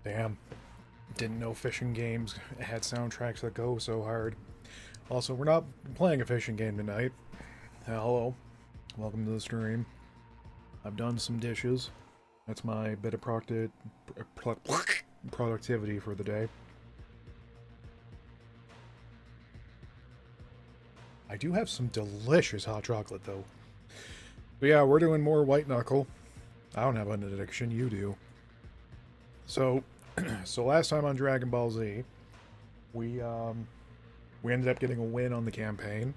Damn. Didn't know fishing games had soundtracks that go so hard. Also, we're not playing a fishing game tonight. Hello. Welcome to the stream. I've done some dishes. That's my bit of productivity for the day. I do have some delicious hot chocolate, though. But yeah, we're doing more White Knuckle. I don't have an addiction, you do. So, so last time on Dragon Ball Z, we ended up getting a win on the campaign,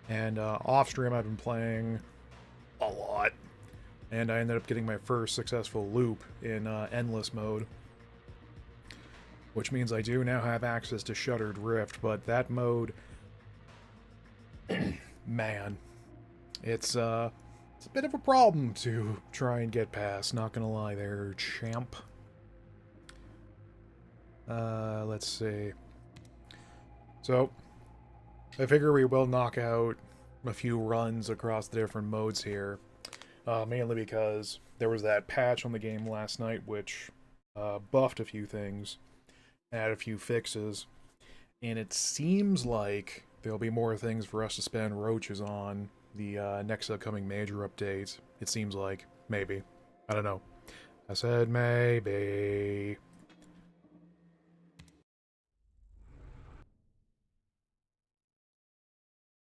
and off stream I've been playing a lot, and I ended up getting my first successful loop in endless mode, which means I do now have access to Shuttered Rift. But that mode, man, it's a bit of a problem to try and get past. Not gonna lie, there, champ. Let's see. So, I figure we will knock out a few runs across the different modes here. Mainly because there was that patch on the game last night which buffed a few things, added a few fixes, and it seems like there'll be more things for us to spend roaches on the next upcoming major update. It seems like. Maybe. I don't know. I said maybe.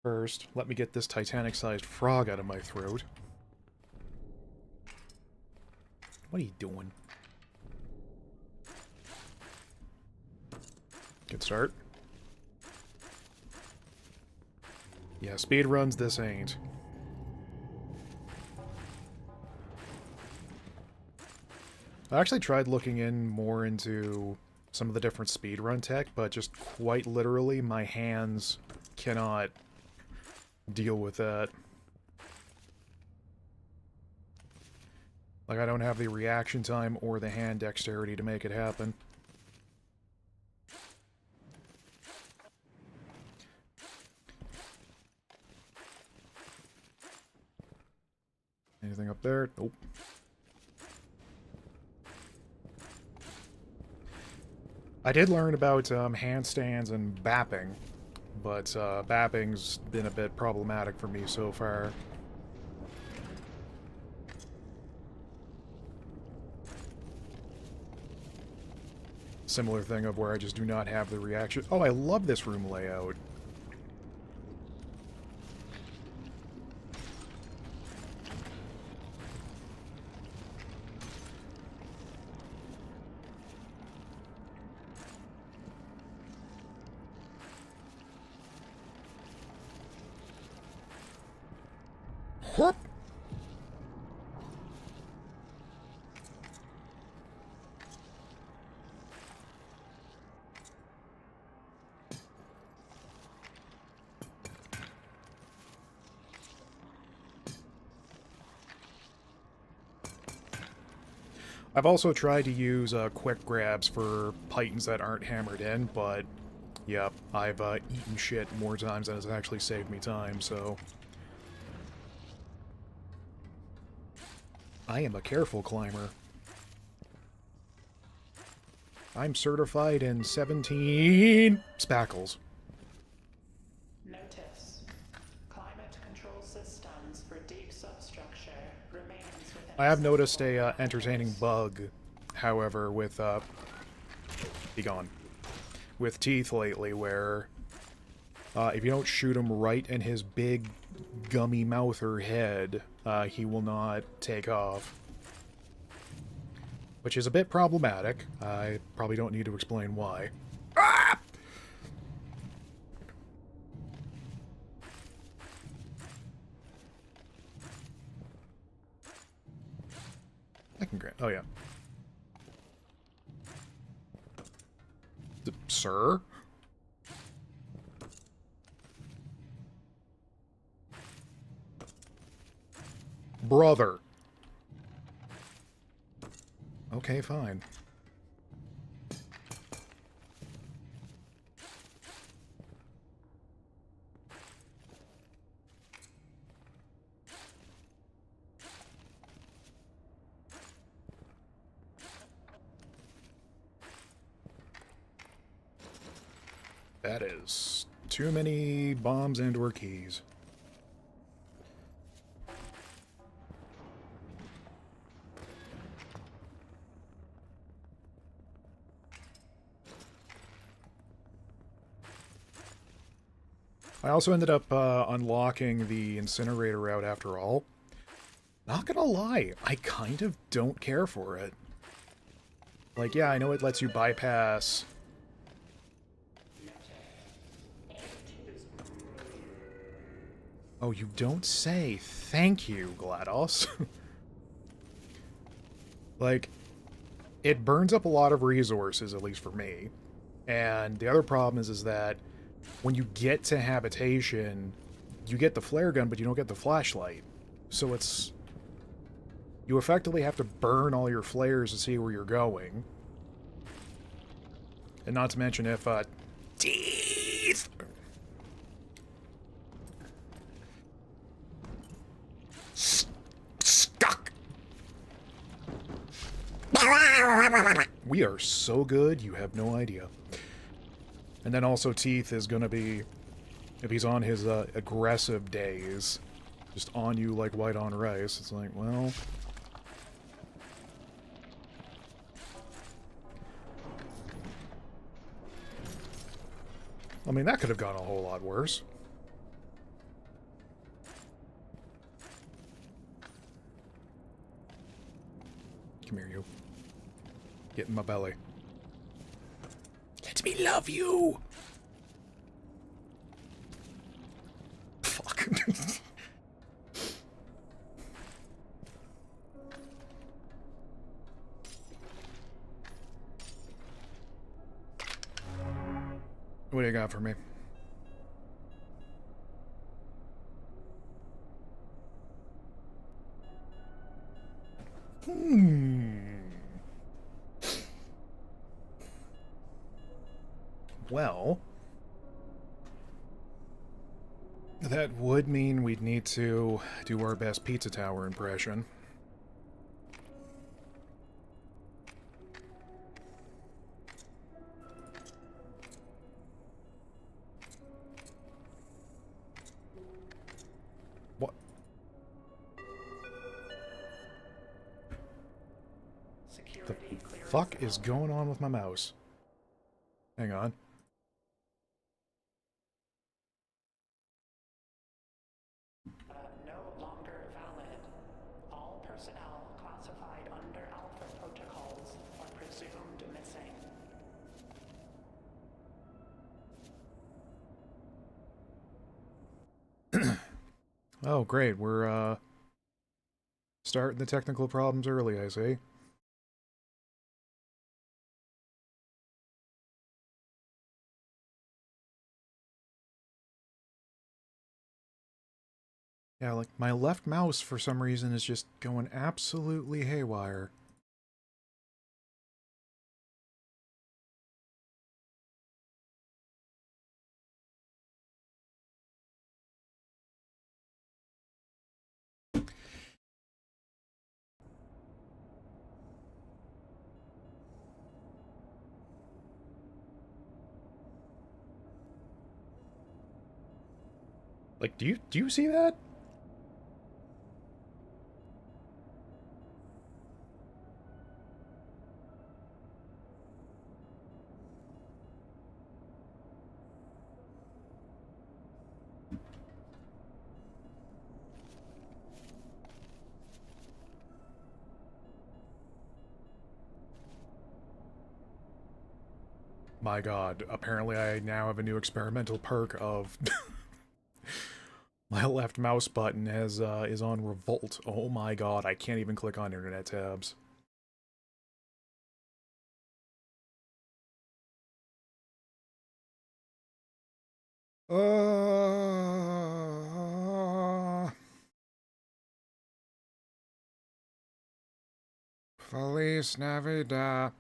First, let me get this Titanic-sized frog out of my throat. What are you doing? Good start. Yeah, speed runs this ain't. I actually tried looking in more into some of the different speedrun tech, but just quite literally, my hands cannot deal with that. Like, I don't have the reaction time or the hand dexterity to make it happen. Anything up there? Nope. I did learn about handstands and bapping, but bapping's been a bit problematic for me so far. Similar thing of where I just do not have the reaction. Oh, I love this room layout. Whoop! I've also tried to use quick grabs for pythons that aren't hammered in, but yep, I've eaten shit more times than it's actually saved me time, so... I am a careful climber. I'm certified in 17 spackles. Notice. Climate control systems for deep substructure remains within I have noticed acceptable a entertaining parameters. bug, however, with be gone, with Teeth lately, where if you don't shoot him right in his big gummy mouth or head, he will not take off. Which is a bit problematic. I probably don't need to explain why. Ah! I can grant. Oh, yeah. Sir? Brother. Okay, fine. That is too many bombs and or keys. I also ended up unlocking the incinerator route after all. Not gonna lie, I kind of don't care for it. Like, yeah, I know it lets you bypass... Oh, you don't say. Thank you, GLaDOS. Like, it burns up a lot of resources, at least for me. And the other problem is that when you get to habitation, you get the flare gun, but you don't get the flashlight. So it's... You effectively have to burn all your flares to see where you're going. And not to mention if, teeth! Stuck! We are so good, you have no idea. And then also Teeth is gonna be, if he's on his aggressive days, just on you like white on rice. It's like, well... I mean, that could have gone a whole lot worse. Come here, you. Get in my belly. Let me love you! Fuck. What do you got for me? Well, that would mean we'd need to do our best Pizza Tower impression. What? The fuck is going on with my mouse? Hang on. No longer valid. All personnel classified under Alpha protocols are presumed missing. Oh, great. We're, starting the technical problems early, I see. Yeah, like, my left mouse, for some reason, is just going absolutely haywire. Like, do you see that? My god, apparently I now have a new experimental perk of... My left mouse button has, is on Revolt. Oh my god, I can't even click on internet tabs. Feliz Navidad.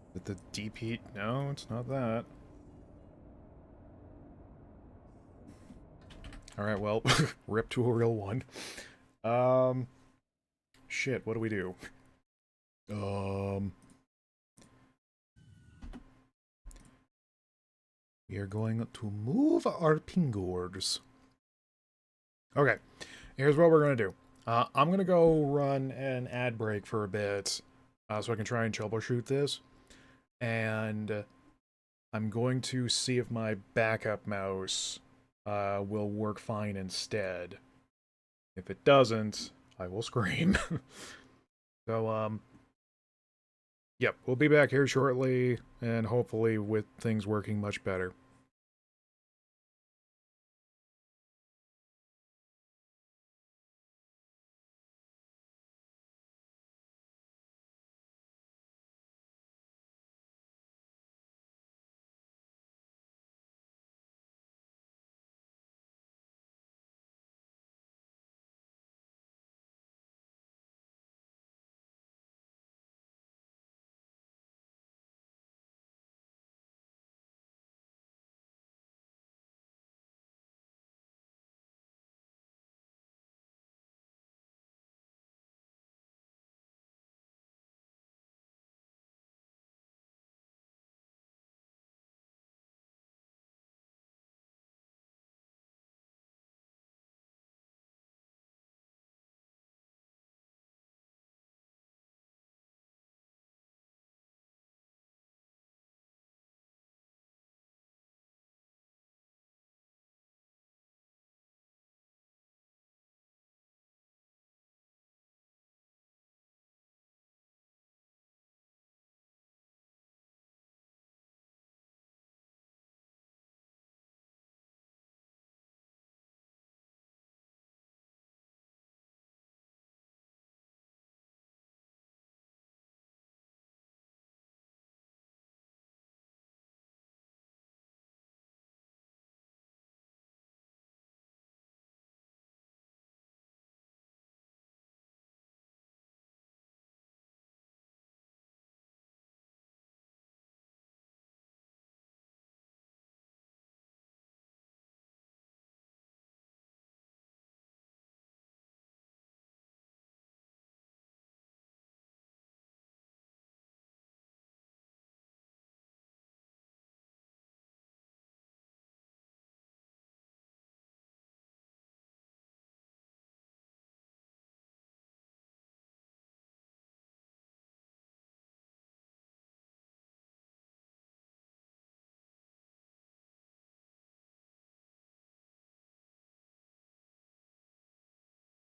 Is it the deep heat? No, it's not that. Alright, well, rip to a real one. Um, shit, what do we do? We are going to move our pingors. Okay, here's what we're going to do. I'm going to go run an ad break for a bit so I can try and troubleshoot this. And I'm going to see if my backup mouse will work fine instead. If it doesn't, I will scream. So, yep, we'll be back here shortly, and hopefully with things working much better.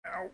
Ow.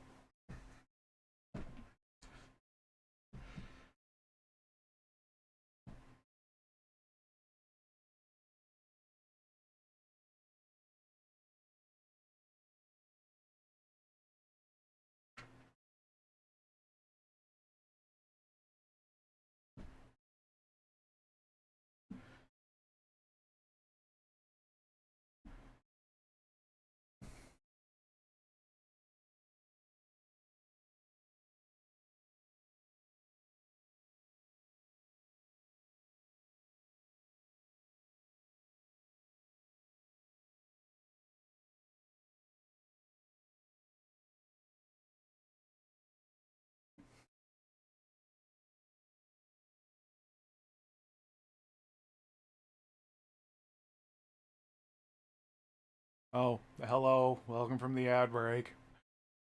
Oh, hello. Welcome from the ad break.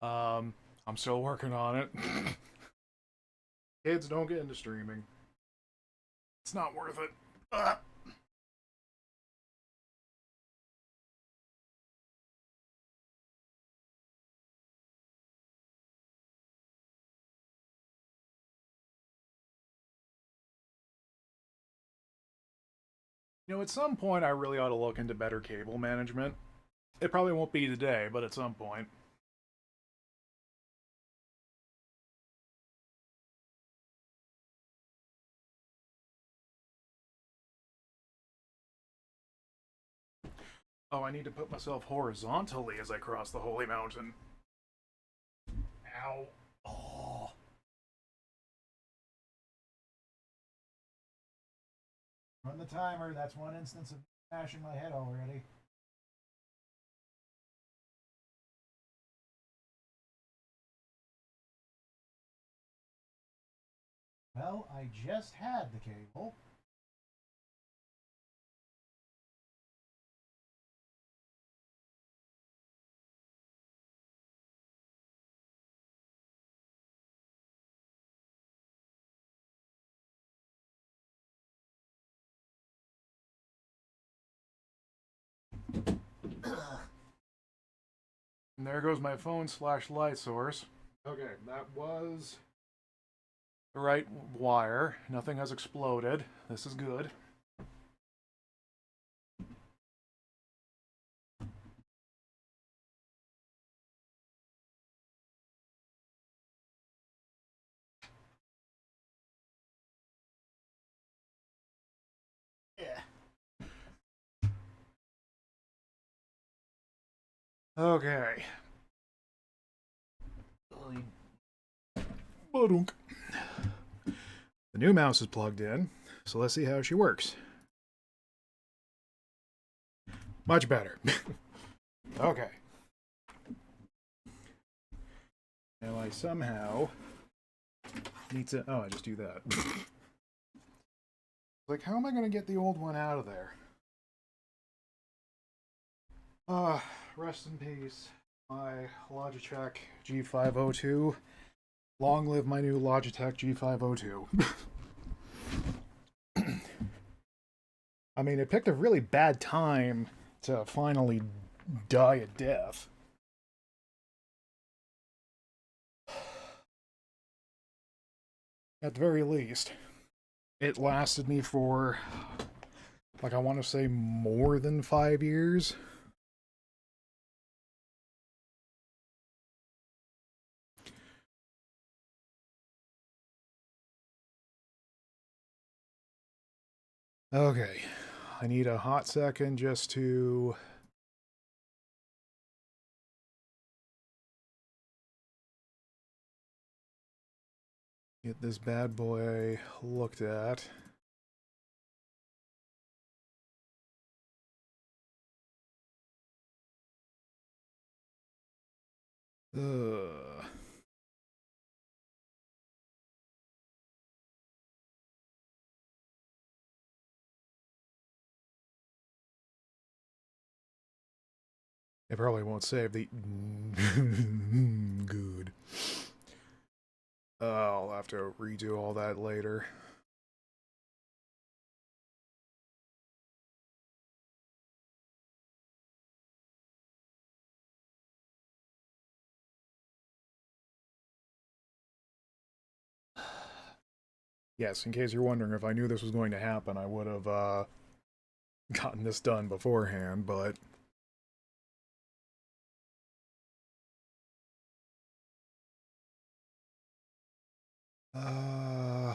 I'm still working on it. Kids, don't get into streaming. It's not worth it. Ugh. You know, at some point, I really ought to look into better cable management. It probably won't be today, but at some point. Oh, I need to put myself horizontally as I cross the holy mountain. Ow. Oh. Run the timer. That's one instance of bashing my head already. Well, I just had the cable. And there goes my phone / light source. Okay, that was the right wire. Nothing has exploded. This is good. Yeah. Okay. Badunk. The new mouse is plugged in, so let's see how she works. Much better. Okay. Now I somehow need to... Oh, I just do that. Like, how am I going to get the old one out of there? Rest in peace. My Logitech G502. Long live my new Logitech G502. I mean, it picked a really bad time to finally die a death. At the very least. It lasted me for, like, I want to say more than 5 years. Okay, I need a hot second just to... get this bad boy looked at. Ugh. It probably won't save the... Good. I'll have to redo all that later. Yes, in case you're wondering, if I knew this was going to happen, I would have gotten this done beforehand, but... Uh...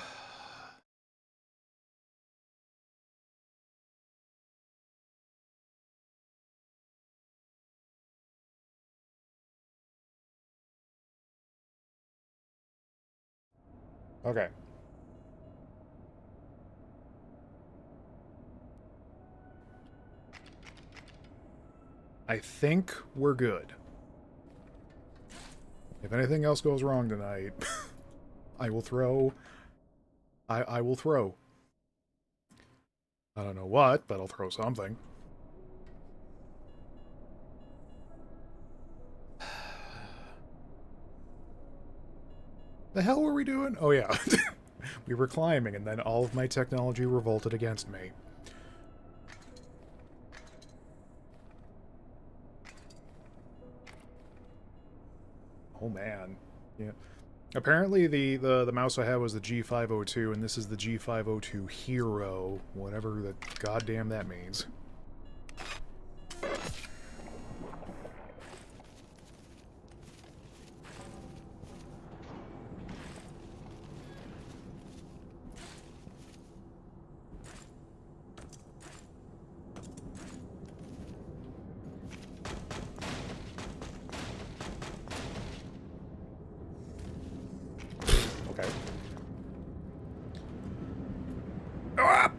Okay. I think we're good. If anything else goes wrong tonight, I will throw... I will throw. I don't know what, but I'll throw something. The hell were we doing? Oh yeah. We were climbing, and then all of my technology revolted against me. Oh man. Yeah. Apparently the mouse I had was the G502, and this is the G502 Hero, whatever the goddamn that means. Okay. Ah!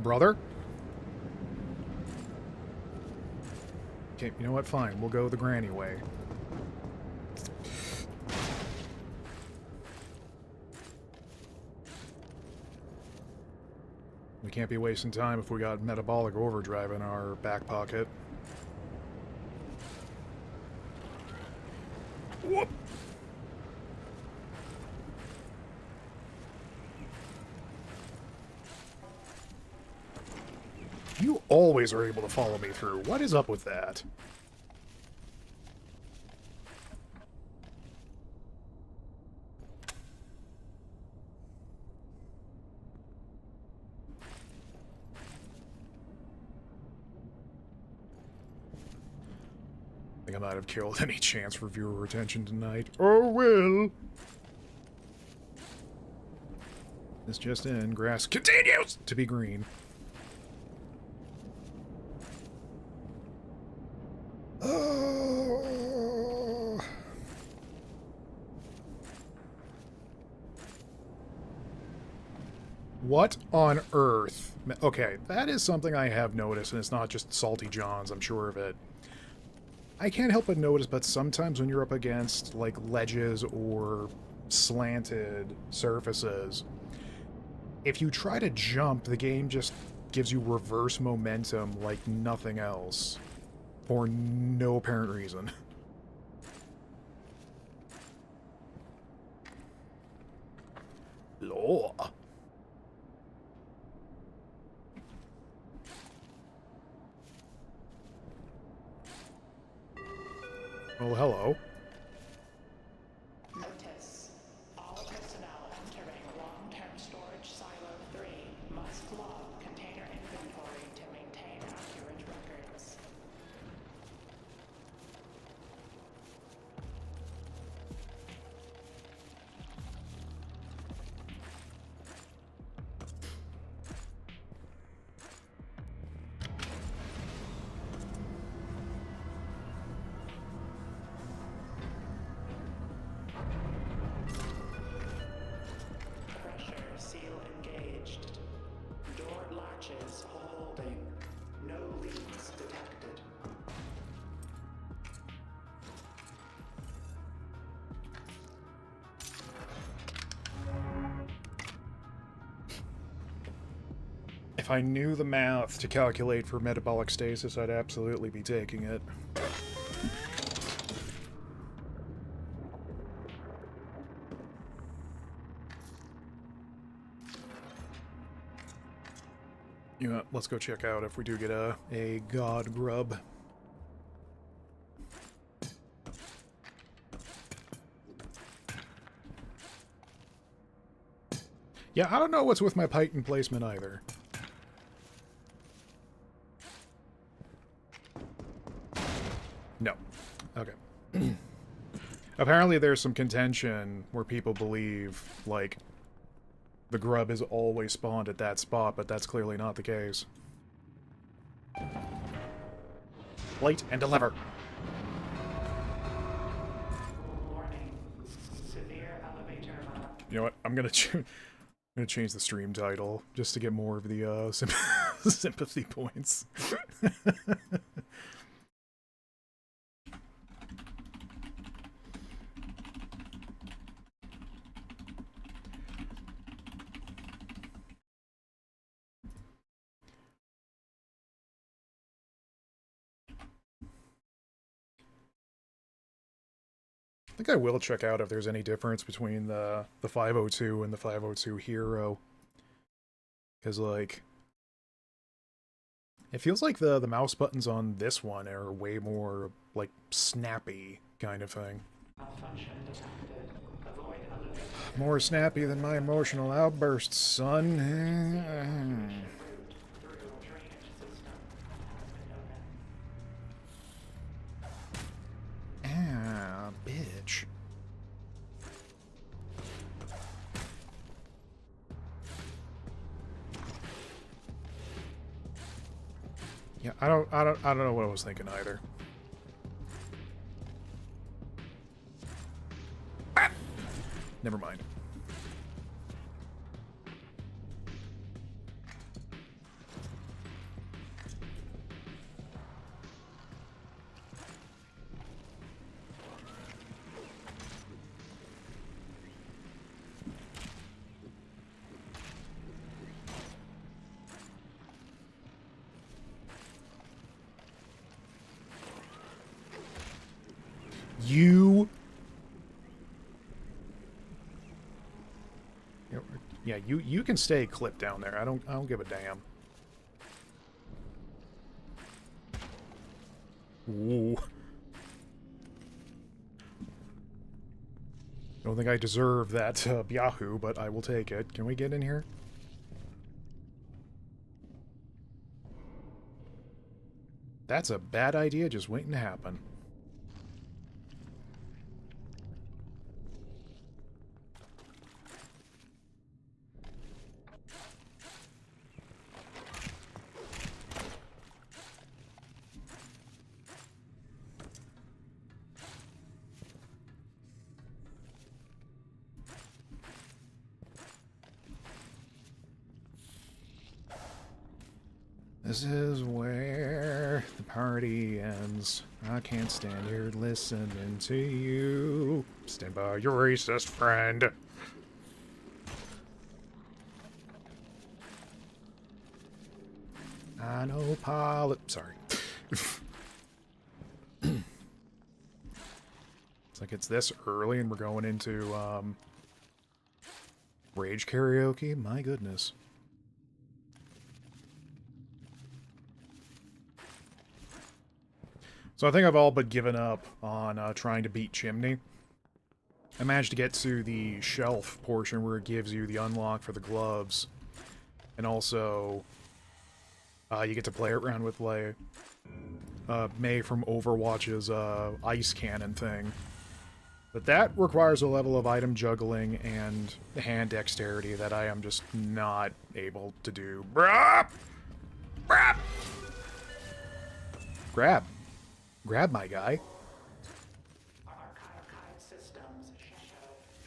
Brother? Okay, you know what? Fine. We'll go the granny way. We can't be wasting time if we got metabolic overdrive in our back pocket. Whoop! You always are able to follow me through. What is up with that? I think I might have killed any chance for viewer retention tonight. Oh well! This just in, grass continues to be green. What on earth? Okay, that is something I have noticed, and it's not just Salty Johns, I'm sure of it. I can't help but notice, but sometimes when you're up against, like, ledges or slanted surfaces, if you try to jump, the game just gives you reverse momentum like nothing else. For no apparent reason. Law. Oh, hello. Notice: all personnel entering long-term storage silo 3 must log container inventory to maintain accurate records. Pressure seal engaged. Door latches holding. No leaks detected. If I knew the math to calculate for metabolic stasis, I'd absolutely be taking it. You know, let's go check out if we do get a god grub. Yeah, I don't know what's with my Python placement either. No. Okay. Apparently there's some contention where people believe, like, the grub is always spawned at that spot, but that's clearly not the case. Light and deliver. Warning: severe elevator malfunction. You know what? I'm gonna change the stream title just to get more of the sympathy points. I think I will check out if there's any difference between the 502 and the 502 Hero. Because, like, it feels like the mouse buttons on this one are way more, like, snappy kind of thing. Malfunction detected. Avoid elevator. More snappy than my emotional outbursts, son. Route through drainage system has been opened. Ah, bitch. Yeah, I don't know what I was thinking either. Ah! Never mind. You... Yeah, you can stay clipped down there. I don't give a damn. Ooh. Don't think I deserve that Yahoo, but I will take it. Can we get in here? That's a bad idea just waiting to happen. This is where the party ends. I can't stand here listening to you. Stand by your racist friend. I know Sorry. It's like it's this early and we're going into, Rage karaoke? My goodness. So I think I've all but given up on trying to beat Chimney. I managed to get to the shelf portion where it gives you the unlock for the gloves. And also, you get to play around with, like, Mei from Overwatch's ice cannon thing. But that requires a level of item juggling and hand dexterity that I am just not able to do. Brap! Brap! Grab. Grab my guy. Archive systems show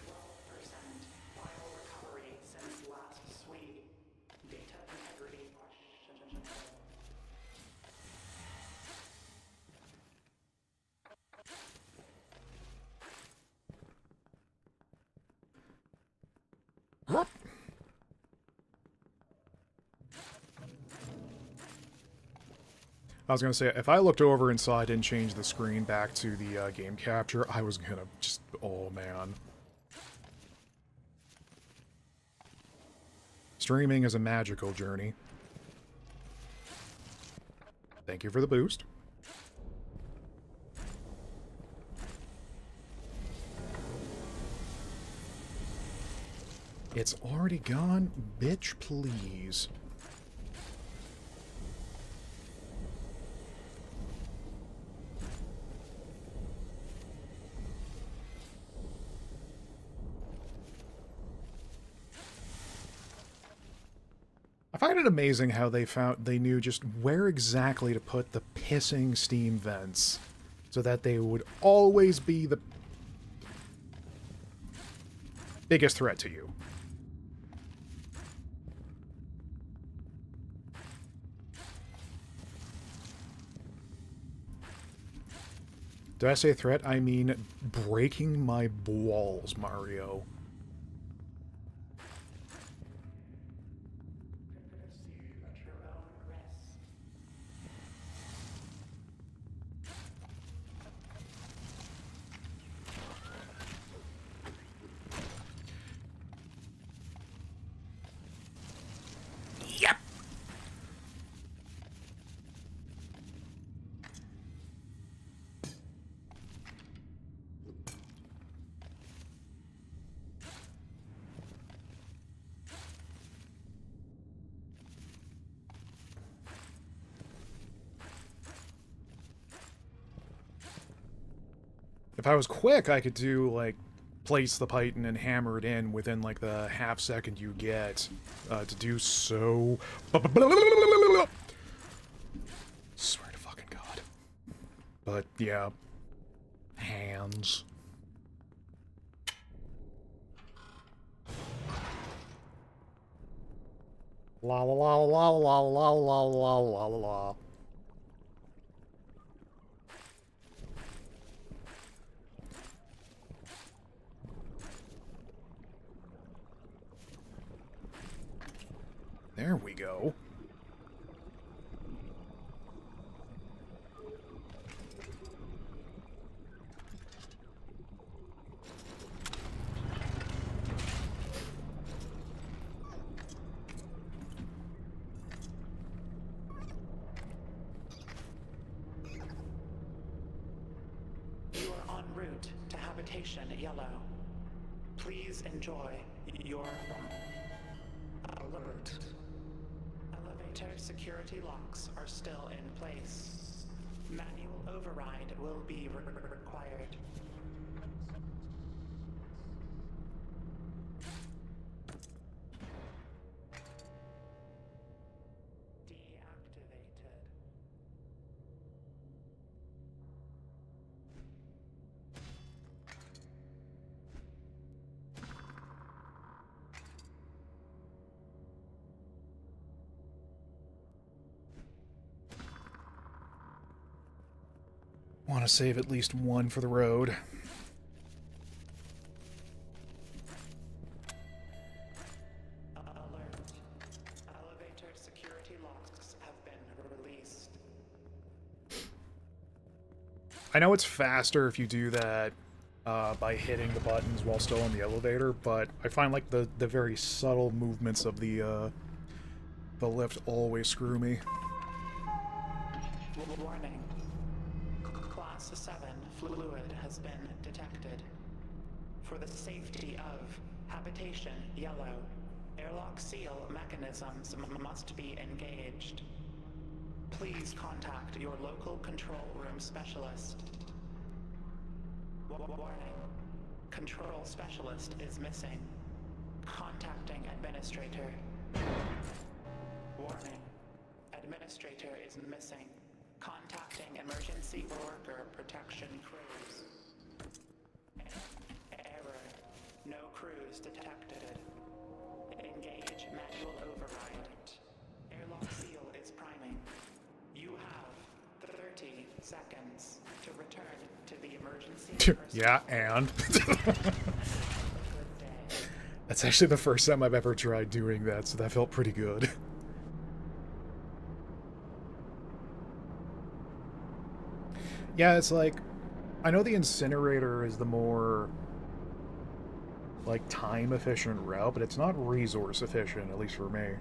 12% file recovery since last sweep. Data integrity questionable. I was going to say, if I looked over and saw I didn't change the screen back to the game capture, I was going to just... Oh, man. Streaming is a magical journey. Thank you for the boost. It's already gone? Bitch, please. I find it amazing how they knew just where exactly to put the pissing steam vents so that they would always be the biggest threat to you. Did I say threat? I mean breaking my balls, Mario. Yep. If I was quick, I could do, like, place the python and hammer it in within, like, the half second you get to do so. Swear to fucking God. But, yeah. Hands. La la la la la la la la la la. There we go. habitation yellow. Please enjoy your alert. Elevator security locks are still in place. Manual override will be required. Deactivated. Want to save at least one for the road. Alert. Elevator security locks have been released. I know it's faster if you do that by hitting the buttons while still in the elevator, but I find like the very subtle movements of the lift always screw me. Warning. Class 7 fluid has been detected. For the safety of habitation yellow, airlock seal mechanisms must be engaged. Please contact your local control room specialist. Warning. Control specialist is missing. Contacting administrator. Warning. Administrator is missing. Contacting emergency worker protection crews. Error. No crews detected. Engage manual override. Airlock seal is priming. You have 30 seconds to return to the emergency. Yeah, and Good day. that's actually the first time I've ever tried doing that, so that felt pretty good. Yeah, it's like, I know the incinerator is the more, like, time-efficient route, but it's not resource-efficient, at least for me.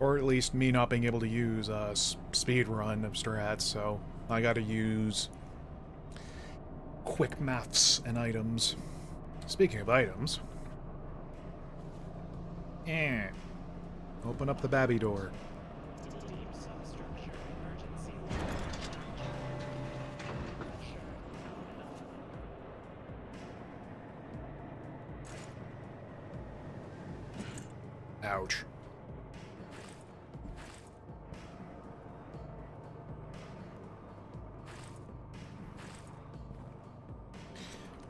Or at least me not being able to use speedrun of strats, so I gotta use quick maths and items. Speaking of items... Open up the babby door. Deep substructure emergency pressure nominal. Ouch.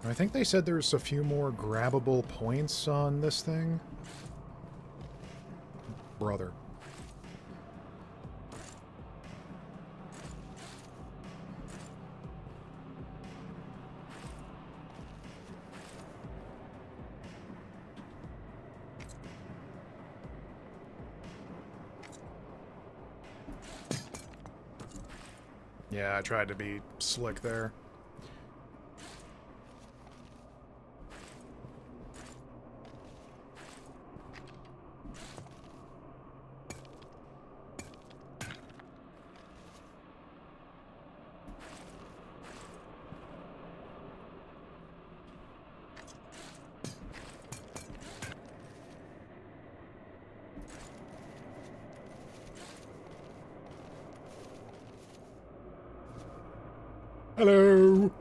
I think they said there's a few more grabbable points on this thing. Brother. Yeah, I tried to be slick there. Hello.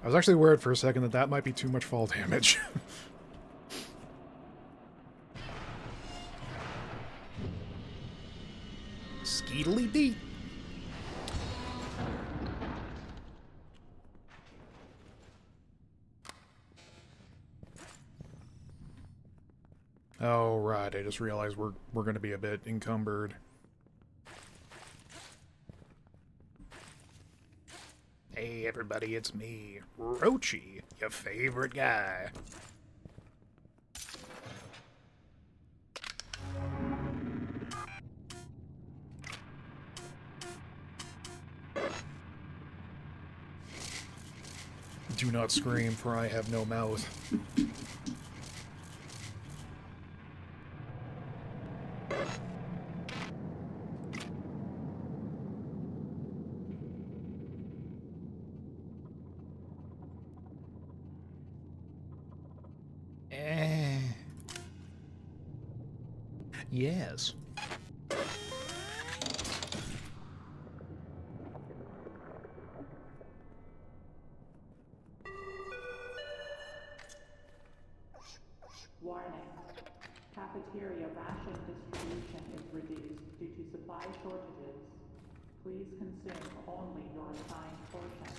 was actually worried for a second that that might be too much fall damage. Skeetily dee. Oh, right. I just realized we're going to be a bit encumbered. Hey, everybody, it's me, Roachy, your favorite guy. Do not scream, for I have no mouth. Yes. Warning. Cafeteria ration distribution is reduced due to supply shortages. Please consume only your assigned portion.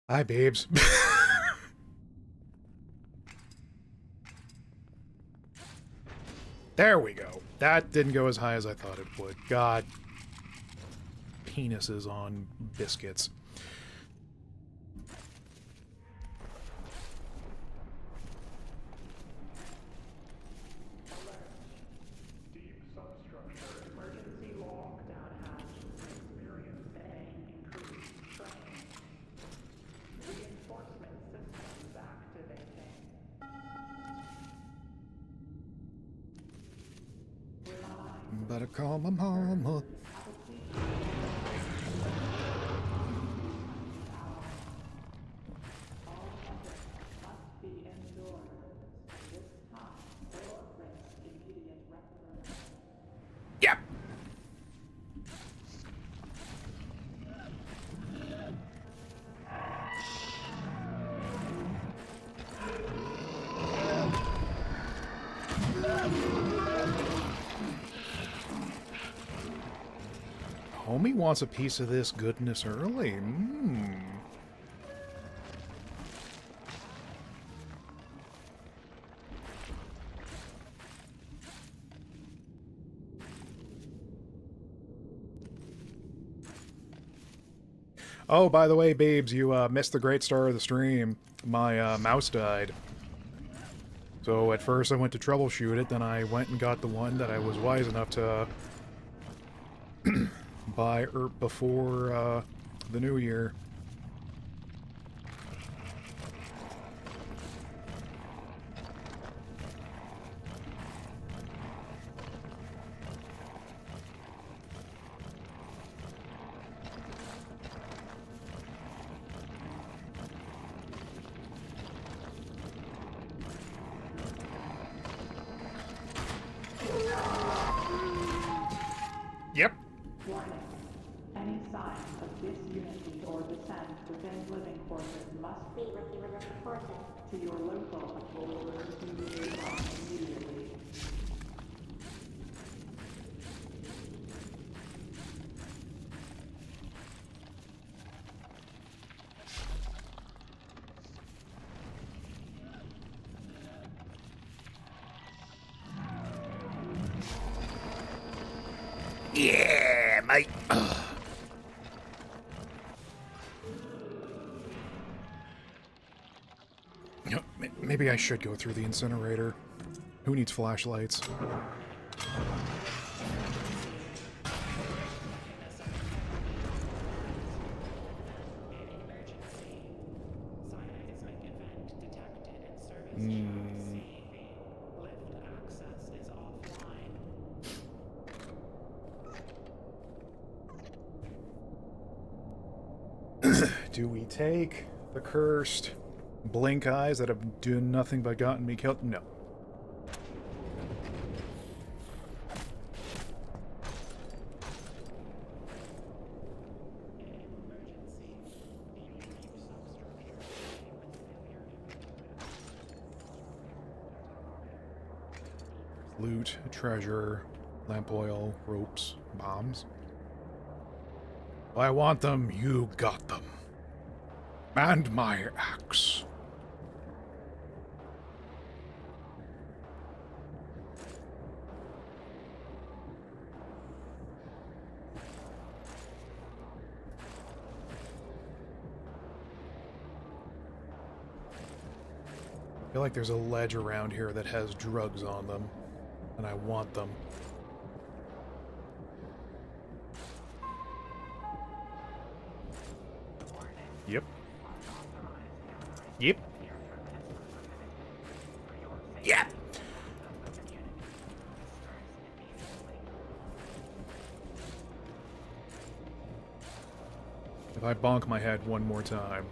Hi, babes. There we go. That didn't go as high as I thought it would. God. Penises on biscuits. Deep substructure emergency lockdown hatch experiencing increased strain. Reinforcement systems activating. Better call my mama. Must be indoors. This time, or risk immediate reprimand. Yep. Homie wants a piece of this goodness early. Mmm. Oh, by the way, babes, you missed the great star of the stream. My mouse died. So at first I went to troubleshoot it, then I went and got the one that I was wise enough to buy before the new year. Yep. Warning. Any signs of disunity or dissent within living quarters must be reported to your local authority immediately. Yeah, mate. Maybe I should go through the incinerator. Who needs flashlights? Hmm. Lift access is offline. Do we take the cursed blink eyes that have done nothing but gotten me killed? No. Emergency. Deep substructure with failure improvement. Loot, treasure, lamp oil, ropes, bombs. I want them, you got them. And my axe. I feel like there's a ledge around here that has drugs on them, and I want them. Yep. Yep. Yep. If I bonk my head one more time.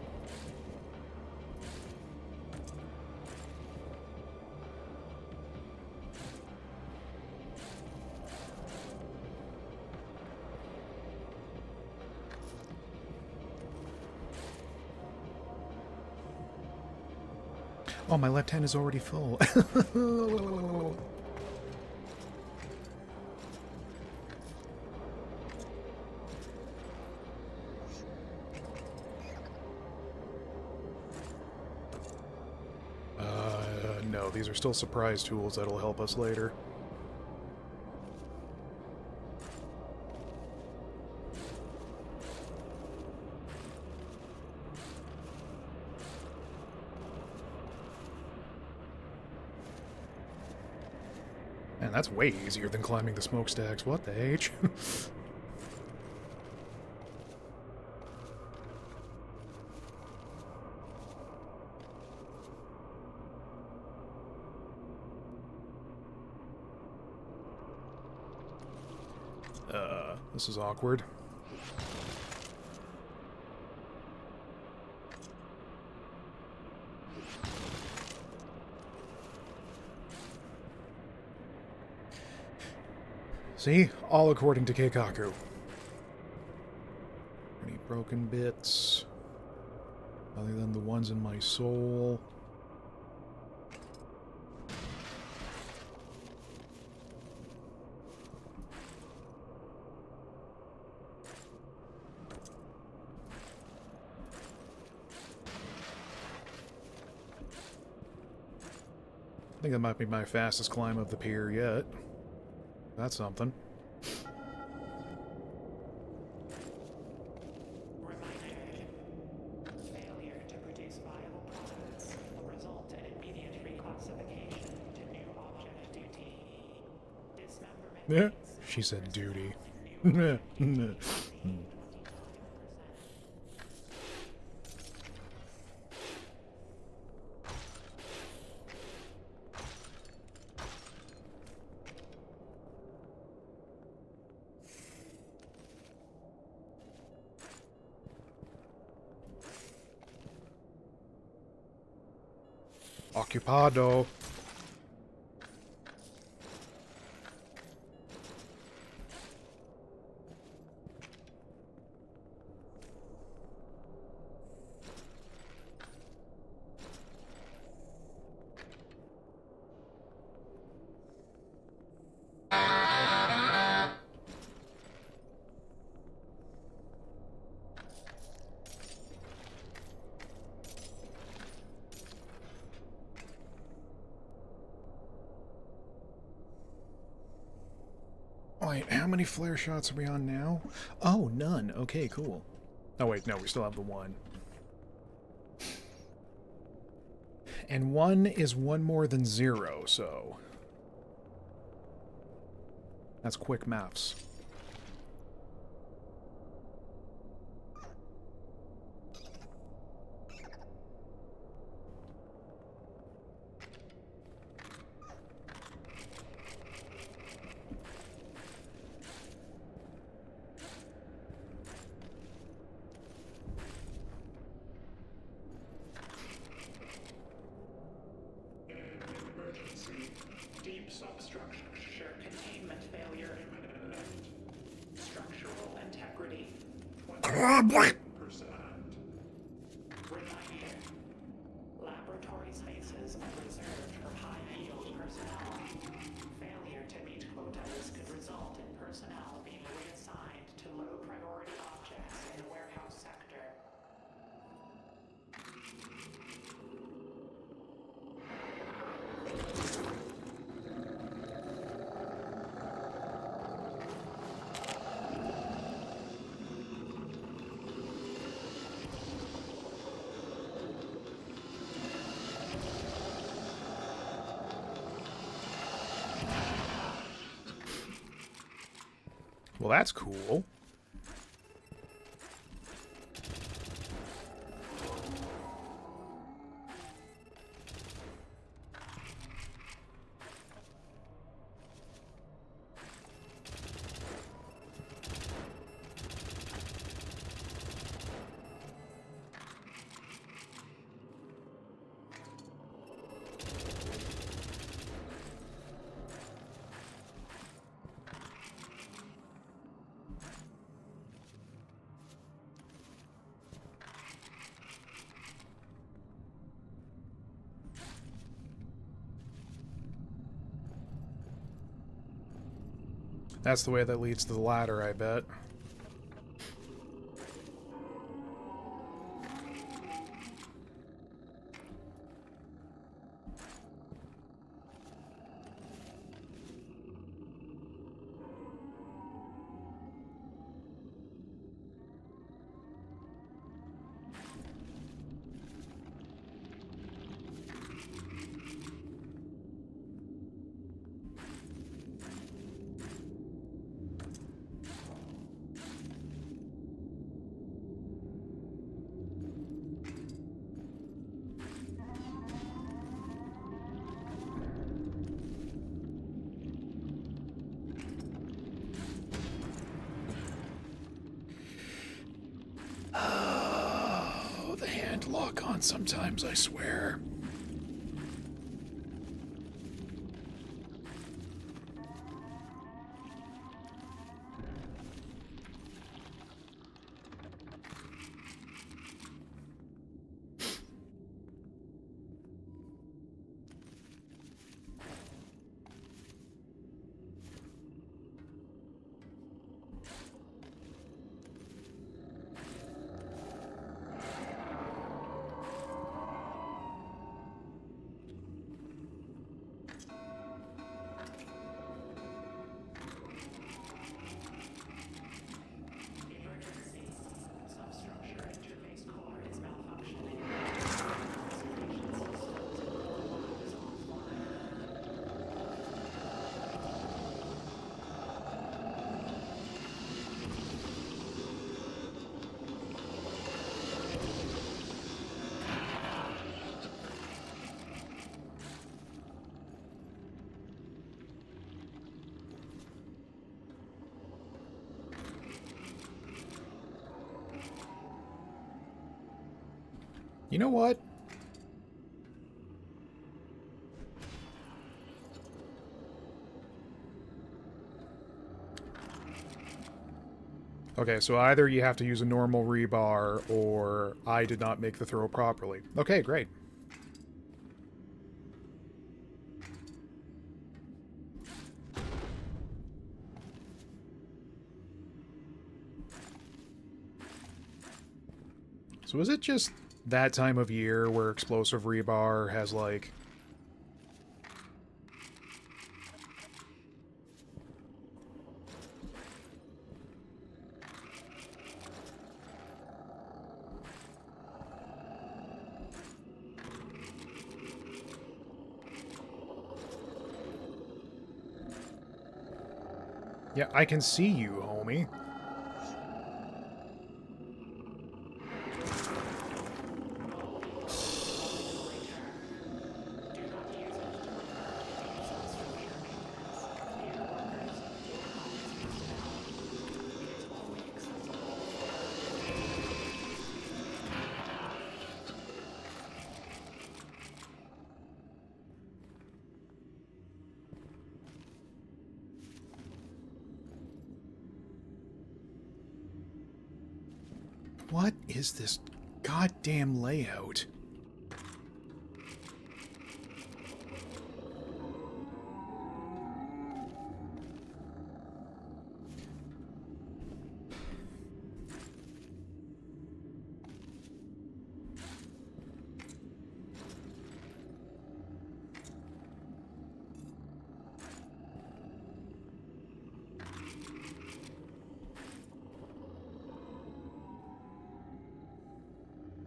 Oh, my left hand is already full. No, these are still surprise tools that'll help us later. Man, that's way easier than climbing the smokestacks. What the H? This is awkward. See? All according to Keikaku. Any broken bits? Other than the ones in my soul. I think that might be my fastest climb of the pier yet. That's something. Reminder. Failure to produce viable products will result in immediate reclassification to new object duty. Dismemberment. Yeah, means she said duty. new 25%. Occupado. Wait, how many flare shots are we on now? Oh, none. Okay, cool. Oh, wait, no, we still have the one. And one is one more than zero, so... That's quick maths. Substructure containment failure. Structural integrity. 20%. Reminder. Laboratory spaces are reserved for high-yield personnel. Failure to meet quotas could result in personnel being reassigned to low-priority objects in the warehouse sector. Well, that's cool. That's the way that leads to the ladder, I bet. Oh, the hand lock on sometimes, I swear. Substructure interface core is malfunctioning. You know what? Okay, so either you have to use a normal rebar, or I did not make the throw properly. Okay, great. So is it just that time of year where explosive rebar has, like... Yeah, I can see you, homie. What is this goddamn layout?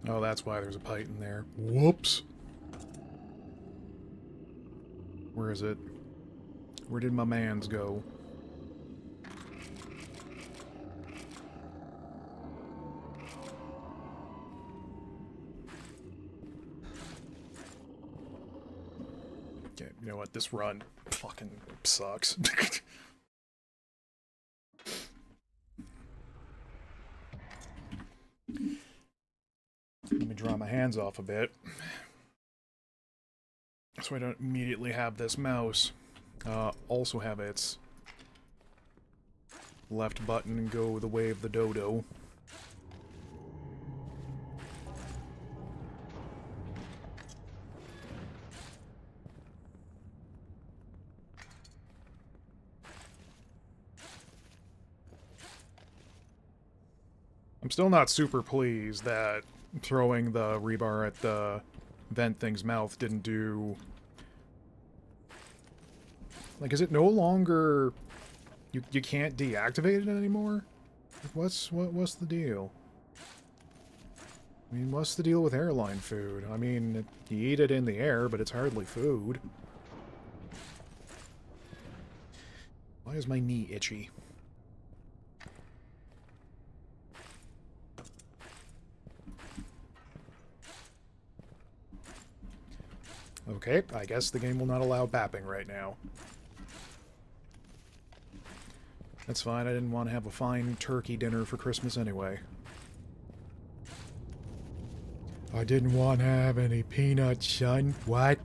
Oh, that's why there's a pipe in there. Whoops. Where is it? Where did my mans go? Okay, you know what? This run fucking sucks. Let me draw my hands off a bit, so I don't immediately have this mouse also have its left button and go the way of the dodo. I'm still not super pleased that throwing the rebar at the vent thing's mouth didn't do... Like, is it no longer... You can't deactivate it anymore? What's the deal? I mean, what's the deal with airline food? I mean, you eat it in the air, but it's hardly food. Why is my knee itchy? Okay, I guess the game will not allow bapping right now. That's fine, I didn't want to have a fine turkey dinner for Christmas anyway. I didn't want to have any peanuts, son. What?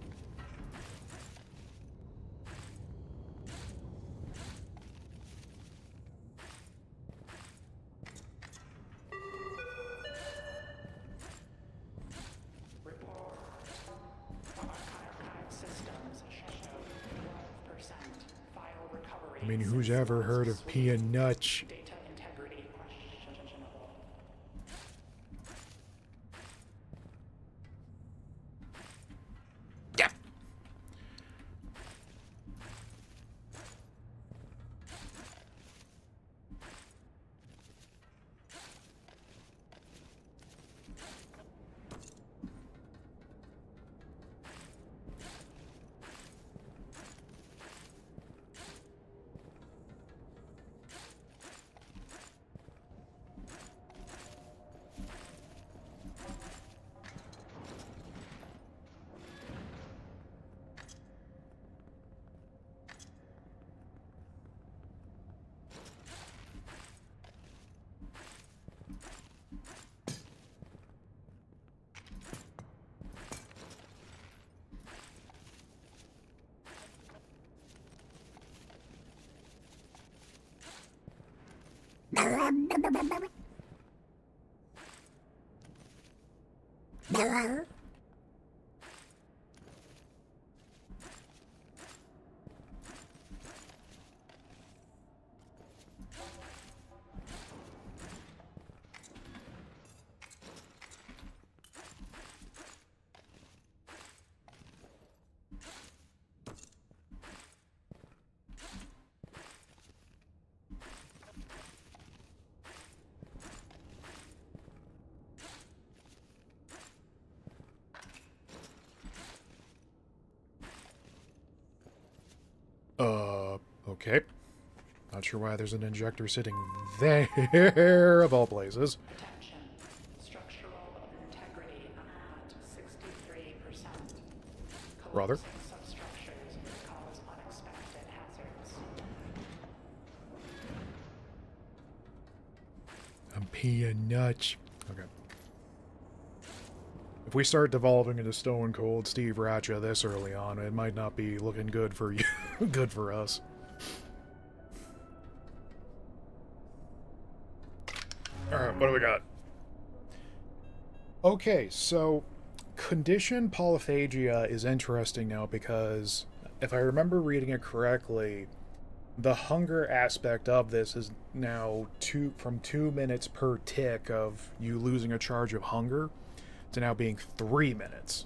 I mean, who's ever heard of peanuts? Data integrity questionable. Yeah. Okay. Not sure why there's an injector sitting there, of all places. Attention. Structural integrity at 63%. Rather. Collapsing substructures may cause unexpected hazards. I'm peeing nuts. Okay. If we start devolving into Stone Cold Steve Ratcha this early on, it might not be looking good for you. Good for us. Alright, what do we got? Okay, so condition polyphagia is interesting now because if I remember reading it correctly, the hunger aspect of this is now from 2 minutes per tick of you losing a charge of hunger to now being 3 minutes,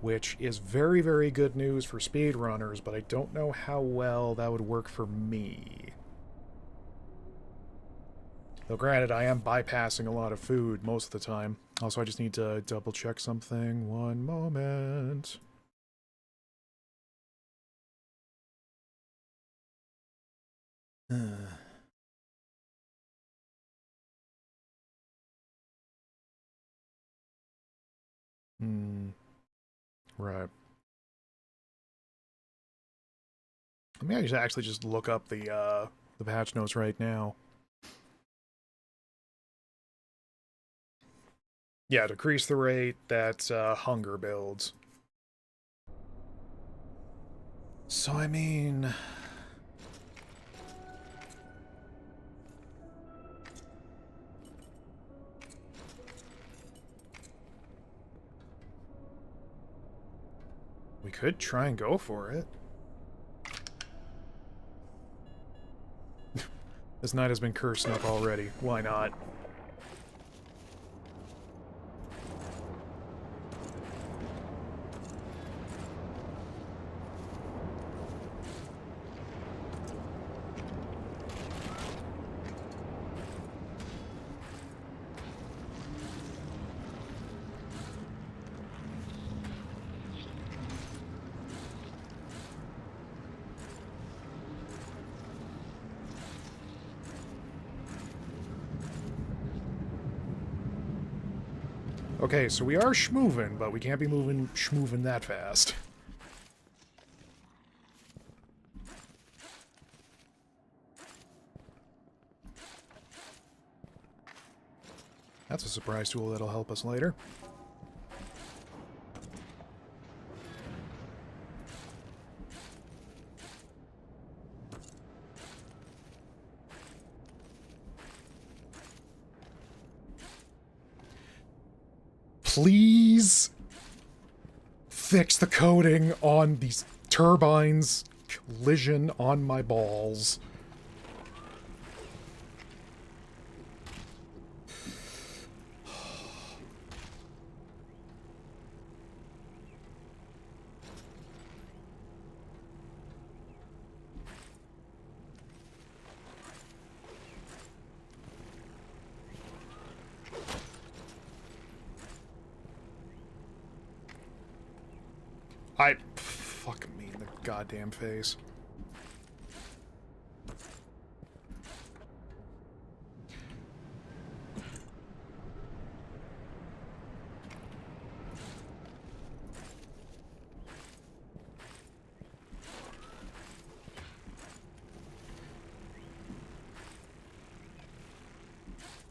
which is very, very good news for speedrunners, but I don't know how well that would work for me. Though granted, I am bypassing a lot of food most of the time. Also, I just need to double check something. One moment. Right. Let me actually just look up the patch notes right now. Yeah, decrease the rate that hunger builds. So, I mean... we could try and go for it. This night has been cursed enough already. Why not? Okay, so we are schmoovin', but we can't be schmoovin' that fast. That's a surprise tool that'll help us later. Please fix the coating on these turbines. Collision on my balls. Fuck me in the goddamn face.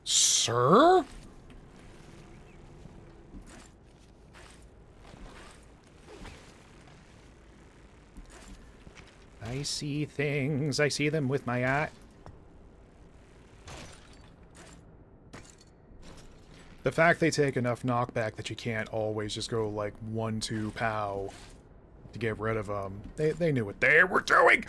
Sir? I see things. I see them with my eye. The fact they take enough knockback that you can't always just go like 1-2 pow to get rid of them. They knew what they were doing.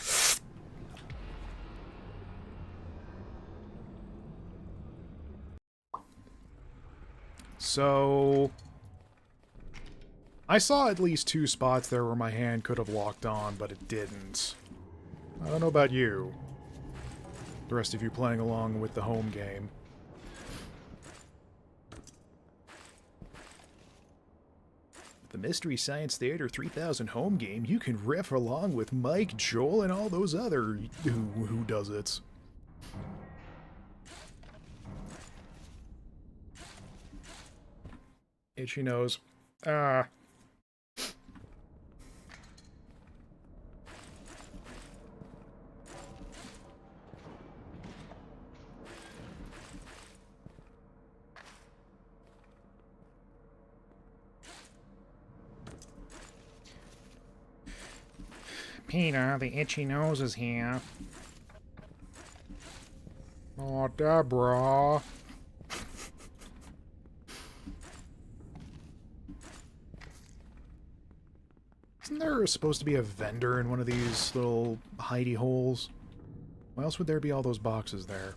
So I saw at least 2 spots there where my hand could have locked on, but it didn't. I don't know about you. The rest of you playing along with the home game. The Mystery Science Theater 3000 home game, you can riff along with Mike, Joel, and all those other who does it. Itchy nose. Ah. Peter, the itchy nose is here. Oh, Deborah. Isn't there supposed to be a vendor in one of these little hidey holes? Why else would there be all those boxes there?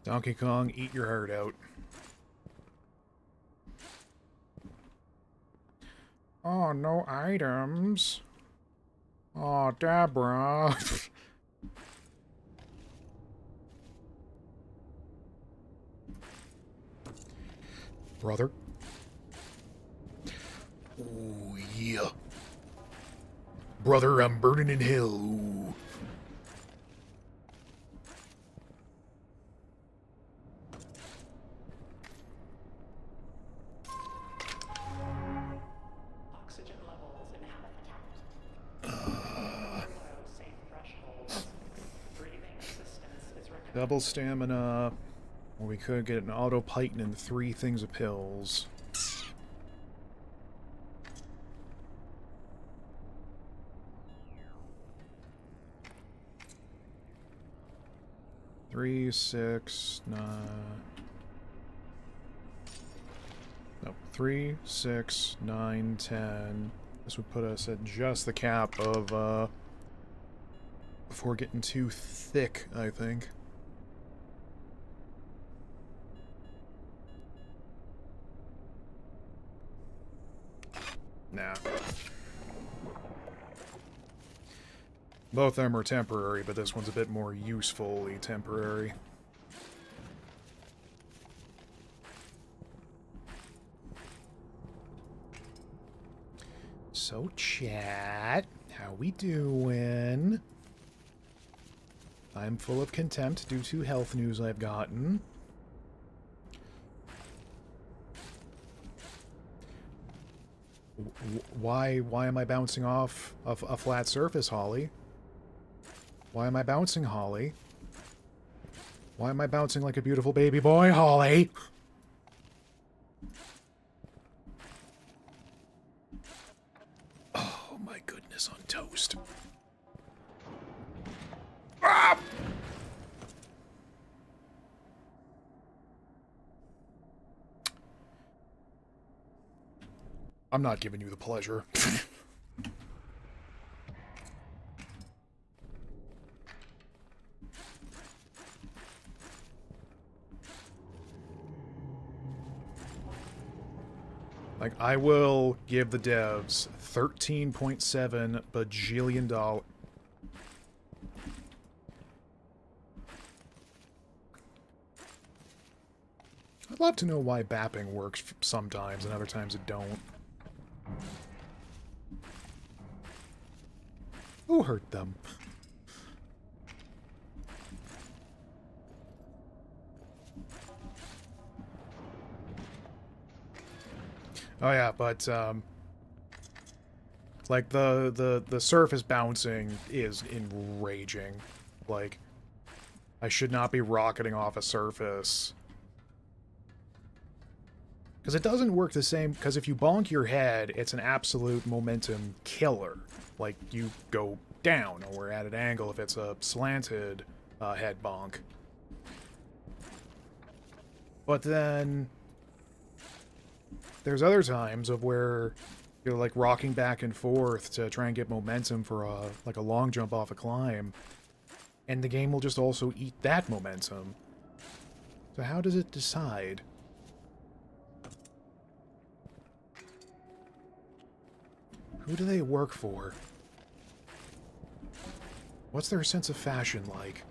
Donkey Kong, eat your heart out. Oh, no items. Oh, Deborah. Brother. Ooh, yeah. Brother, I'm burning in hell. Ooh. Oxygen levels in below safe thresholds. Breathing assistance is recommended. Double stamina. Or we could get an auto python and 3 things of pills. Three, 6, 9. No, 3, 6, 9, 10. This would put us at just the cap of, before getting too thick, I think. Nah. Both of them are temporary, but this one's a bit more usefully temporary. So, chat, how we doing? I'm full of contempt due to health news I've gotten. Why am I bouncing off of a flat surface, Holly? Why am I bouncing, Holly? Why am I bouncing like a beautiful baby boy, Holly? Oh my goodness, on toast. Ah! I'm not giving you the pleasure. Like, I will give the devs $13.7 bajillion. I'd love to know why bapping works sometimes and other times it don't. Who hurt them? Oh yeah, but like the surface bouncing is enraging. Like, I should not be rocketing off a surface. Because it doesn't work the same, because if you bonk your head, it's an absolute momentum killer. Like, you go down, or at an angle if it's a slanted head bonk. But then there's other times of where You're like rocking back and forth to try and get momentum for like a long jump off a climb. And the game will just also eat that momentum. So how does it decide? Who do they work for? What's their sense of fashion like?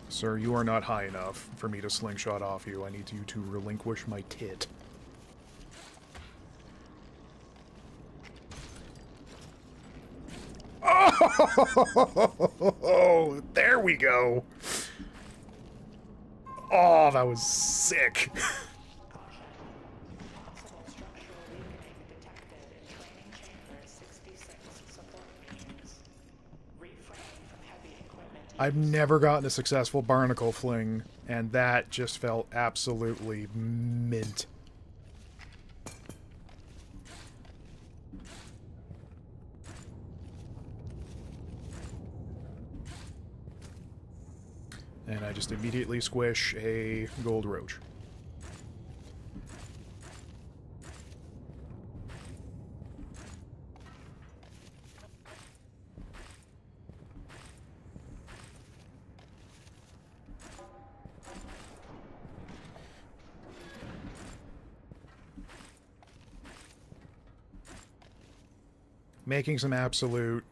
Sir, you are not high enough for me to slingshot off you. I need you to relinquish my tit. Oh, there we go. Oh, that was sick. Caution. Possible structural weakening detected in training chamber 66 support beams. Refrain from heavy equipment use. I've never gotten a successful barnacle fling, and that just felt absolutely mint. And I just immediately squish a gold roach. Making some absolute...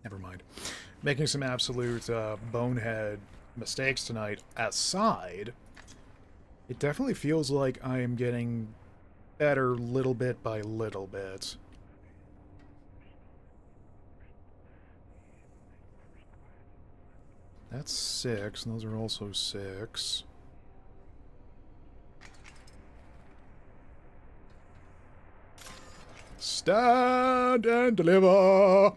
Never mind. Making some absolute bonehead mistakes tonight aside, it definitely feels like I am getting better little bit by little bit. That's 6, and those are also 6. Stand and deliver!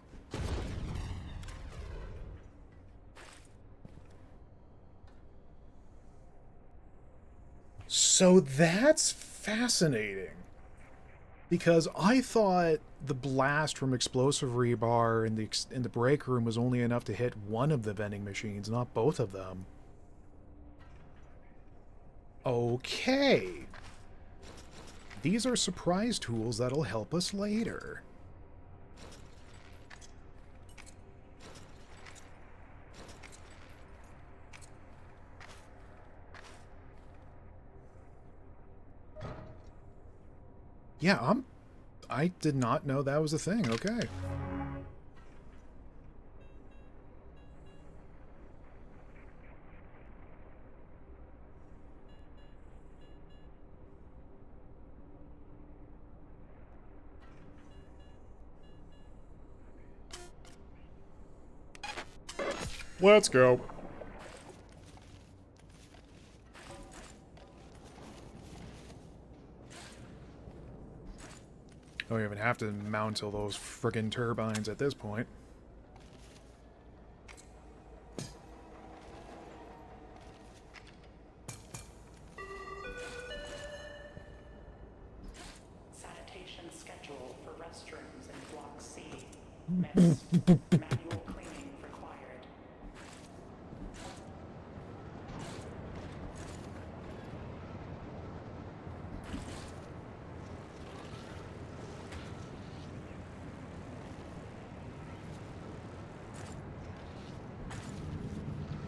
So that's fascinating. Because I thought the blast from explosive rebar in the break room was only enough to hit one of the vending machines, not both of them. Okay. These are surprise tools that'll help us later. Yeah, I did not know that was a thing. Okay. Let's go. Don't even have to mount all those friggin' turbines at this point. Sanitation schedule for restrooms in Block C. Missed. Manual cleaning required.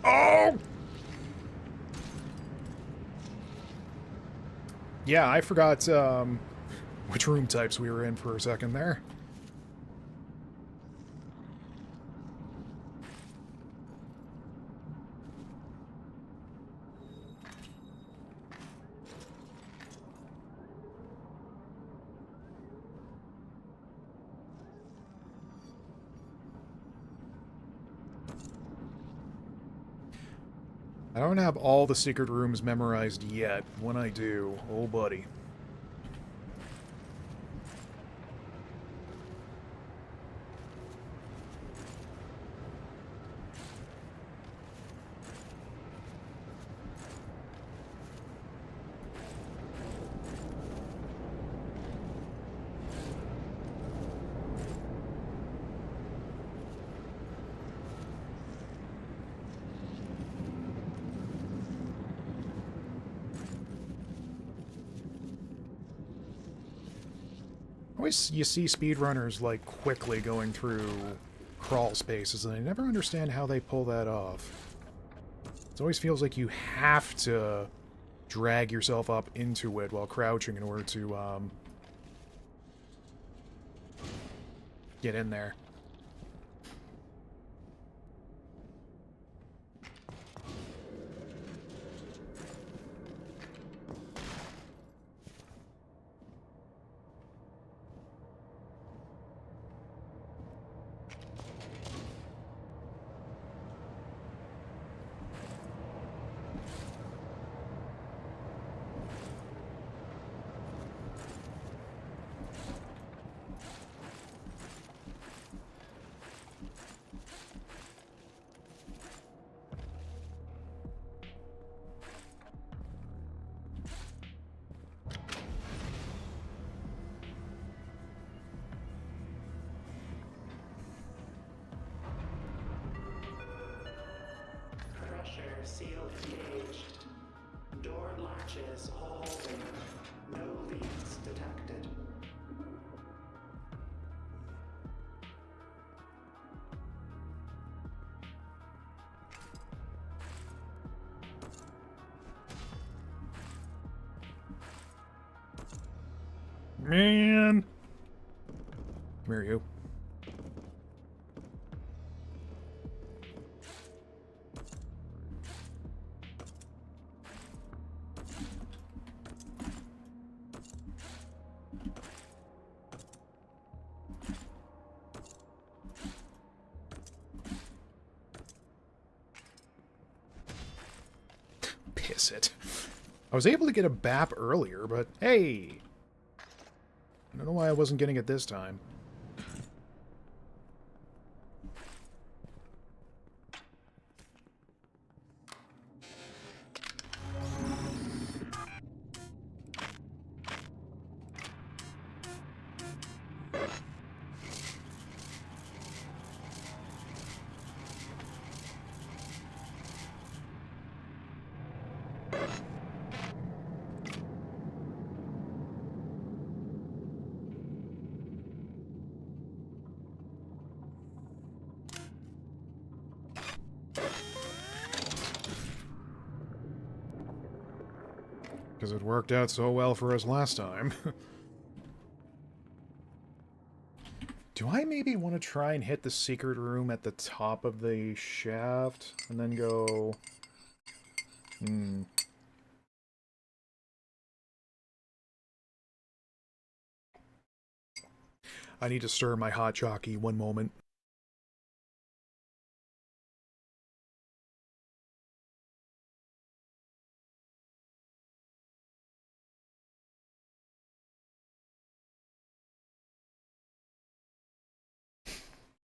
Oh! Yeah, I forgot which room types we were in for a second there. I don't have all the secret rooms memorized yet. When I do, oh buddy. Always you see speedrunners like quickly going through crawl spaces, and I never understand how they pull that off. It always feels like you have to drag yourself up into it while crouching in order to get in there. Crusher seal engaged. Door latches holding. No leaks detected. Man! Come here, you. Piss it. I was able to get a BAP earlier, but hey! I don't know why I wasn't getting it this time. Because it worked out so well for us last time. Do I maybe want to try and hit the secret room at the top of the shaft? And then go... I need to stir my hot jockey. One moment.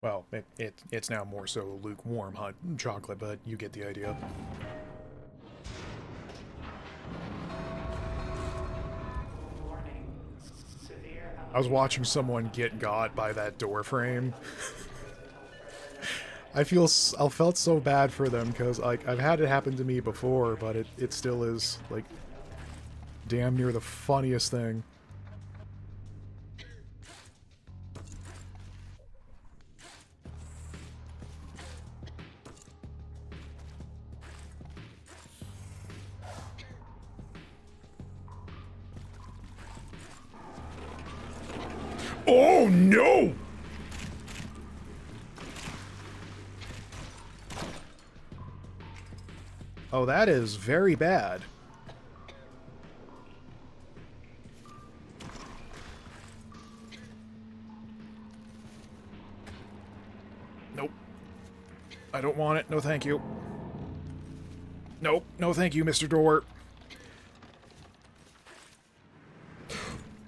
Well, it's now more so lukewarm hot chocolate, but you get the idea. Warning. Severe I was watching someone get got by that door frame. I felt so bad for them, because like I've had it happen to me before, but it still is like damn near the funniest thing. Oh no! Oh, that is very bad. Nope. I don't want it. No, thank you. Nope. No thank you, Mr. Door.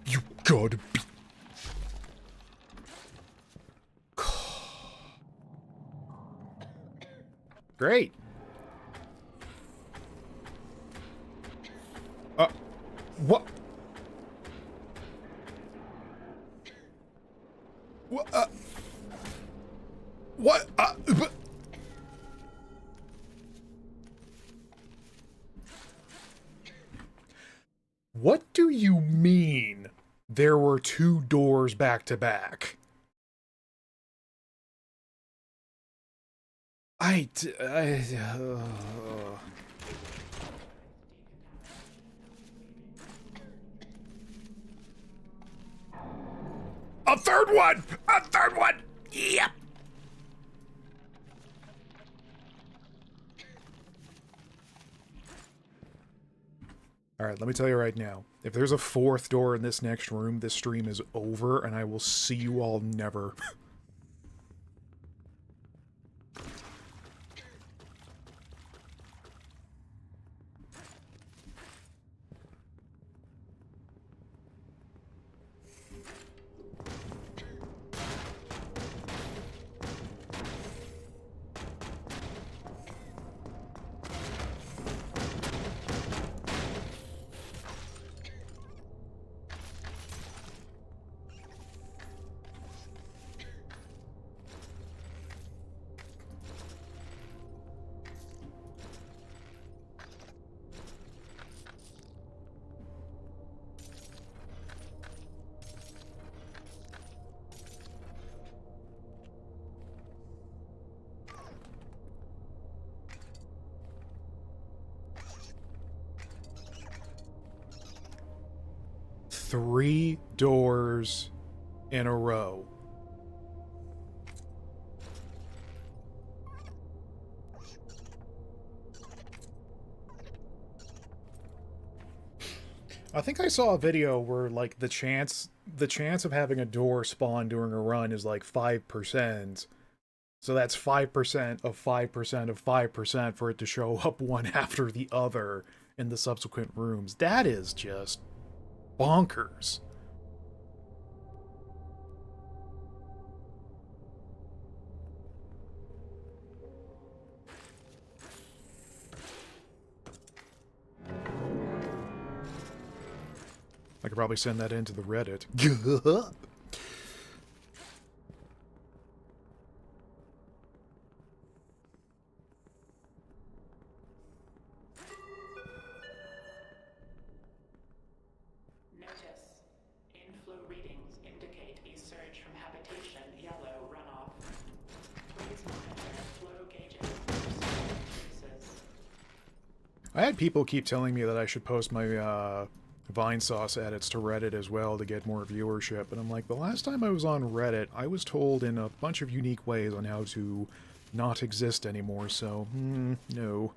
You gotta be... Great. What? What? What? What do you mean there were two doors back to back? A third one! A third one! Yep! Alright, let me tell you right now. If there's a fourth door in this next room, this stream is over, and I will see you all never. Three doors in a row. I think I saw a video where, like, the chance of having a door spawn during a run is like 5%. So that's 5% of 5% of 5% for it to show up one after the other in the subsequent rooms. That is just bonkers. I could probably send that into the Reddit. Notice. Inflow readings indicate a surge from habitation yellow runoff. Please monitor flow gauges for increases. I had people keep telling me that I should post my Vinesauce edits to Reddit as well to get more viewership, and I'm like, the last time I was on Reddit, I was told in a bunch of unique ways on how to not exist anymore, so, no.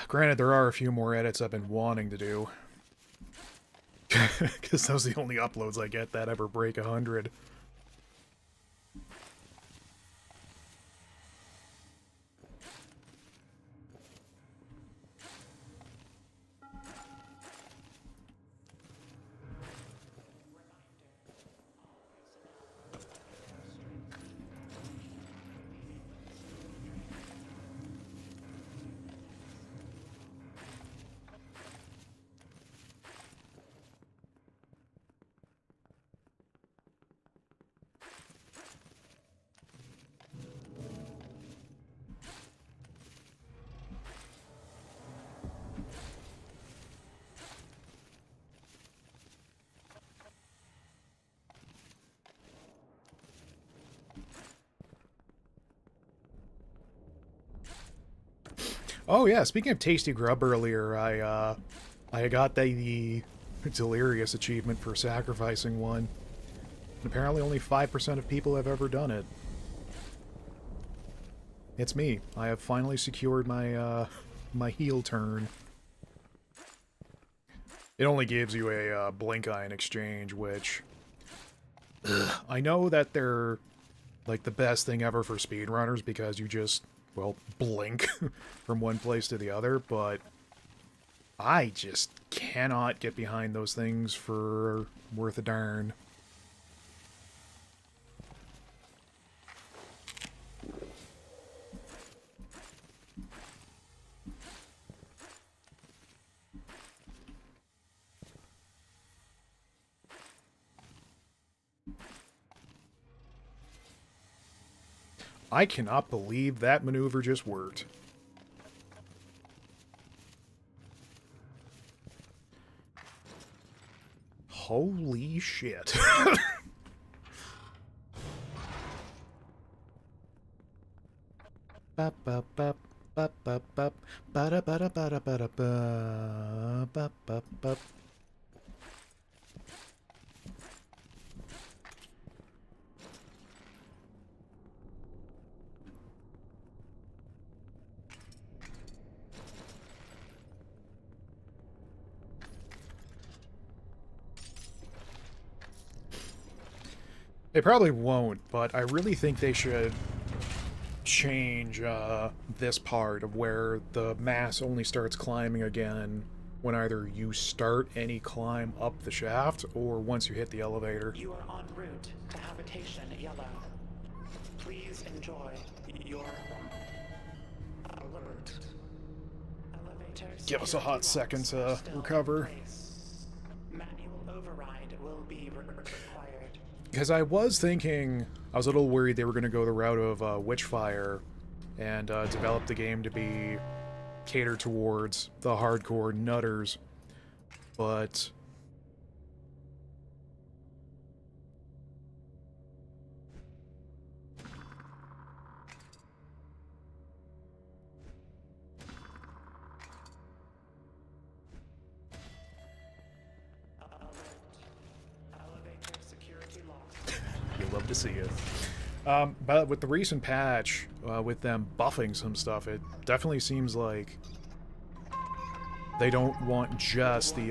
Granted, there are a few more edits I've been wanting to do. Because those are the only uploads I get that ever break 100. Oh yeah, speaking of tasty grub earlier, I got the Delirious achievement for sacrificing one. Apparently only 5% of people have ever done it. It's me. I have finally secured my, my heel turn. It only gives you a blink eye in exchange, which... I know that they're, like, the best thing ever for speedrunners because you just, well, blink from one place to the other, but I just cannot get behind those things for worth a darn. I cannot believe that maneuver just worked. Holy shit. Bop, bop, bop, bop, bop, bop, bada, bada, bada, bada, bop, bop, bop. They probably won't, but I really think they should change this part of where the mass only starts climbing again when either you start any climb up the shaft or once you hit the elevator. You are en route to Habitation Yellow. Please enjoy your alert. Elevators. Give us a hot second to recover. Manual override will be required. Because I was a little worried they were going to go the route of Witchfire and develop the game to be catered towards the hardcore nutters, but Elevator security locked. you'll love to see it. But with the recent patch, with them buffing some stuff, it definitely seems like they don't want just the,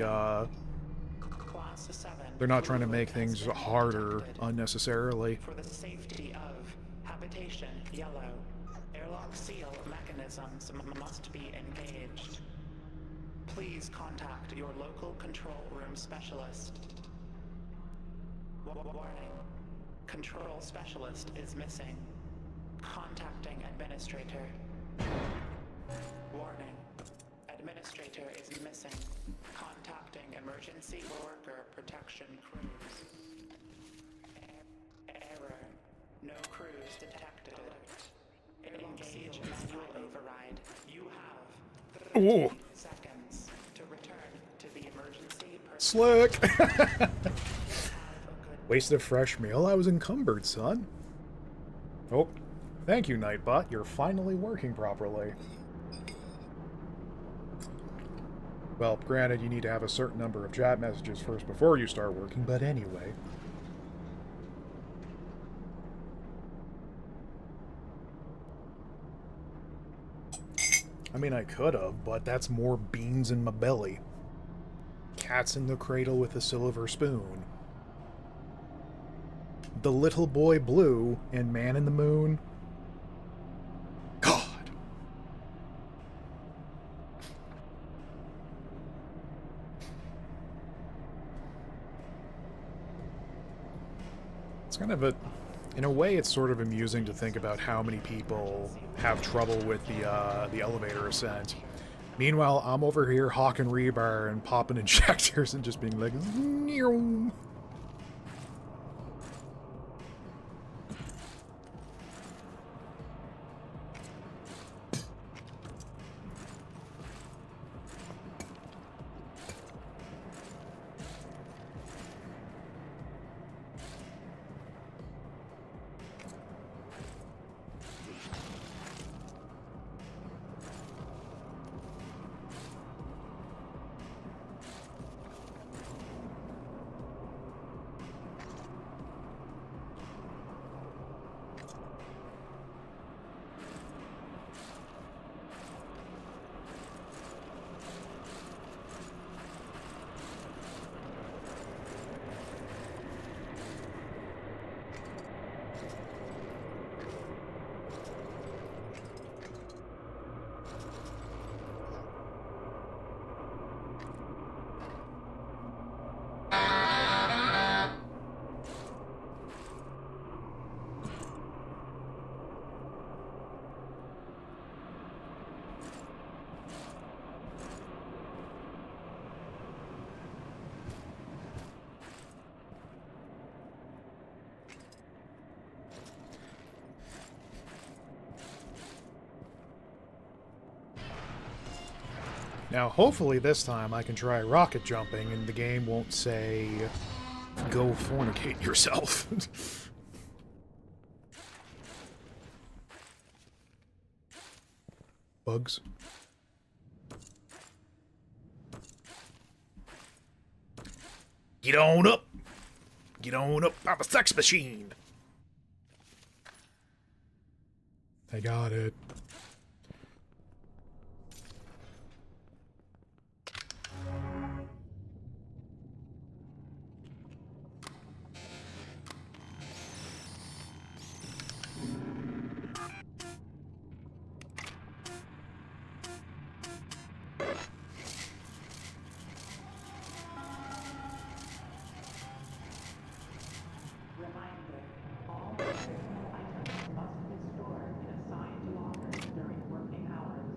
Class 7. they're not trying to make things harder unnecessarily. For the safety of Habitation Yellow, airlock seal mechanisms must be engaged. Please contact your local control room specialist. Warning. Control specialist is missing. Contacting administrator. Warning. Administrator is missing. Contacting emergency worker protection crews. Error. No crews detected. Engage manual override. You have 30 Ooh. seconds to return to the emergency Slick! have a good Wasted a fresh meal? I was encumbered, son. Oh, thank you, Nightbot. You're finally working properly. Well, granted, you need to have a certain number of chat messages first before you start working, but anyway. I mean, I could have, but that's more beans in my belly. Cats in the cradle with a silver spoon. The Little Boy Blue and Man in the Moon. God. It's kind of a... In a way, it's sort of amusing to think about how many people have trouble with the elevator ascent. Meanwhile, I'm over here hawking rebar and popping injectors and just being like... Meow. Now, hopefully this time I can try rocket jumping and the game won't say, go fornicate yourself. Bugs. Get on up! Get on up! I'm a sex machine! I got it. Reminder, all personal items must be stored in assigned lockers during working hours.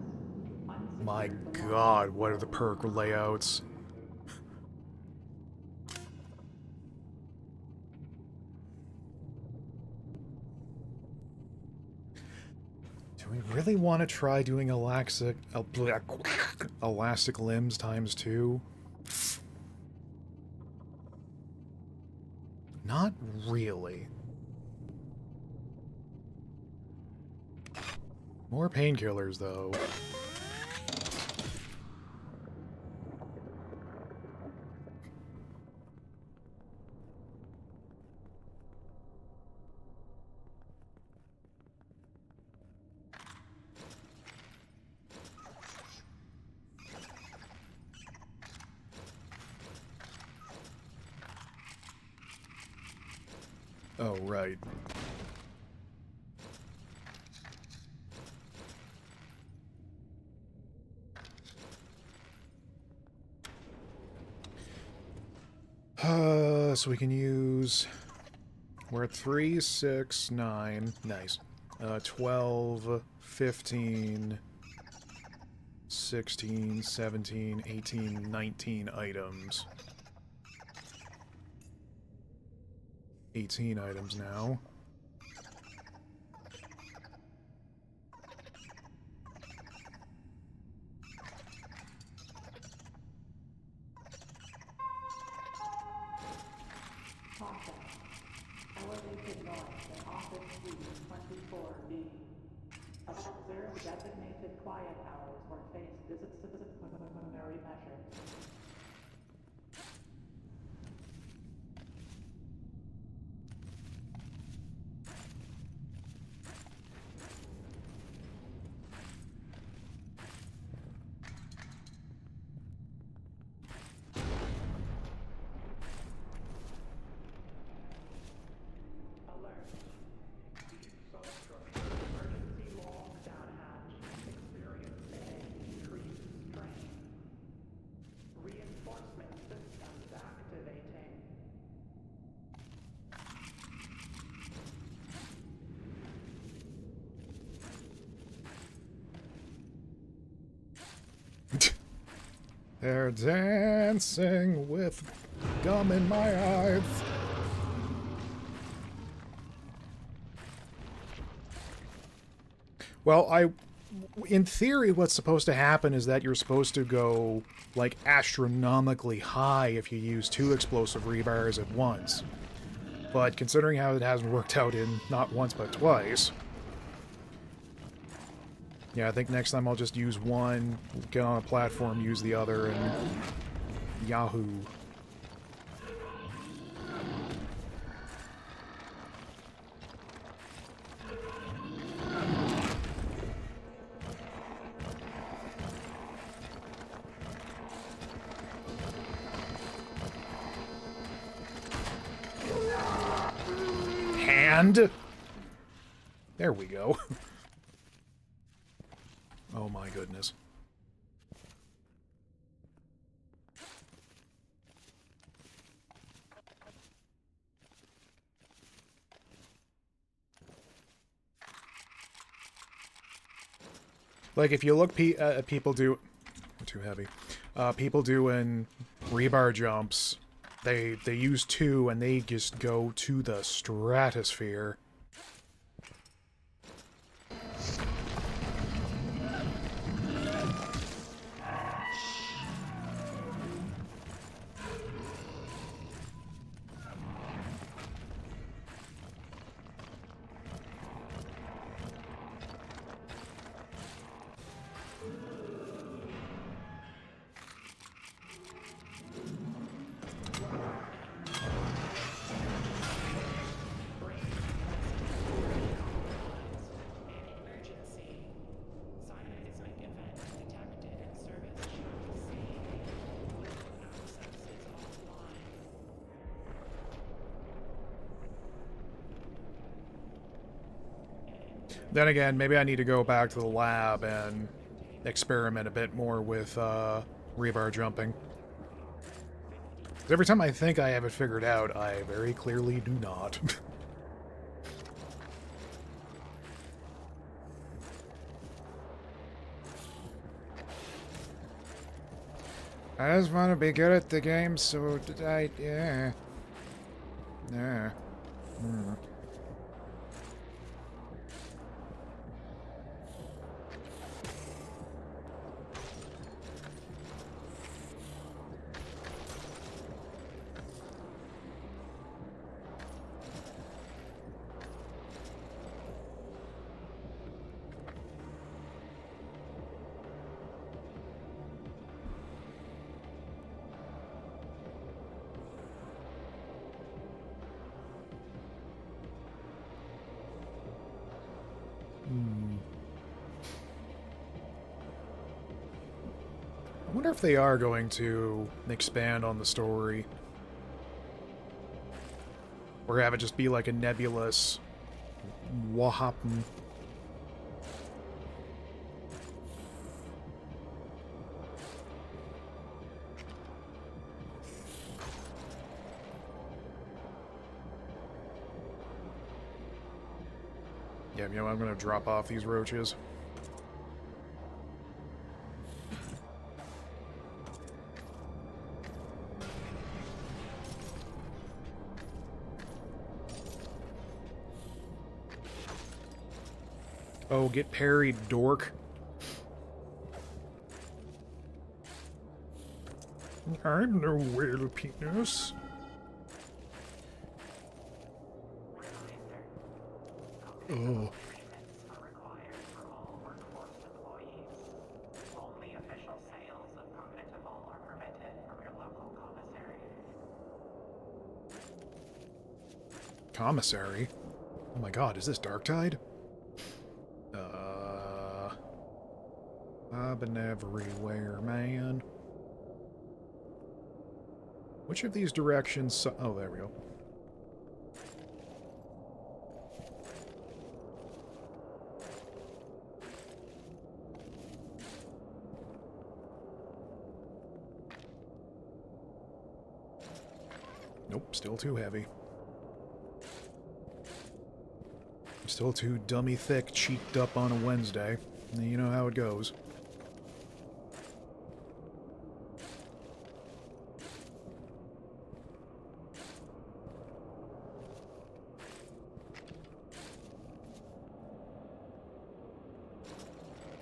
My Unsecured god, what are the perk layouts? Do we really want to try doing elastic limbs times 2? Not really. More painkillers, though. Oh, right. So we can use... We're at 3, 6, 9. Nice. 12, 15, 16, 17, 18, 19 items. 18 items now. Caution. Elevated noise in Office Suite 24B. Observe designated quiet hours or face disciplinary measures. Alert. Substructure. Emergency lockdown hatch. Experiencing increased strain. Reinforcement systems activating. They're dancing with gum in my eyes. Well, in theory, what's supposed to happen is that you're supposed to go, like, astronomically high if you use 2 explosive rebars at once. But considering how it hasn't worked out in not once but twice... Yeah, I think next time I'll just use one, get on a platform, use the other, and... Yahoo! Hand? There we go. Oh my goodness. Like, if you look at people do... Too heavy. People doing rebar jumps, they use 2 and they just go to the stratosphere. Then again, maybe I need to go back to the lab and experiment a bit more with rebar jumping. 'Cause every time I think I have it figured out, I very clearly do not. I just want to be good at the game, so yeah. Yeah. Hmm. I wonder if they are going to expand on the story. Or have it just be like a nebulous wahapn. Yeah, you know, I'm gonna drop off these roaches. Oh, get parried, dork. I'm no whale penis. Oh. Commissary? Oh my god, is this Darktide? I've been everywhere, man. Which of these directions... Oh, there we go. Nope, still too heavy. Still too dummy thick, cheeked up on a Wednesday. You know how it goes.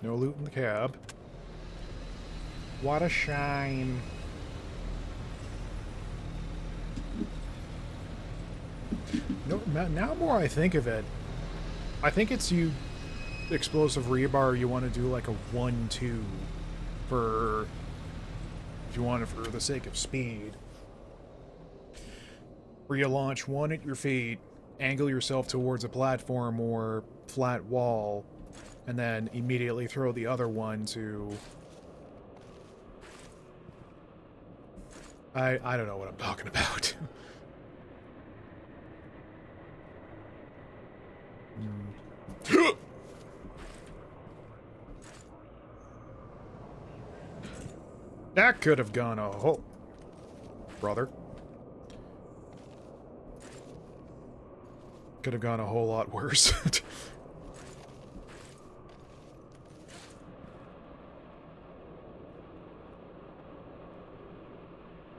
No loot in the cab. What a shame. No, now more I think of it, I think it's you, explosive rebar, you want to do like a 1-2 for, if you want it for the sake of speed. Where you launch one at your feet, angle yourself towards a platform or flat wall, and then immediately throw the other one to... I don't know what I'm talking about. That could have gone a whole... Brother. Could have gone a whole lot worse.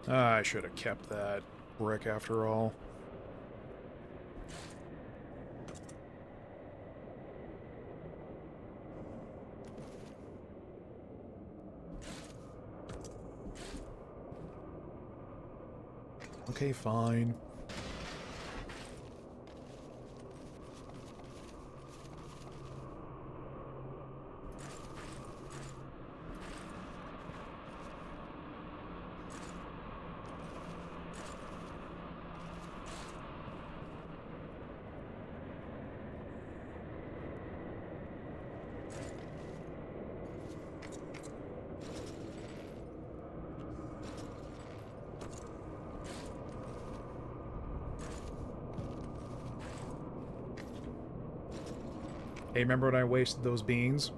I should have kept that brick after all. Okay, fine. Hey, remember when I wasted those beans?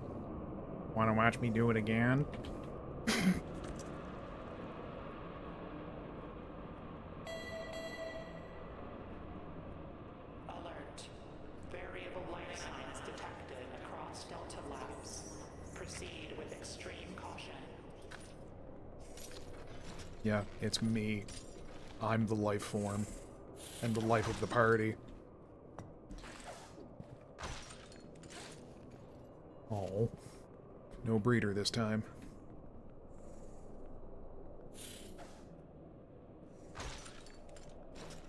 Want to watch me do it again? Alert. Variable life signs detected across Delta Labs. Proceed with extreme caution. Yeah, it's me. I'm the life form. And the life of the party. Oh. No breeder this time.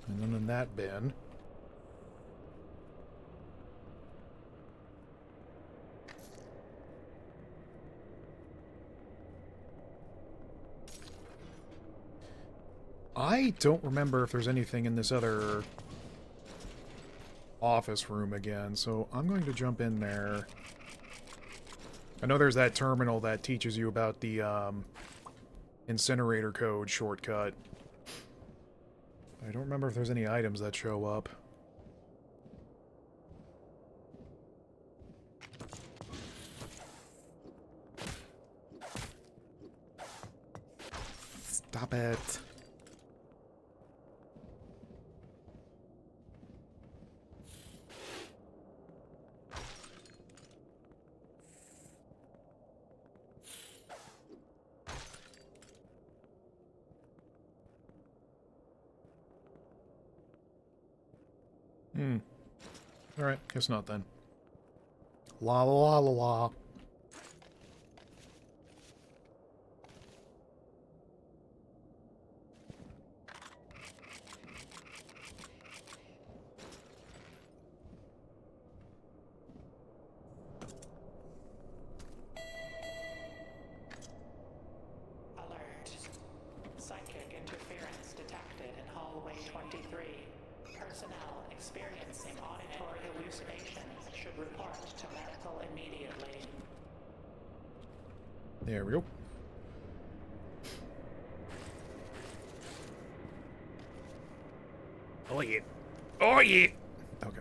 And none in that bin. I don't remember if there's anything in this other office room again, so I'm going to jump in there. I know there's that terminal that teaches you about the incinerator code shortcut. I don't remember if there's any items that show up. Stop it. Alright, guess not then. La la la la la. Alert. Psychic interference detected in hallway 23. Personnel experiencing auditory hallucinations should report to medical immediately. There we go. Oh yeah. Oh yeah. Okay.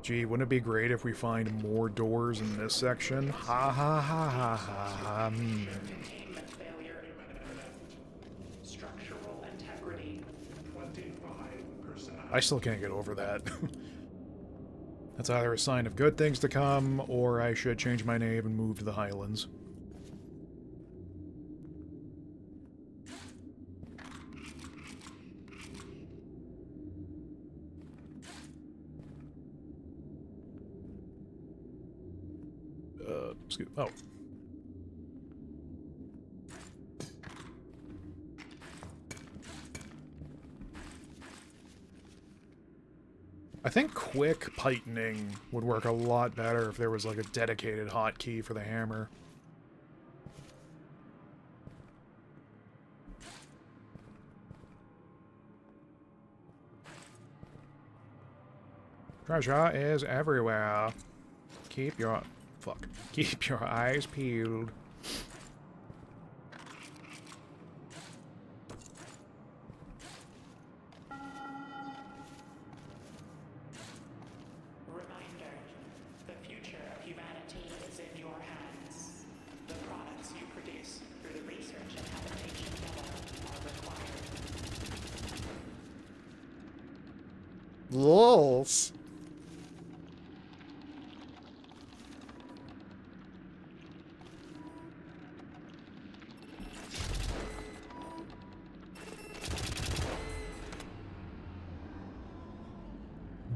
Gee, wouldn't it be great if we find more doors in this section? Ha ha ha ha ha ha. Containment failure. Structural integrity. 25%. I still can't get over that. That's either a sign of good things to come, or I should change my name and move to the Highlands. Excuse me. Oh. I think quick tightening would work a lot better if there was like a dedicated hotkey for the hammer. Treasure is everywhere. Keep your... Fuck. Keep your eyes peeled. Reminder. The future of humanity is in your hands. The products you produce through the research and habitation yellow are required. Lols.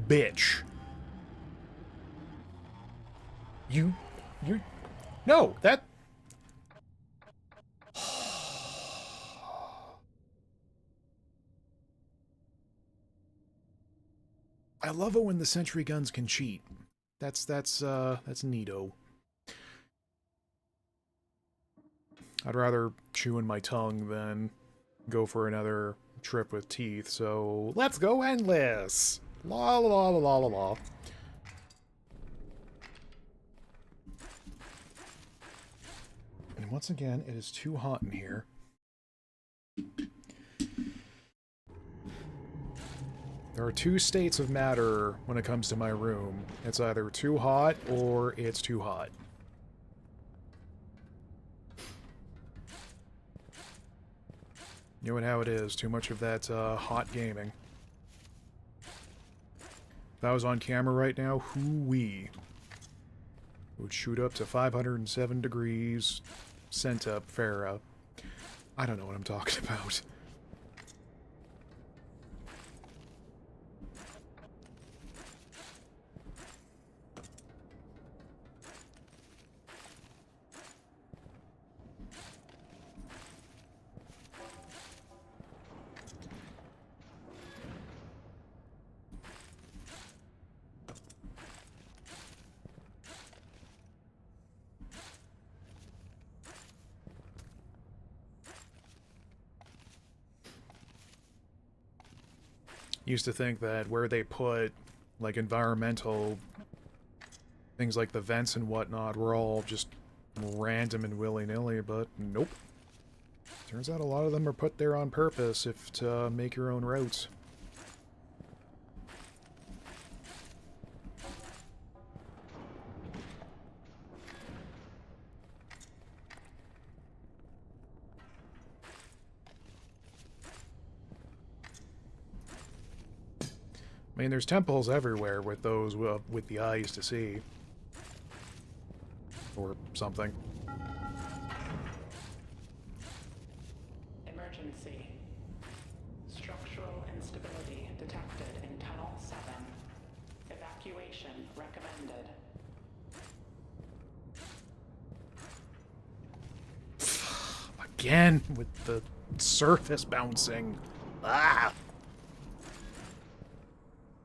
Bitch. You... No, that... I love it when the sentry guns can cheat. That's neato. I'd rather chew in my tongue than go for another trip with teeth, so let's go endless! La la la la la la. And once again, it is too hot in here. There are two states of matter when it comes to my room. It's either too hot or it's too hot. You know how it is. Too much of that hot gaming. If I was on camera right now, hoo-wee. It would shoot up to 507 degrees centup Farah. I don't know what I'm talking about. Used to think that where they put, like, environmental things like the vents and whatnot were all just random and willy-nilly, but nope. Turns out a lot of them are put there on purpose if to make your own routes. I mean, there's temples everywhere with those with the eyes to see. Or something. Emergency. Structural instability detected in Tunnel 7. Evacuation recommended. Again, with the surface bouncing. Ah!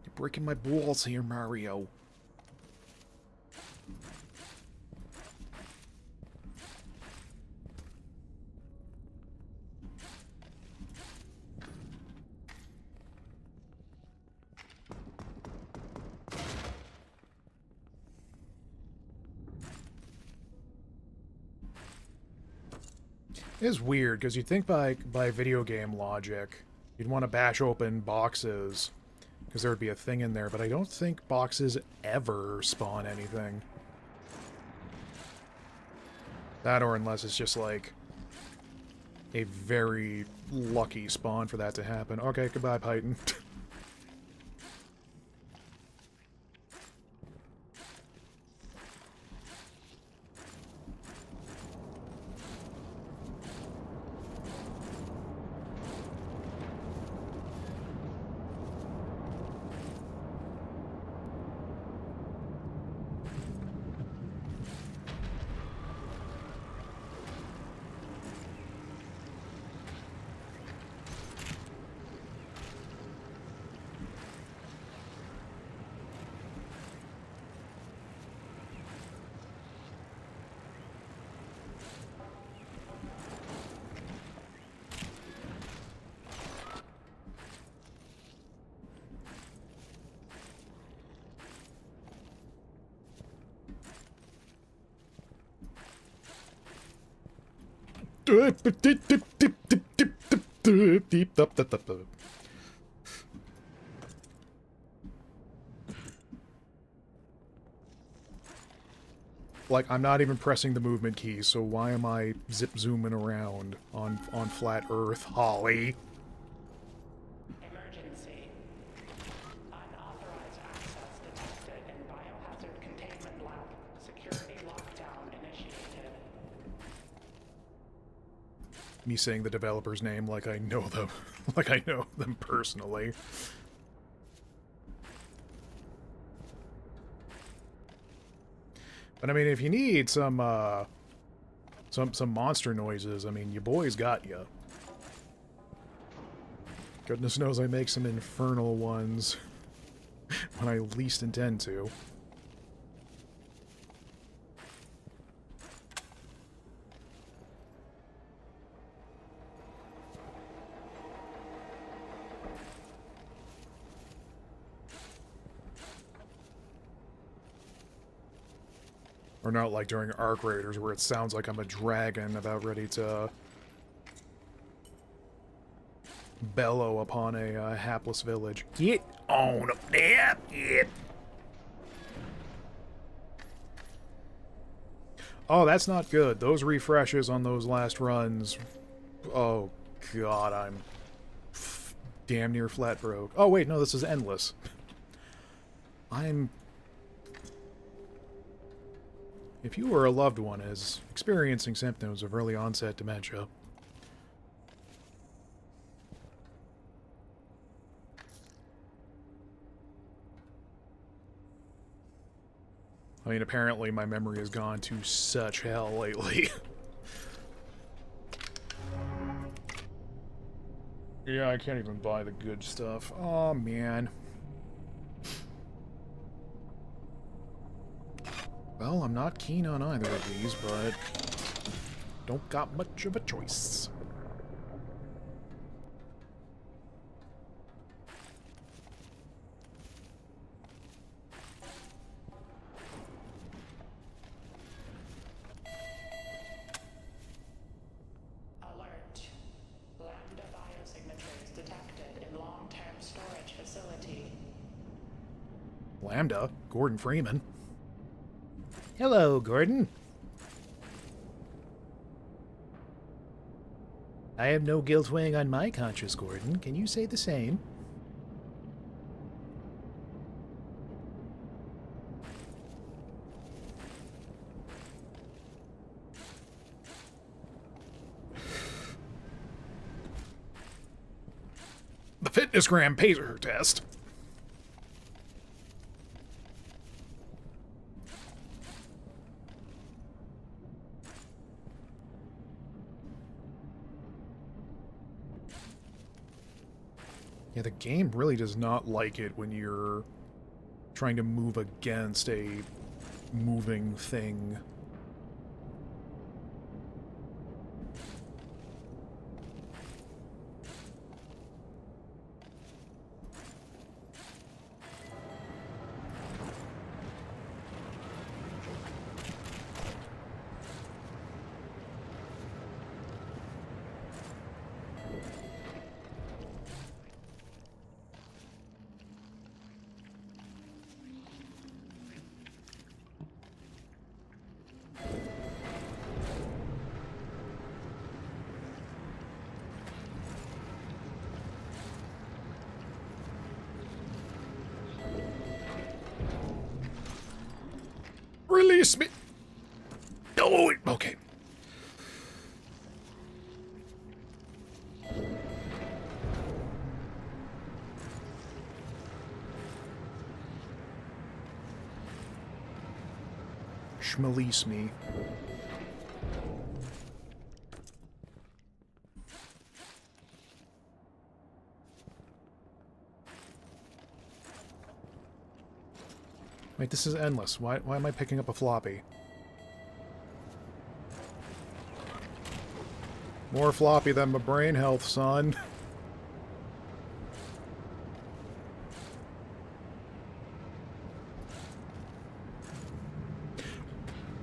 You're breaking my balls here, Mario. It is weird, because you'd think by video game logic, you'd want to bash open boxes, because there would be a thing in there, but I don't think boxes ever spawn anything. That, or unless it's just, like, a very lucky spawn for that to happen. Okay, goodbye, Python. Like, I'm not even pressing the movement key, so why am I zip-zooming around on flat Earth, Holly? Emergency. Unauthorized access detected in biohazard containment lab. Security lockdown initiated. Me saying the developer's name like I know them, like I know them personally. But I mean, if you need some monster noises, I mean, your boy's got you. Goodness knows I make some infernal ones when I least intend to. Or not like during Arc Raiders, where it sounds like I'm a dragon about ready to bellow upon a hapless village. Get on up there. Yeah. Oh, that's not good. Those refreshes on those last runs. Oh, God, I'm damn near flat broke. Oh, wait, no, this is endless. If you or a loved one is experiencing symptoms of early onset dementia, I mean, apparently my memory has gone to such hell lately. Yeah, I can't even buy the good stuff. Oh, man. Well, I'm not keen on either of these, but don't got much of a choice. Alert. Lambda biosignatures detected in long-term storage facility. Lambda? Gordon Freeman? Hello, Gordon. I have no guilt weighing on my conscience, Gordon. Can you say the same? The Fitnessgram Pacer test. Yeah, the game really does not like it when you're trying to move against a moving thing. Release me! Oh, okay. Schmelease me. Wait, this is endless. Why am I picking up a floppy? More floppy than my brain health, son.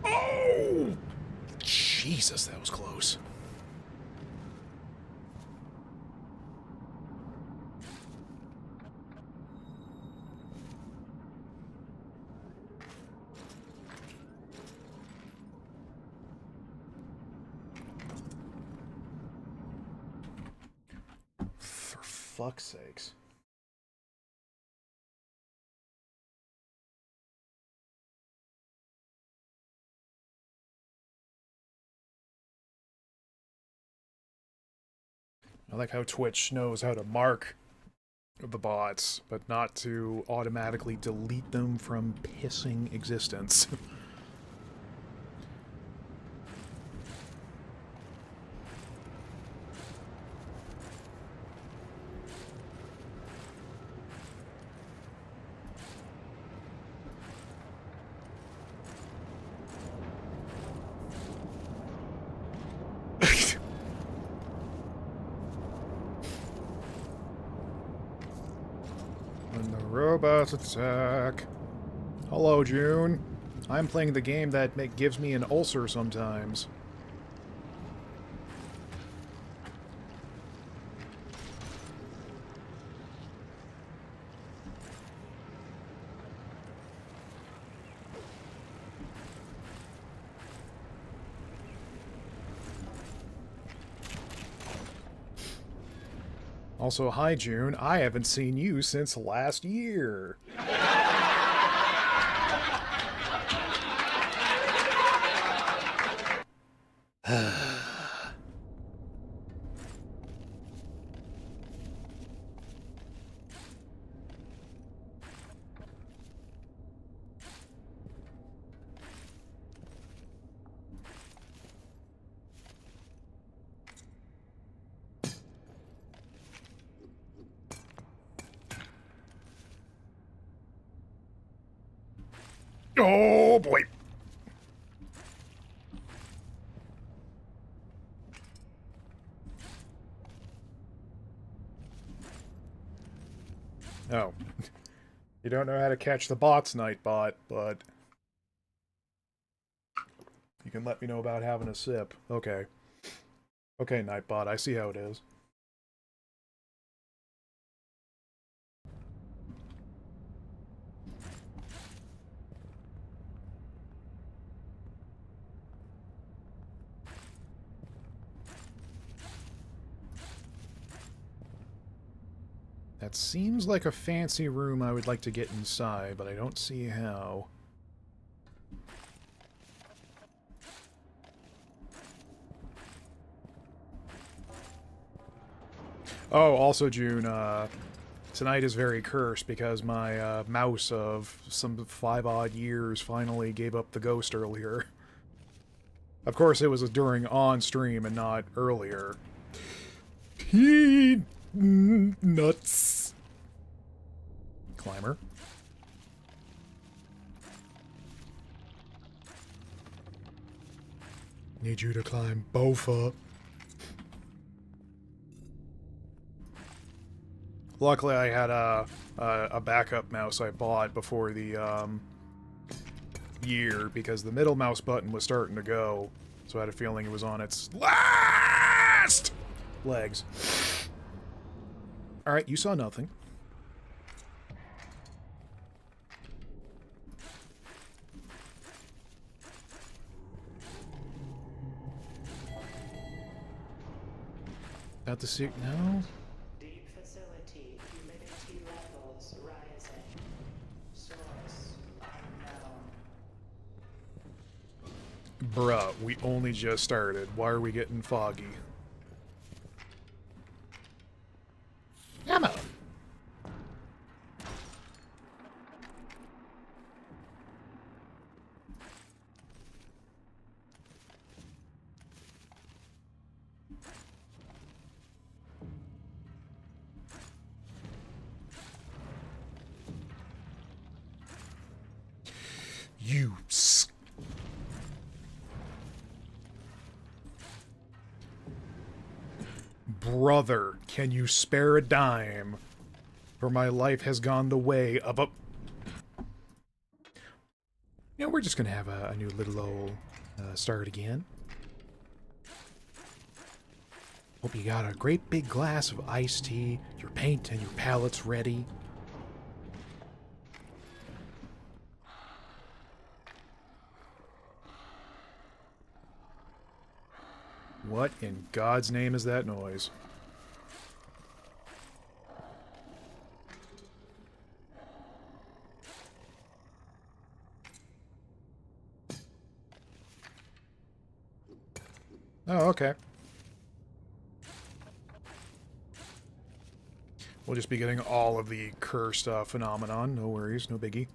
Oh! Jesus, that was close. For fuck's sakes. I like how Twitch knows how to mark the bots, but not to automatically delete them from pissing existence. When the robots attack. Hello, June. I'm playing the game that gives me an ulcer sometimes. Also, hi June, I haven't seen you since last year. Oh boy. Oh. You don't know how to catch the bots, Nightbot, but you can let me know about having a sip. Okay. Okay, Nightbot, I see how it is. That seems like a fancy room I would like to get inside, but I don't see how. Oh, also, June, tonight is very cursed because my mouse of some 5-odd years finally gave up the ghost earlier. Of course, it was during on-stream and not earlier. Nuts. Climber. Need you to climb Bofa. Luckily, I had a backup mouse I bought before the year because the middle mouse button was starting to go, so I had a feeling it was on its last legs. All right, you saw nothing. About to see no. Deep facility, humidity levels rising. Source unknown. Bruh, we only just started. Why are we getting foggy? Ammo! You Brother, can you spare a dime? For my life has gone the way of a... Yeah, we're just gonna have a new little old start again. Hope you got a great big glass of iced tea, your paint and your palettes ready. What in God's name is that noise? Oh, okay. We'll just be getting all of the cursed phenomenon. No worries, no biggie.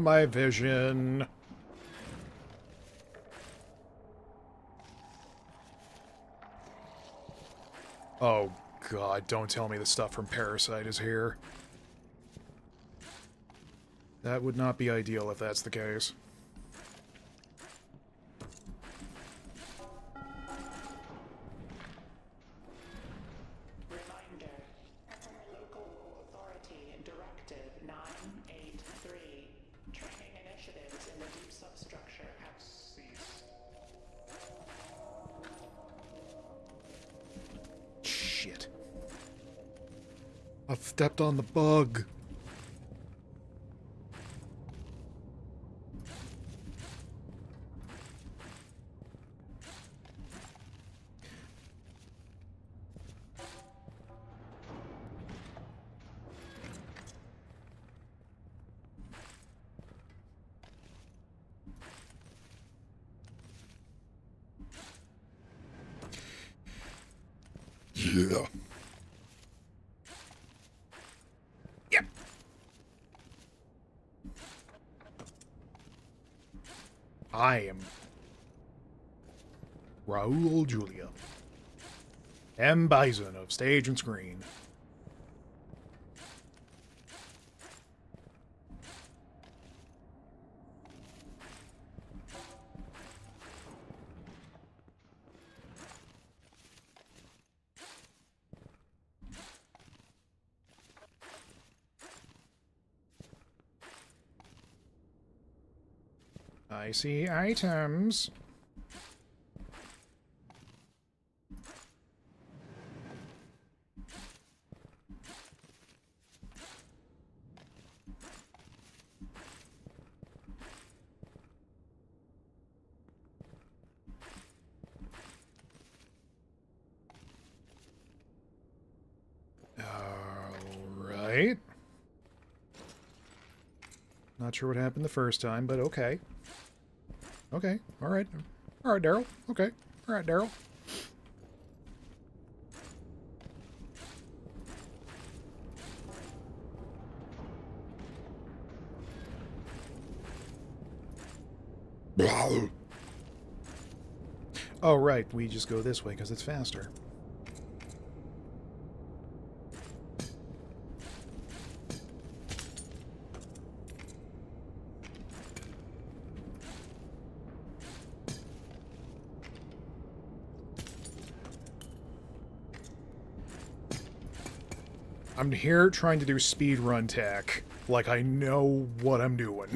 My vision. Oh, God, don't tell me the stuff from Parasite is here. That would not be ideal if that's the case. Reminder. Local Authority Directive 983. Training initiatives in the deep substructure have ceased. Shit. I've stepped on the bug. Yeah. Yep. I am Raul Julia, M. Bison of Stage and Screen. I see items. Alright. Not sure what happened the first time, but okay. Okay, alright. Alright, Daryl. Okay. Alright, Daryl. Oh, right. We just go this way because it's faster. I'm here trying to do speedrun tech. Like I know what I'm doing.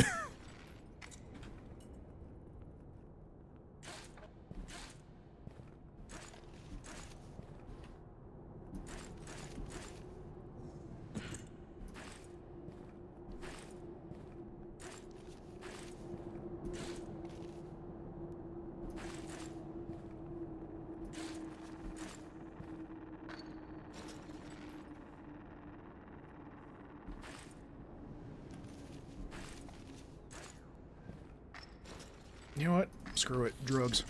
You know what? Screw it. Drugs.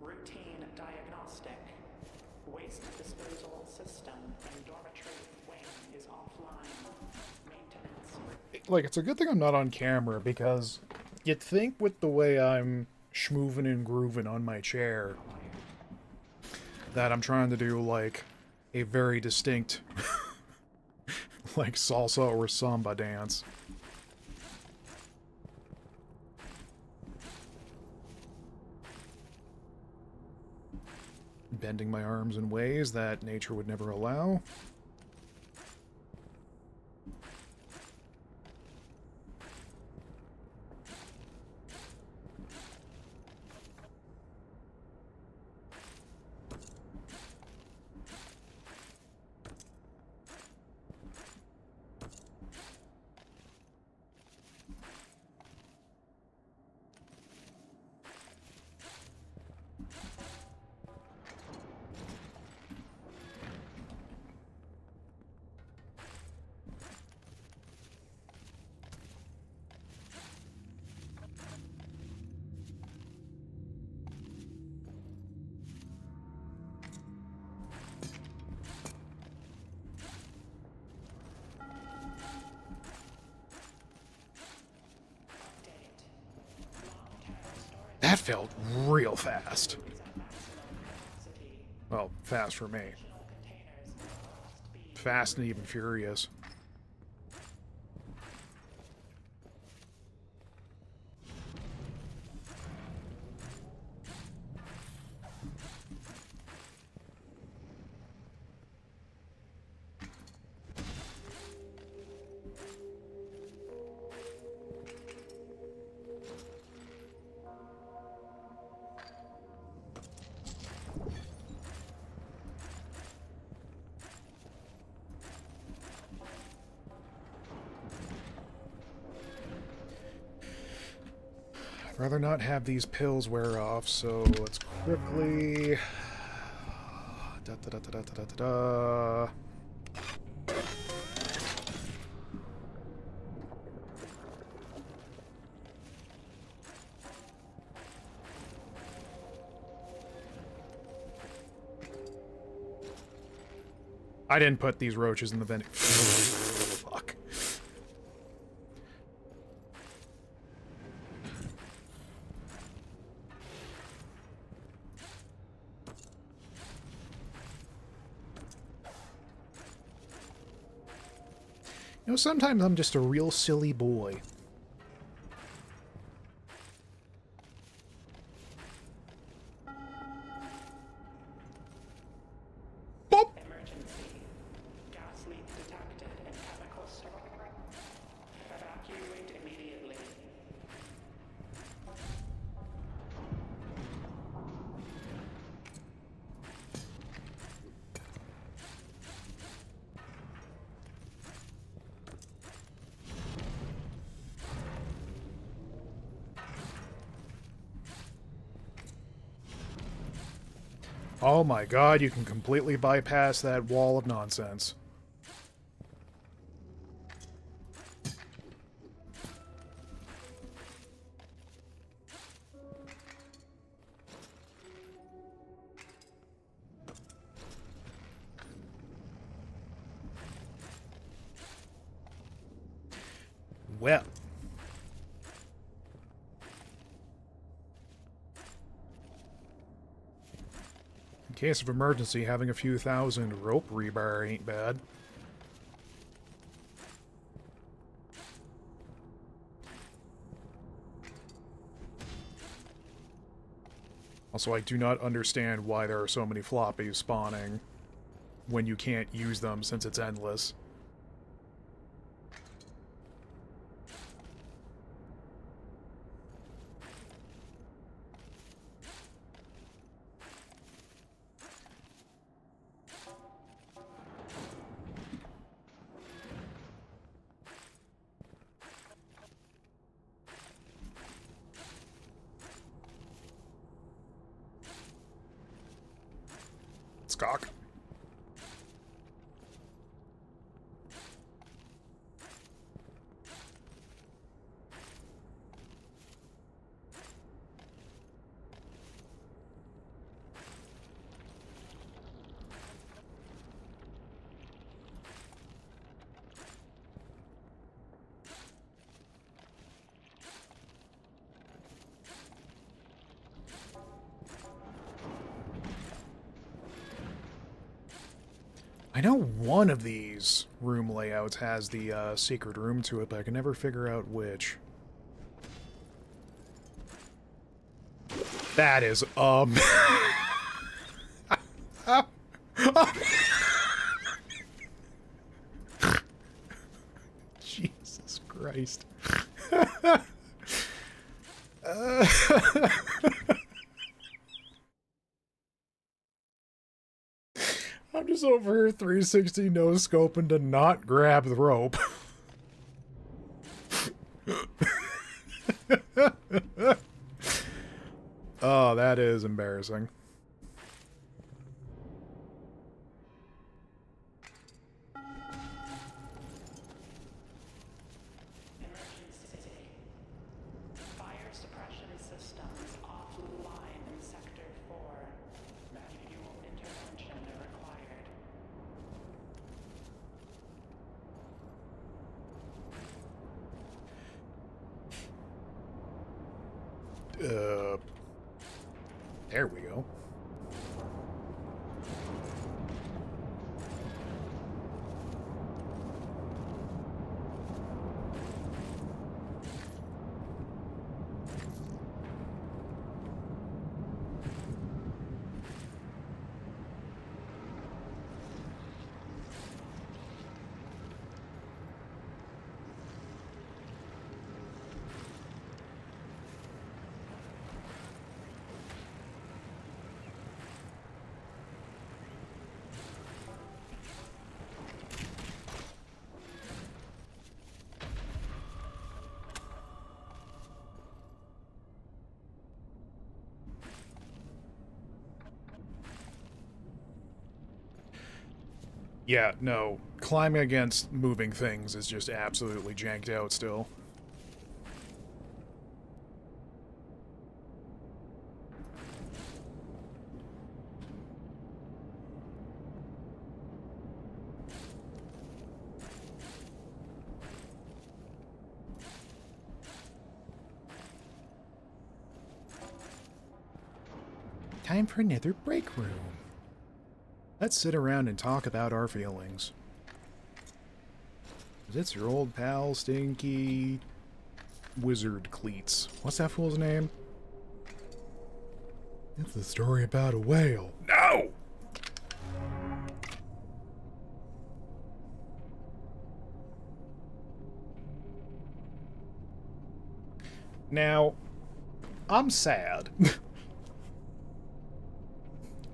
Routine diagnostic. Waste disposal system in dormitory wing is offline. Maintenance. Like, it's a good thing I'm not on camera, because you'd think with the way I'm schmoovin' and grooving on my chair that I'm trying to do, like, a very distinct, like, salsa or samba dance. Bending my arms in ways that nature would never allow. That felt real fast. Well, fast for me. Fast and even furious. I'd rather not have these pills wear off, so let's quickly... Da, da, da, da, da, da, da, da. I didn't put these roaches in the vending. Fuck. You know, sometimes I'm just a real silly boy. Boop! Emergency. Gas leak detected in chemical store. Evacuate immediately. Oh my god, you can completely bypass that wall of nonsense. Well. In case of emergency, having a few thousand rope rebar ain't bad. Also, I do not understand why there are so many floppies spawning when you can't use them since it's endless. Cock. I know one of these room layouts has the secret room to it, but I can never figure out which. That is, Jesus Christ. I'm just over here 360 no scoping to not grab the rope. Oh, that is embarrassing. Emergency. Fire suppression systems offline in Sector 4. Manual intervention required. There we go. Yeah, no. Climbing against moving things is just absolutely janked out still. Time for another break room. Let's sit around and talk about our feelings. It's your old pal, Stinky Wizard Cleats. What's that fool's name? It's the story about a whale. No! Now, I'm sad.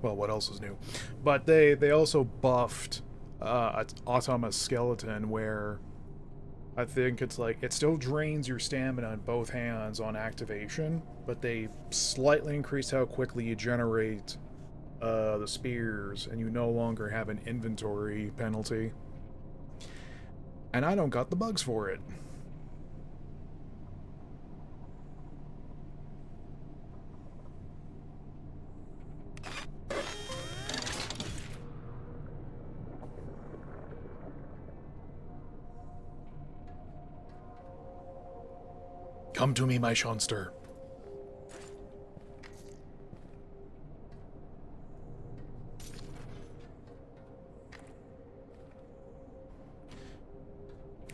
Well, what else is new? But they also buffed Automa's Skeleton, where I think it's like, it still drains your stamina in both hands on activation, but they slightly increased how quickly you generate the spears, and you no longer have an inventory penalty. And I don't got the bugs for it. Come to me, my Shonster.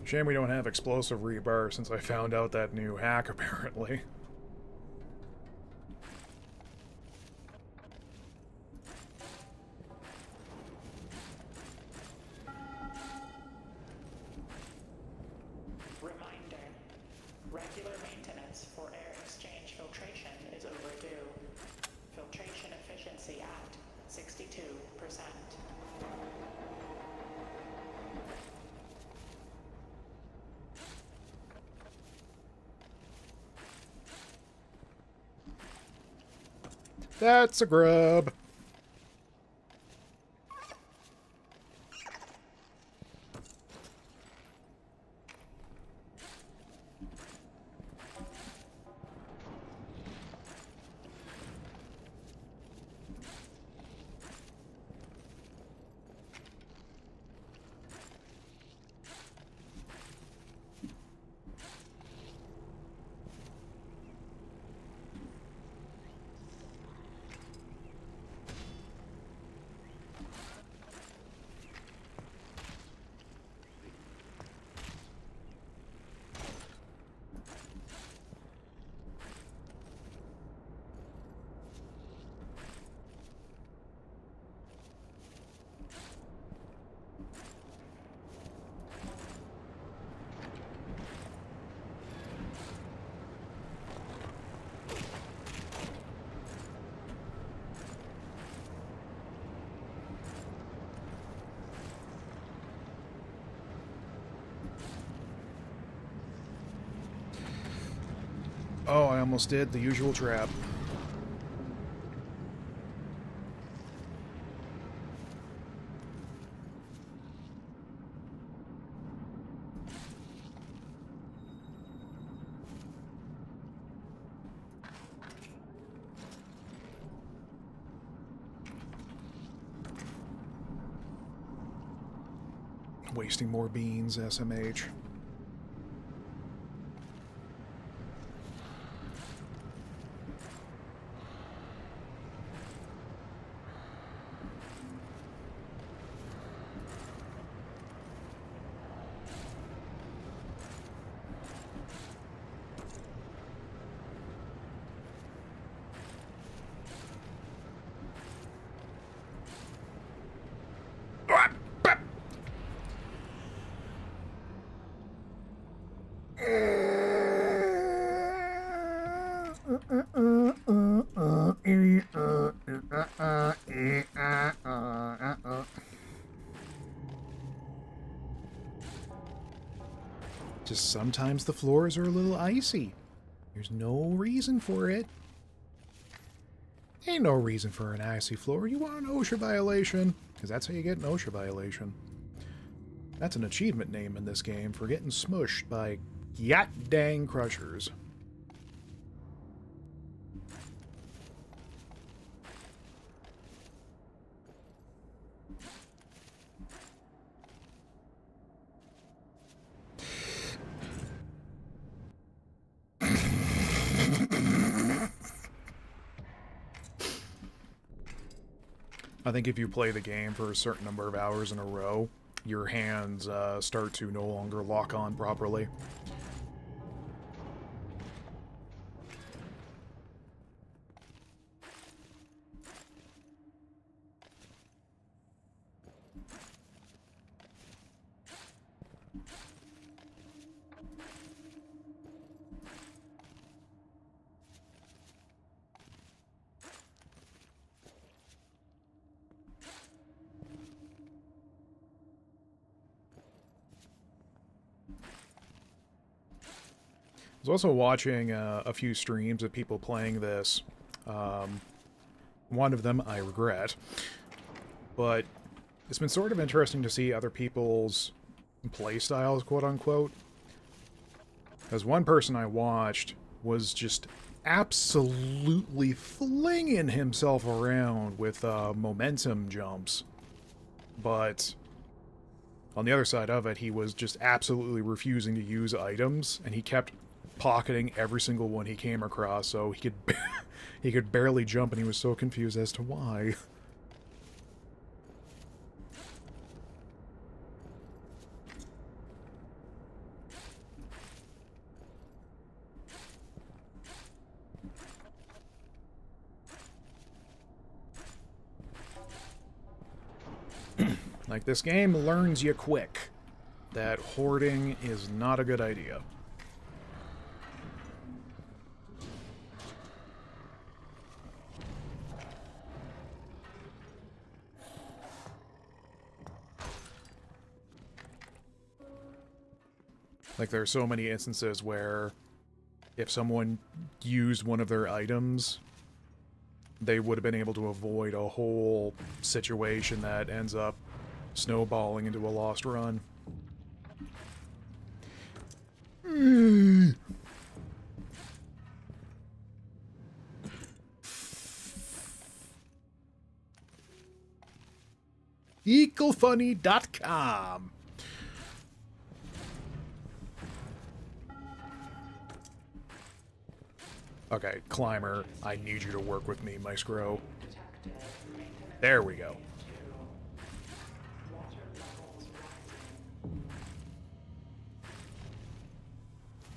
Shame we don't have explosive rebar since I found out that new hack, apparently. Reminder. Regular maintenance for air exchange filtration is overdue. Filtration efficiency at 62%. That's a grub. Oh, I almost did the usual trap. Wasting more beans, SMH. Just sometimes the floors are a little icy. There's no reason for it. Ain't no reason for an icy floor. You want an OSHA violation? Because that's how you get an OSHA violation. That's an achievement name in this game for getting smushed by yacht dang crushers. I think if you play the game for a certain number of hours in a row, your hands start to no longer lock on properly. I was also watching a few streams of people playing this. One of them I regret, but it's been sort of interesting to see other people's play styles, quote unquote. Because one person I watched was just absolutely flinging himself around with momentum jumps, but on the other side of it, he was just absolutely refusing to use items, and he kept pocketing every single one he came across, so he could he could barely jump, and he was so confused as to why. Like, this game learns you quick that hoarding is not a good idea. Like, there are so many instances where if someone used one of their items, they would have been able to avoid a whole situation that ends up snowballing into a lost run. EqualFunny.com. Okay, Climber, I need you to work with me, Maestro. There we go.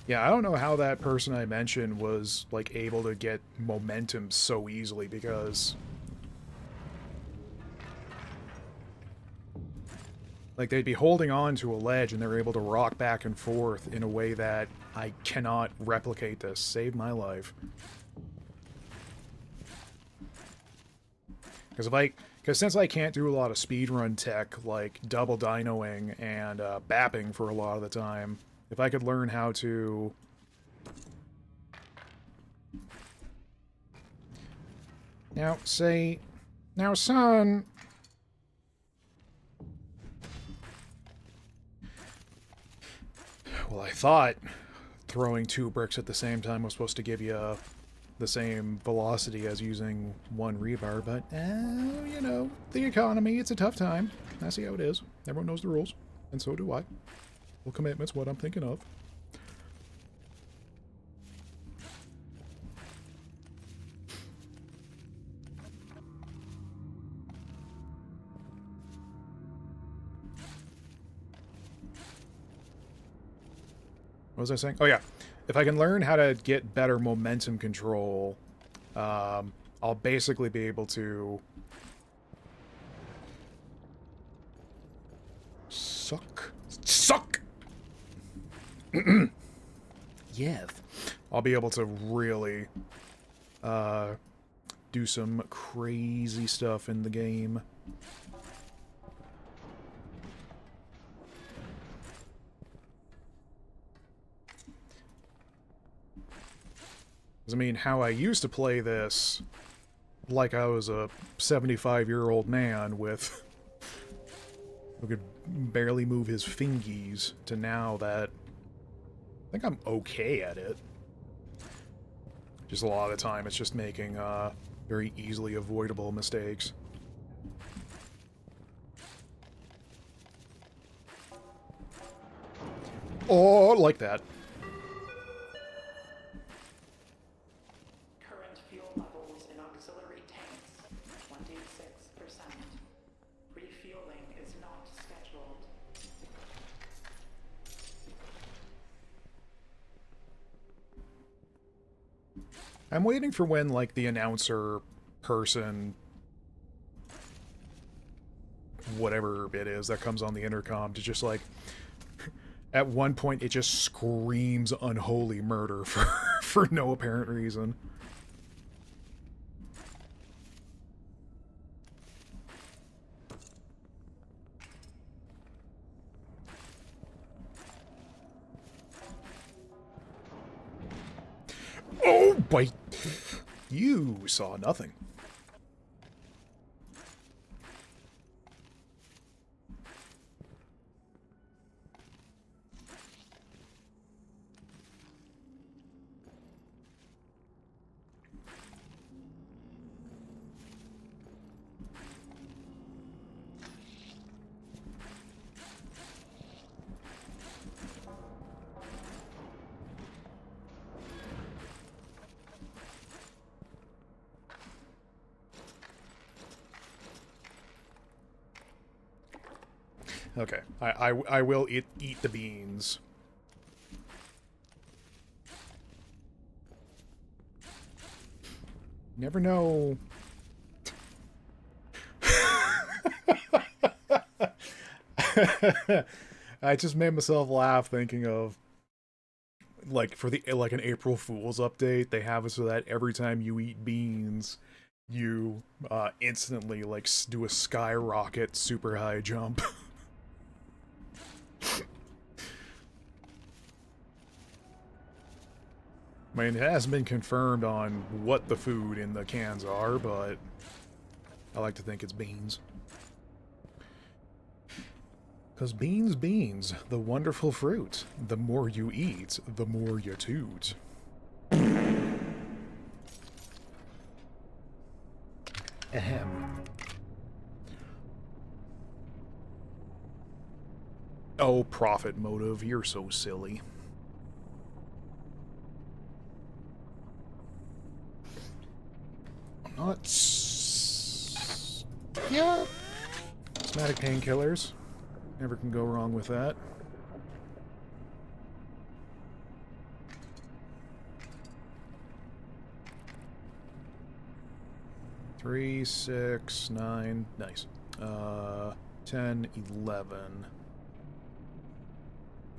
Yeah, I don't know how that person I mentioned was, like, able to get momentum so easily, because like, they'd be holding on to a ledge and they're able to rock back and forth in a way that I cannot replicate this. Save my life. Because since I can't do a lot of speedrun tech, like double dinoing and bapping for a lot of the time, if I could learn how to... Now, say... Now, son... Well, I thought throwing 2 bricks at the same time was supposed to give you the same velocity as using 1 rebar, but, you know, the economy, it's a tough time. I see how it is. Everyone knows the rules, and so do I. Full commitment's what I'm thinking of. What was I saying? Oh, yeah. If I can learn how to get better momentum control, I'll basically be able to... Suck. Yes. I'll be able to really do some crazy stuff in the game. I mean, how I used to play this like I was a 75-year-old man with who could barely move his fingies, to now that I think I'm okay at it. Just a lot of the time it's just making very easily avoidable mistakes. Oh, like that. Current fuel levels in auxiliary tanks, 26%. I'm waiting for when, like, the announcer person, whatever it is that comes on the intercom, to just, like, at one point it just screams unholy murder for no apparent reason. Oh, bite! You saw nothing. Okay, I will eat the beans. Never know. I just made myself laugh thinking of, like, for the, like, an April Fool's update, they have it so that every time you eat beans, you instantly, like, do a skyrocket super high jump. I mean, it hasn't been confirmed on what the food in the cans are, but I like to think it's beans. Because beans, the wonderful fruit. The more you eat, the more you toot. Ahem. Oh, profit motive, you're so silly. I'm not... Yeah. Somatic painkillers. Never can go wrong with that. Three, 6, 9, nice. 10, 11.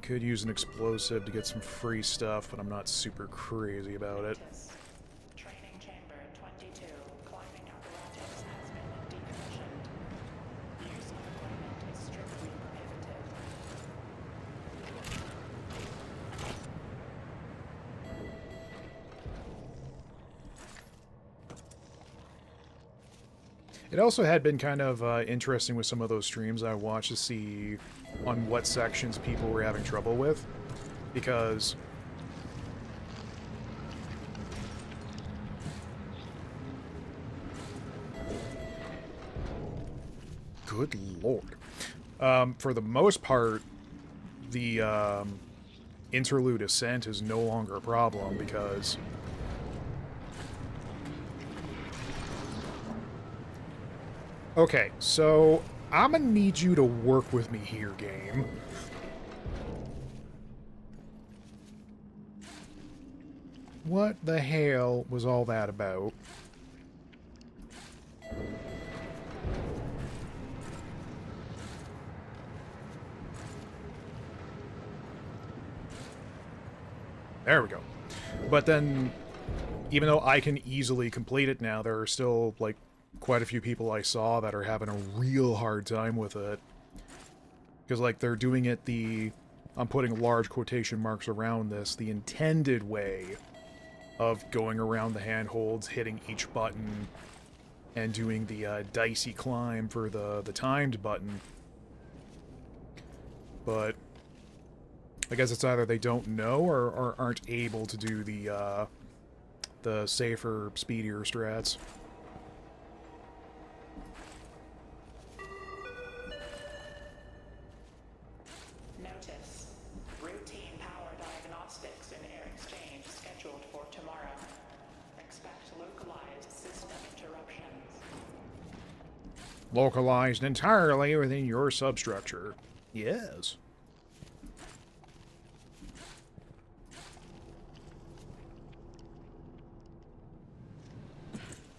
Could use an explosive to get some free stuff, but I'm not super crazy about it. Notice. Training chamber 22. Climbing apparatus has been decommissioned. Use of equipment is strictly prohibited. It also had been kind of interesting with some of those streams I watched to see on what sections people were having trouble with, because good lord. For the most part, the interlude ascent is no longer a problem because okay, so I'm gonna need you to work with me here, game. What the hell was all that about? There we go. But then, even though I can easily complete it now, there are still, like, quite a few people I saw that are having a real hard time with it. Because, like, they're doing it the... I'm putting large quotation marks around this, the intended way of going around the handholds, hitting each button, and doing the dicey climb for the timed button. But I guess it's either they don't know or aren't able to do the safer, speedier strats. Notice. Routine power diagnostics in air exchange scheduled for tomorrow. Expect localized system interruptions. Localized entirely within your substructure. Yes.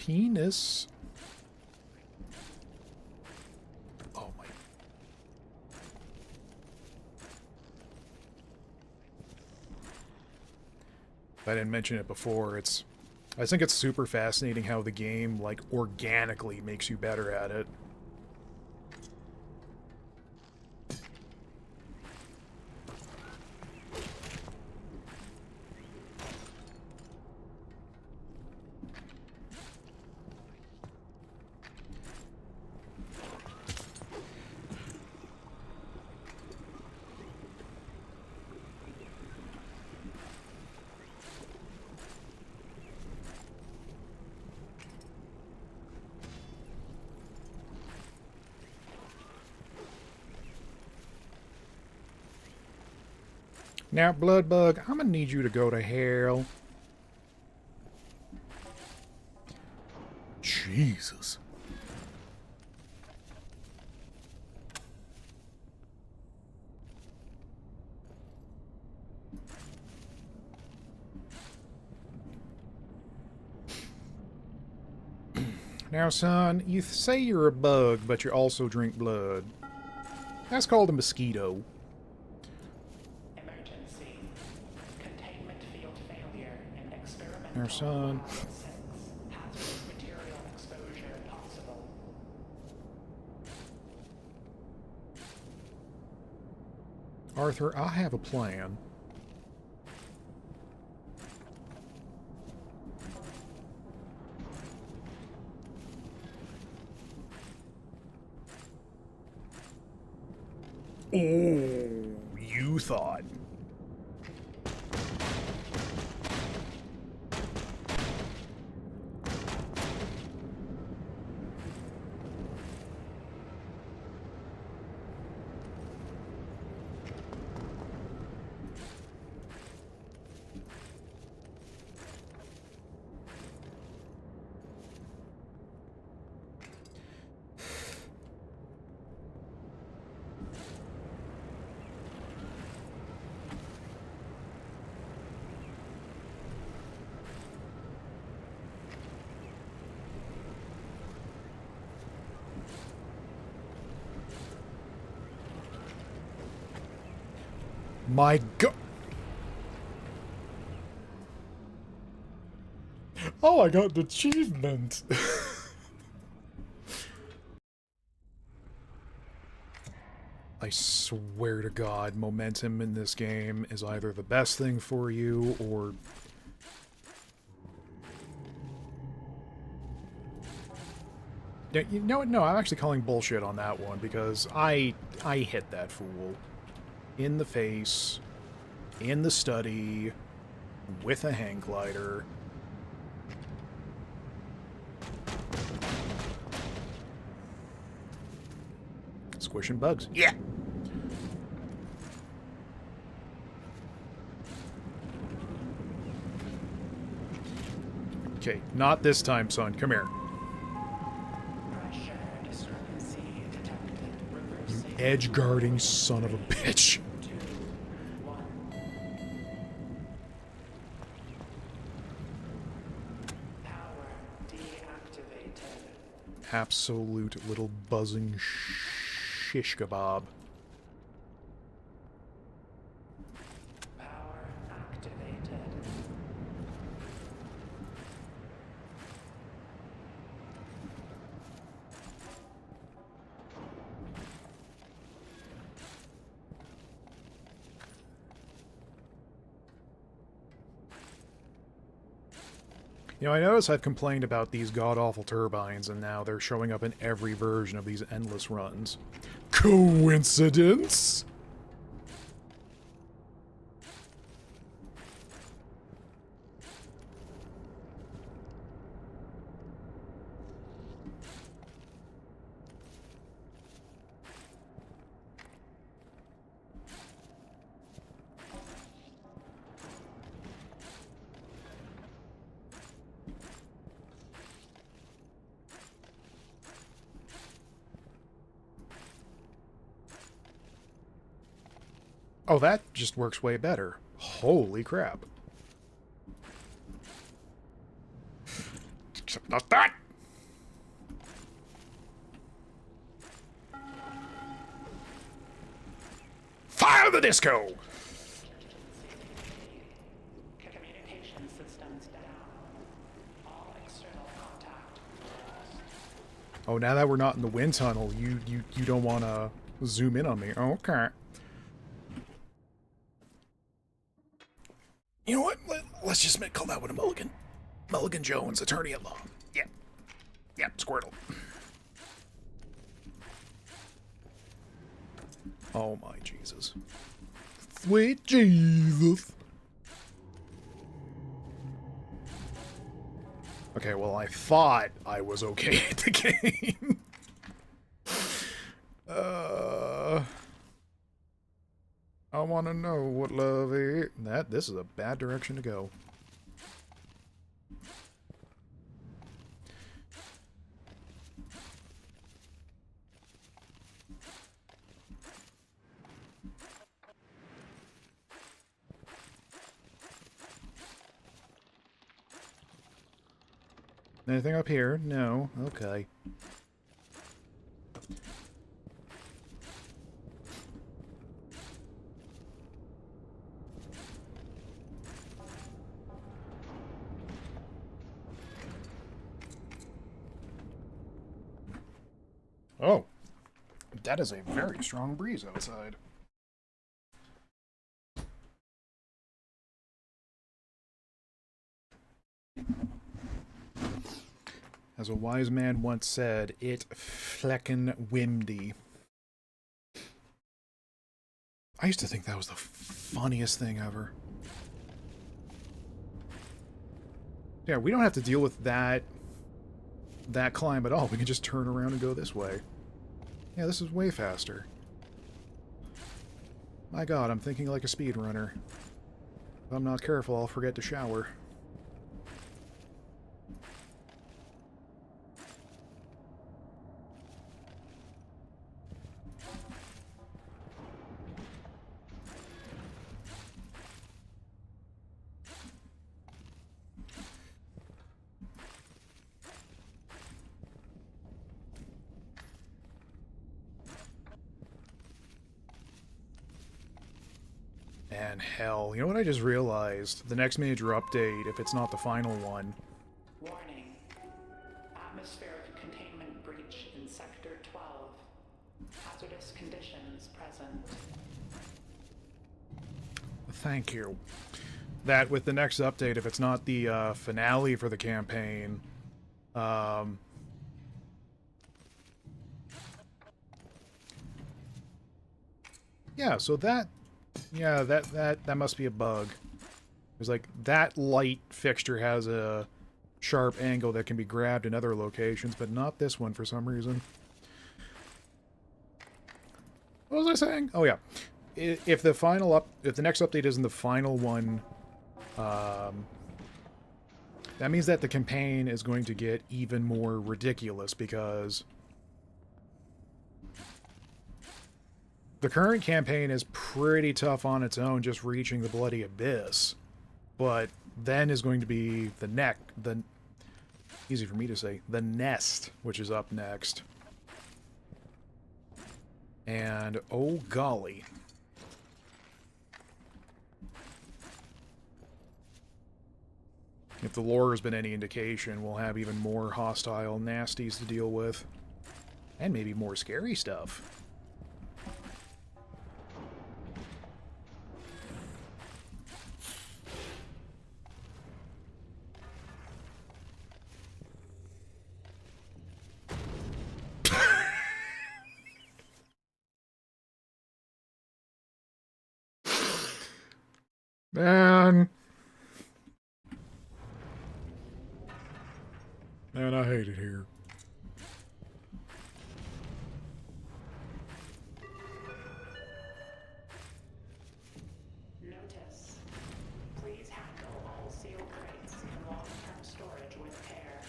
penis. Oh my. I didn't mention it before. I think it's super fascinating how the game, like, organically makes you better at it. Now, Bloodbug, I'm gonna need you to go to hell. Jesus. Now, son, you say you're a bug, but you also drink blood. That's called a mosquito. Emergency. Containment field failure in experimental Now, son. Lab 6. Hazardous material exposure possible. Arthur, I have a plan. Oh, you thought. My God. Oh, I got the achievement. I swear to God, momentum in this game is either the best thing for you or... Yeah, you know what? No, I'm actually calling bullshit on that one because I hit that fool in the face, in the study, with a hang glider. Squishing bugs. Yeah! Okay, not this time, son. Come here. Pressure discrepancy detected. Reverse Edge-guarding son of a bitch. 2, 1. Power deactivated. Absolute little buzzing shish kebab. Power activated. You know, I notice I've complained about these god-awful turbines, and now they're showing up in every version of these endless runs. Coincidence? Oh, that just works way better. Holy crap. Not that! Fire the disco! Communication systems down. All external contact. Oh, now that we're not in the wind tunnel, you don't want to zoom in on me. Okay. You know what? Let's just call that one a mulligan. Mulligan Jones, attorney at law. Yeah. Yeah, Squirtle. Oh my Jesus. Sweet Jesus. Okay, well, I thought I was okay at the game. I want to know what love is. This is a bad direction to go. Anything up here? No. Okay. Oh. That is a very strong breeze outside. As a wise man once said, it fleckin' windy. I used to think that was the funniest thing ever. Yeah, we don't have to deal with that climb at all. We can just turn around and go this way. Yeah, this is way faster. My god, I'm thinking like a speedrunner. If I'm not careful, I'll forget to shower. And hell, you know what I just realized? The next major update, if it's not the final one. Warning. Atmospheric containment breach in Sector 12. Hazardous conditions present. Thank you. That with the next update, if it's not the finale for the campaign, yeah, so that must be a bug. It's like that light fixture has a sharp angle that can be grabbed in other locations, but not this one for some reason. What was I saying? Oh yeah. If the next update isn't the final one, that means that the campaign is going to get even more ridiculous, because the current campaign is pretty tough on its own, just reaching the bloody abyss. But then is going to be easy for me to say, the Nest, which is up next. And oh golly. If the lore has been any indication, we'll have even more hostile nasties to deal with. And maybe more scary stuff. Man, I hate it here. Notice. Please handle all sealed crates in long-term storage with care.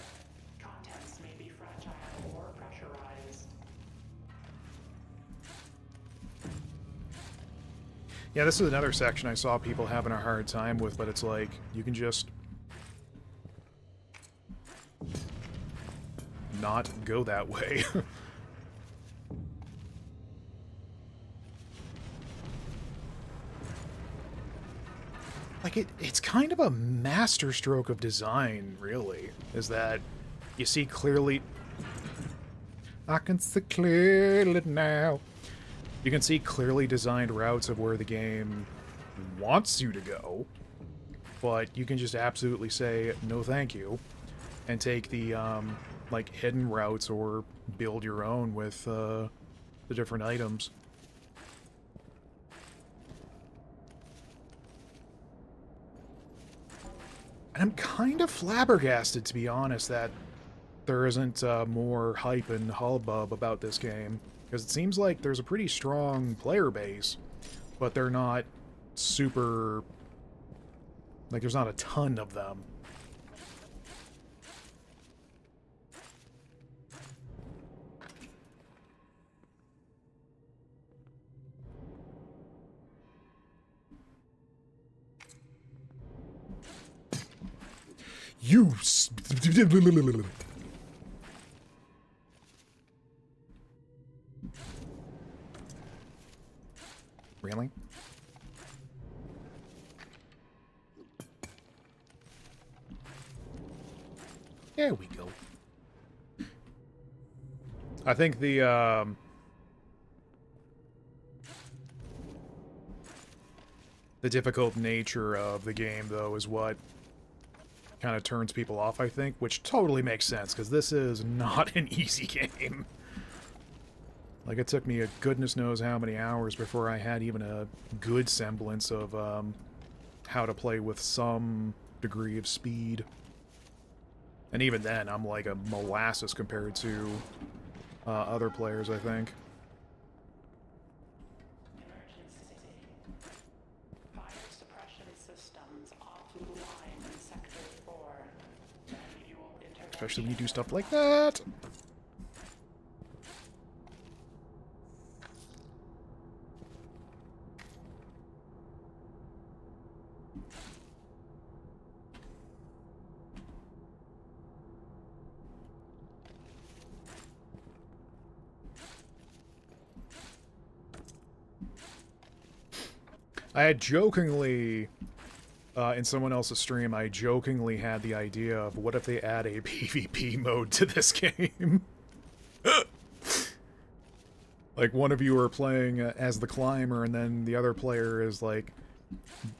Contents may be fragile or pressurized. Yeah, this is another section I saw people having a hard time with, but it's like, you can just... not go that way. Like, it's kind of a masterstroke of design, really, is that you see clearly... I can see clearly now. You can see clearly designed routes of where the game wants you to go, but you can just absolutely say, no thank you, and take the, like, hidden routes or build your own with, the different items. And I'm kind of flabbergasted, to be honest, that there isn't more hype and hubbub about this game. Because it seems like there's a pretty strong player base, but they're not super... Like, there's not a ton of them. You... Really? There we go. I think the difficult nature of the game, though, is what kind of turns people off, I think, which totally makes sense, because this is not an easy game. Like, it took me a goodness knows how many hours before I had even a good semblance of how to play with some degree of speed. And even then, I'm like a molasses compared to other players, I think. Fire suppression systems offline in Sector 4. Manual Especially when you do stuff like that. I had jokingly, in someone else's stream, I jokingly had the idea of what if they add a PvP mode to this game? Like, one of you are playing as the climber, and then the other player is, like,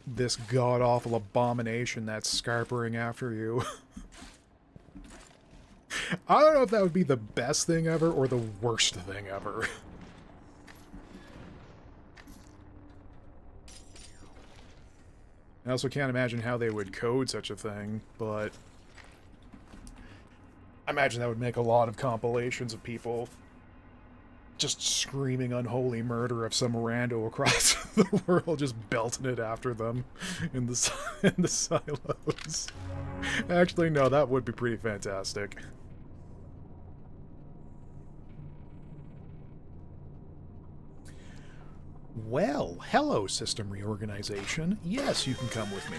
this god-awful abomination that's scarpering after you. I don't know if that would be the best thing ever or the worst thing ever. I also can't imagine how they would code such a thing, but I imagine that would make a lot of compilations of people just screaming unholy murder of some rando across the world, just belting it after them in the silos. Actually, no, that would be pretty fantastic. Well, hello, System Reorganization. Yes, you can come with me.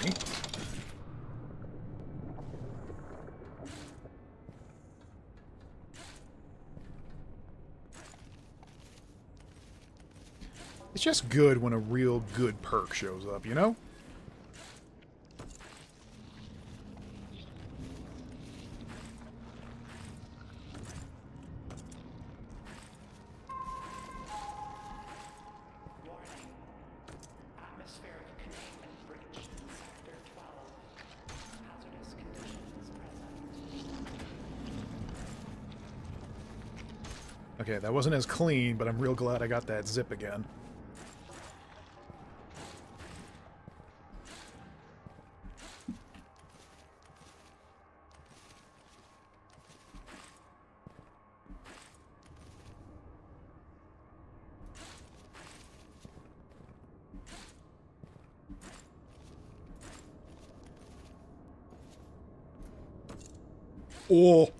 It's just good when a real good perk shows up, you know? Okay, that wasn't as clean, but I'm real glad I got that zip again. Oh!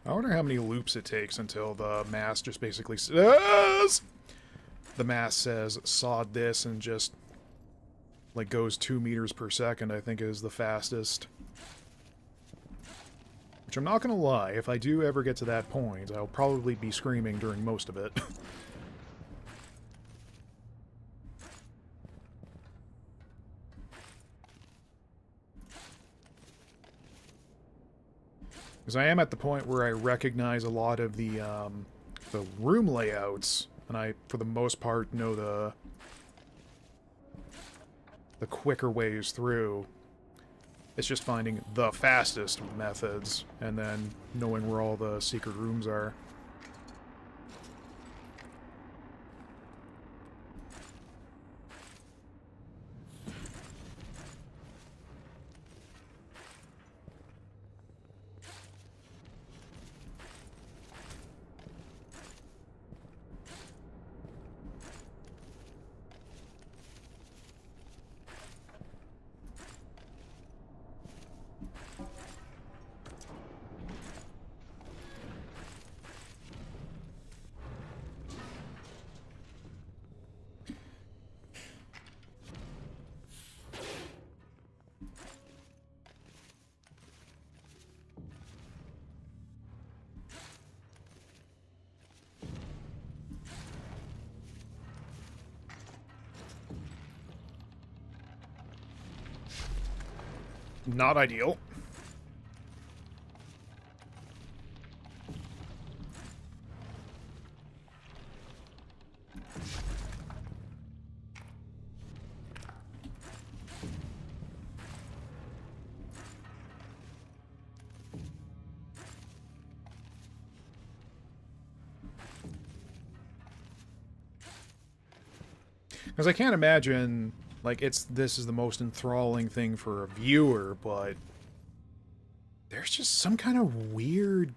I wonder how many loops it takes until the mass just basically says... The mass says, sod this, and just, like, goes 2 meters per second, I think is the fastest. Which I'm not gonna lie, if I do ever get to that point, I'll probably be screaming during most of it. Because I am at the point where I recognize a lot of the room layouts, and I, for the most part, know the quicker ways through. It's just finding the fastest methods, and then knowing where all the secret rooms are. Not ideal. Because I can't imagine, like, this is the most enthralling thing for a viewer, but there's just some kind of weird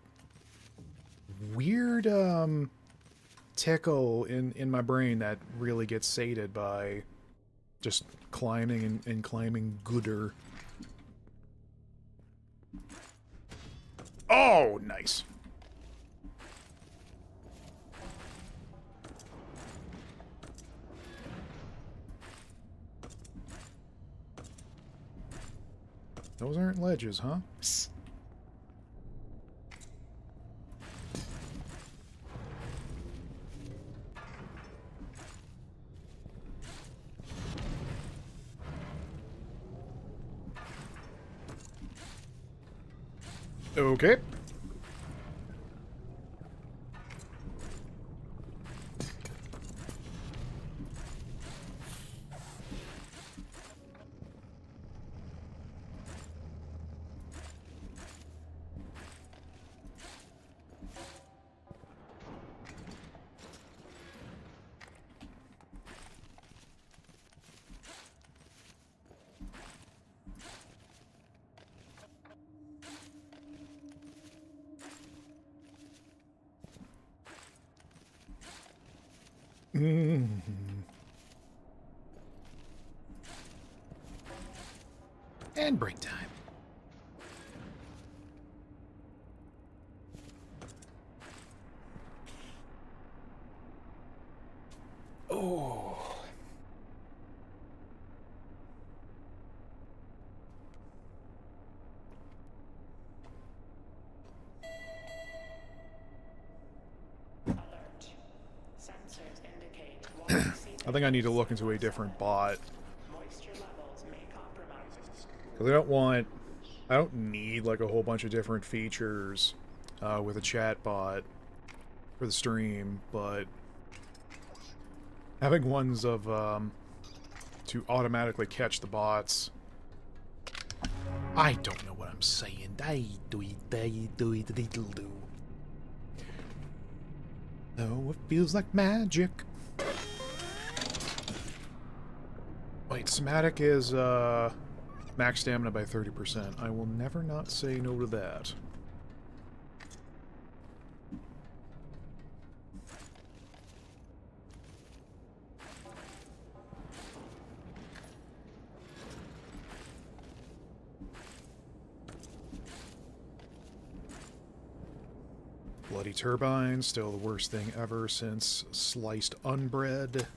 tickle in my brain that really gets sated by just climbing and climbing gooder. Oh, nice. Those aren't ledges, huh? Psst. Okay. Mm-hmm. And break time. Oh. Alert. Sensors indicate water I think I need to look into a different bot. moisture levels may compromise. Because I don't need like a whole bunch of different features with a chat bot for the stream, but having ones of to automatically catch the bots. I don't know what I'm saying. Oh, it feels like magic. Wait, somatic is max stamina by 30%. I will never not say no to that. Bloody turbine, still the worst thing ever since sliced unbread.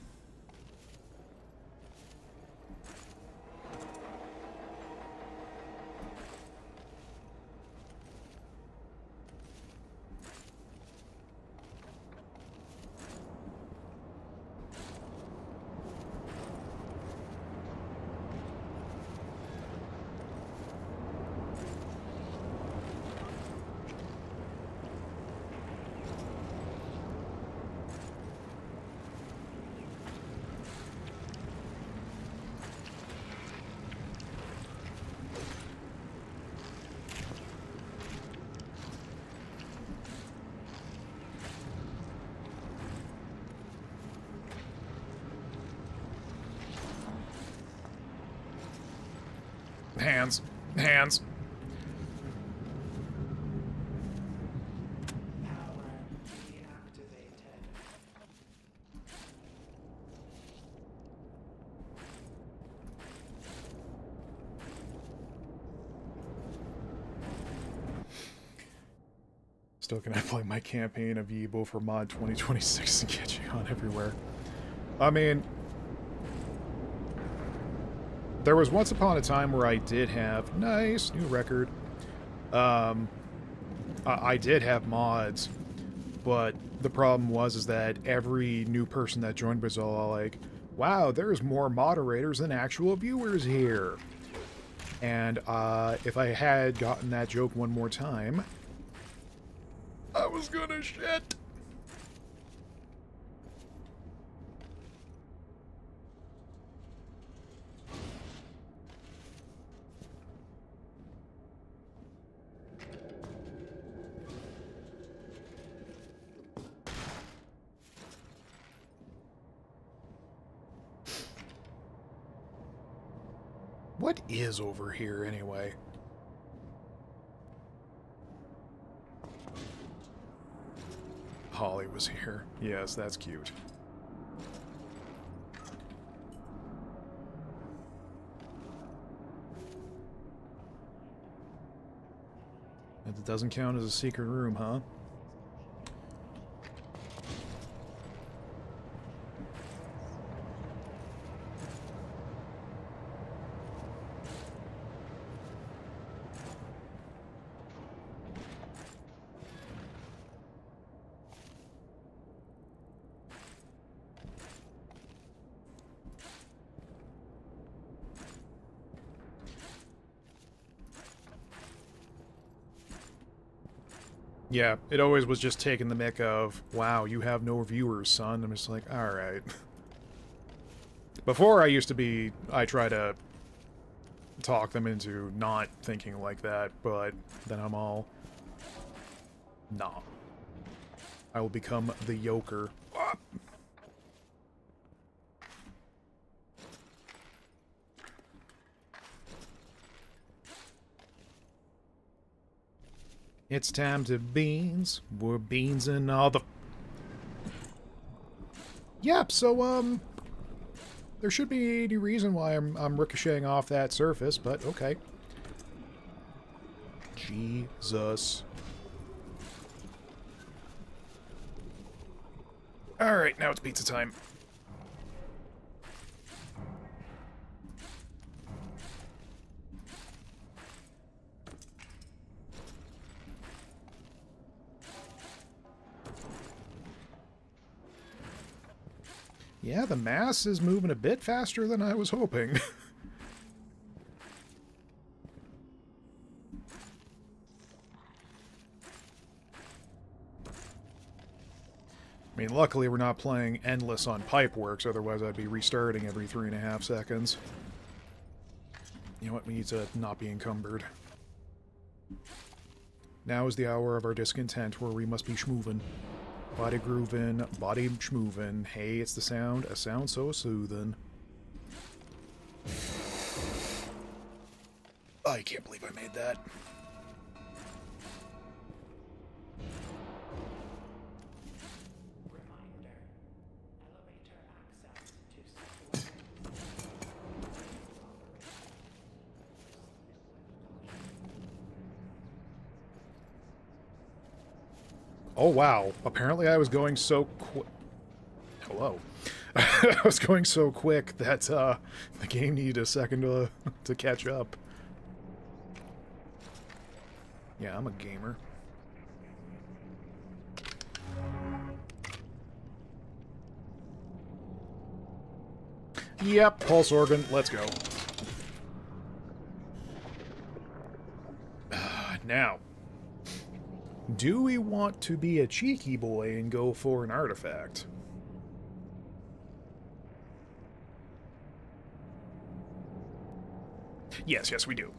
Hands. Hands. Power deactivated. Still gonna play my campaign of Yibo for mod 2026 and get you on everywhere. I mean, there was once upon a time where I did have nice new record. I did have mods, but the problem was that every new person that joined was all like, "Wow, there's more moderators than actual viewers here." And if I had gotten that joke one more time, I was gonna shit. What is over here anyway? Holly was here. Yes, that's cute. It doesn't count as a secret room, huh? Yeah, it always was just taking the mick of, wow, you have no viewers, son. I'm just like, alright. Before I try to talk them into not thinking like that, but then I'm all, nah. I will become the yoker. It's time to beans. We're beans and all the... Yep, so, there should be any reason why I'm ricocheting off that surface, but okay. Jesus. Alright, now it's pizza time. Yeah, the mass is moving a bit faster than I was hoping. I mean, luckily we're not playing endless on Pipeworks, otherwise I'd be restarting every 3.5 seconds. You know what, we need to not be encumbered. Now is the hour of our discontent where we must be schmoovin'. Body groovin', body schmoovin'. Hey, it's the sound, a sound so soothing. I can't believe I made that. Reminder. Elevator access to sector. Oh, wow. Apparently I was going so quick. Hello. I was going so quick that the game needed a second to catch up. Yeah, I'm a gamer. Yep, pulse organ. Let's go. Now, do we want to be a cheeky boy and go for an artifact? Yes, we do.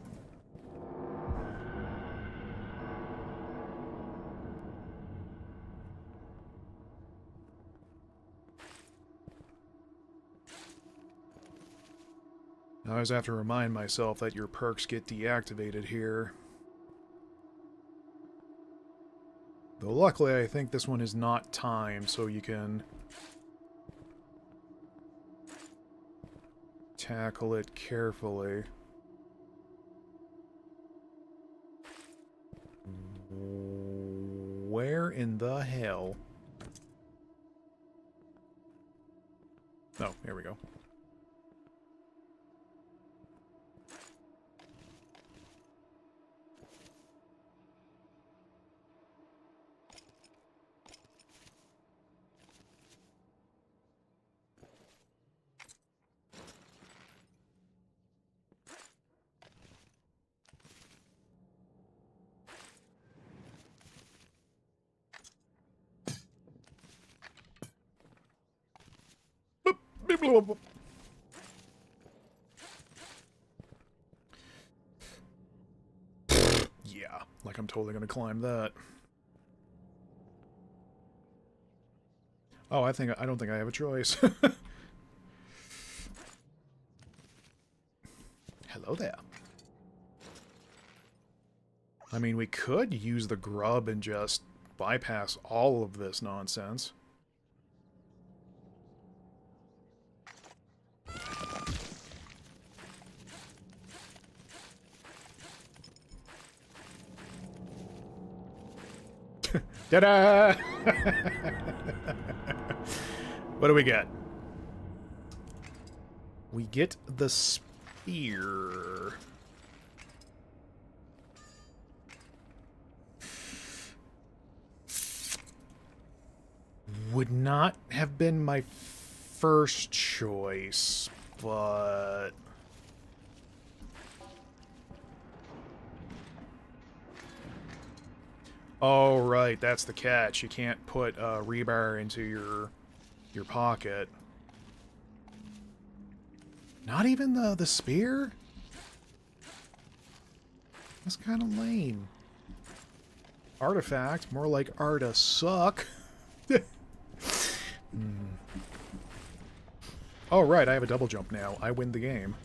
I always have to remind myself that your perks get deactivated here. Though luckily I think this one is not timed, so you can tackle it carefully. Where in the hell? Oh, here we go. Yeah, like I'm totally gonna climb that. Oh, I don't think I have a choice. Hello there. I mean, we could use the grub and just bypass all of this nonsense. Ta-da! What do we get? We get the spear. Would not have been my first choice, but... Oh, right, that's the catch. You can't put rebar into your pocket. Not even the spear? That's kind of lame. Artifact, more like Arta suck. Oh, right, I have a double jump now. I win the game.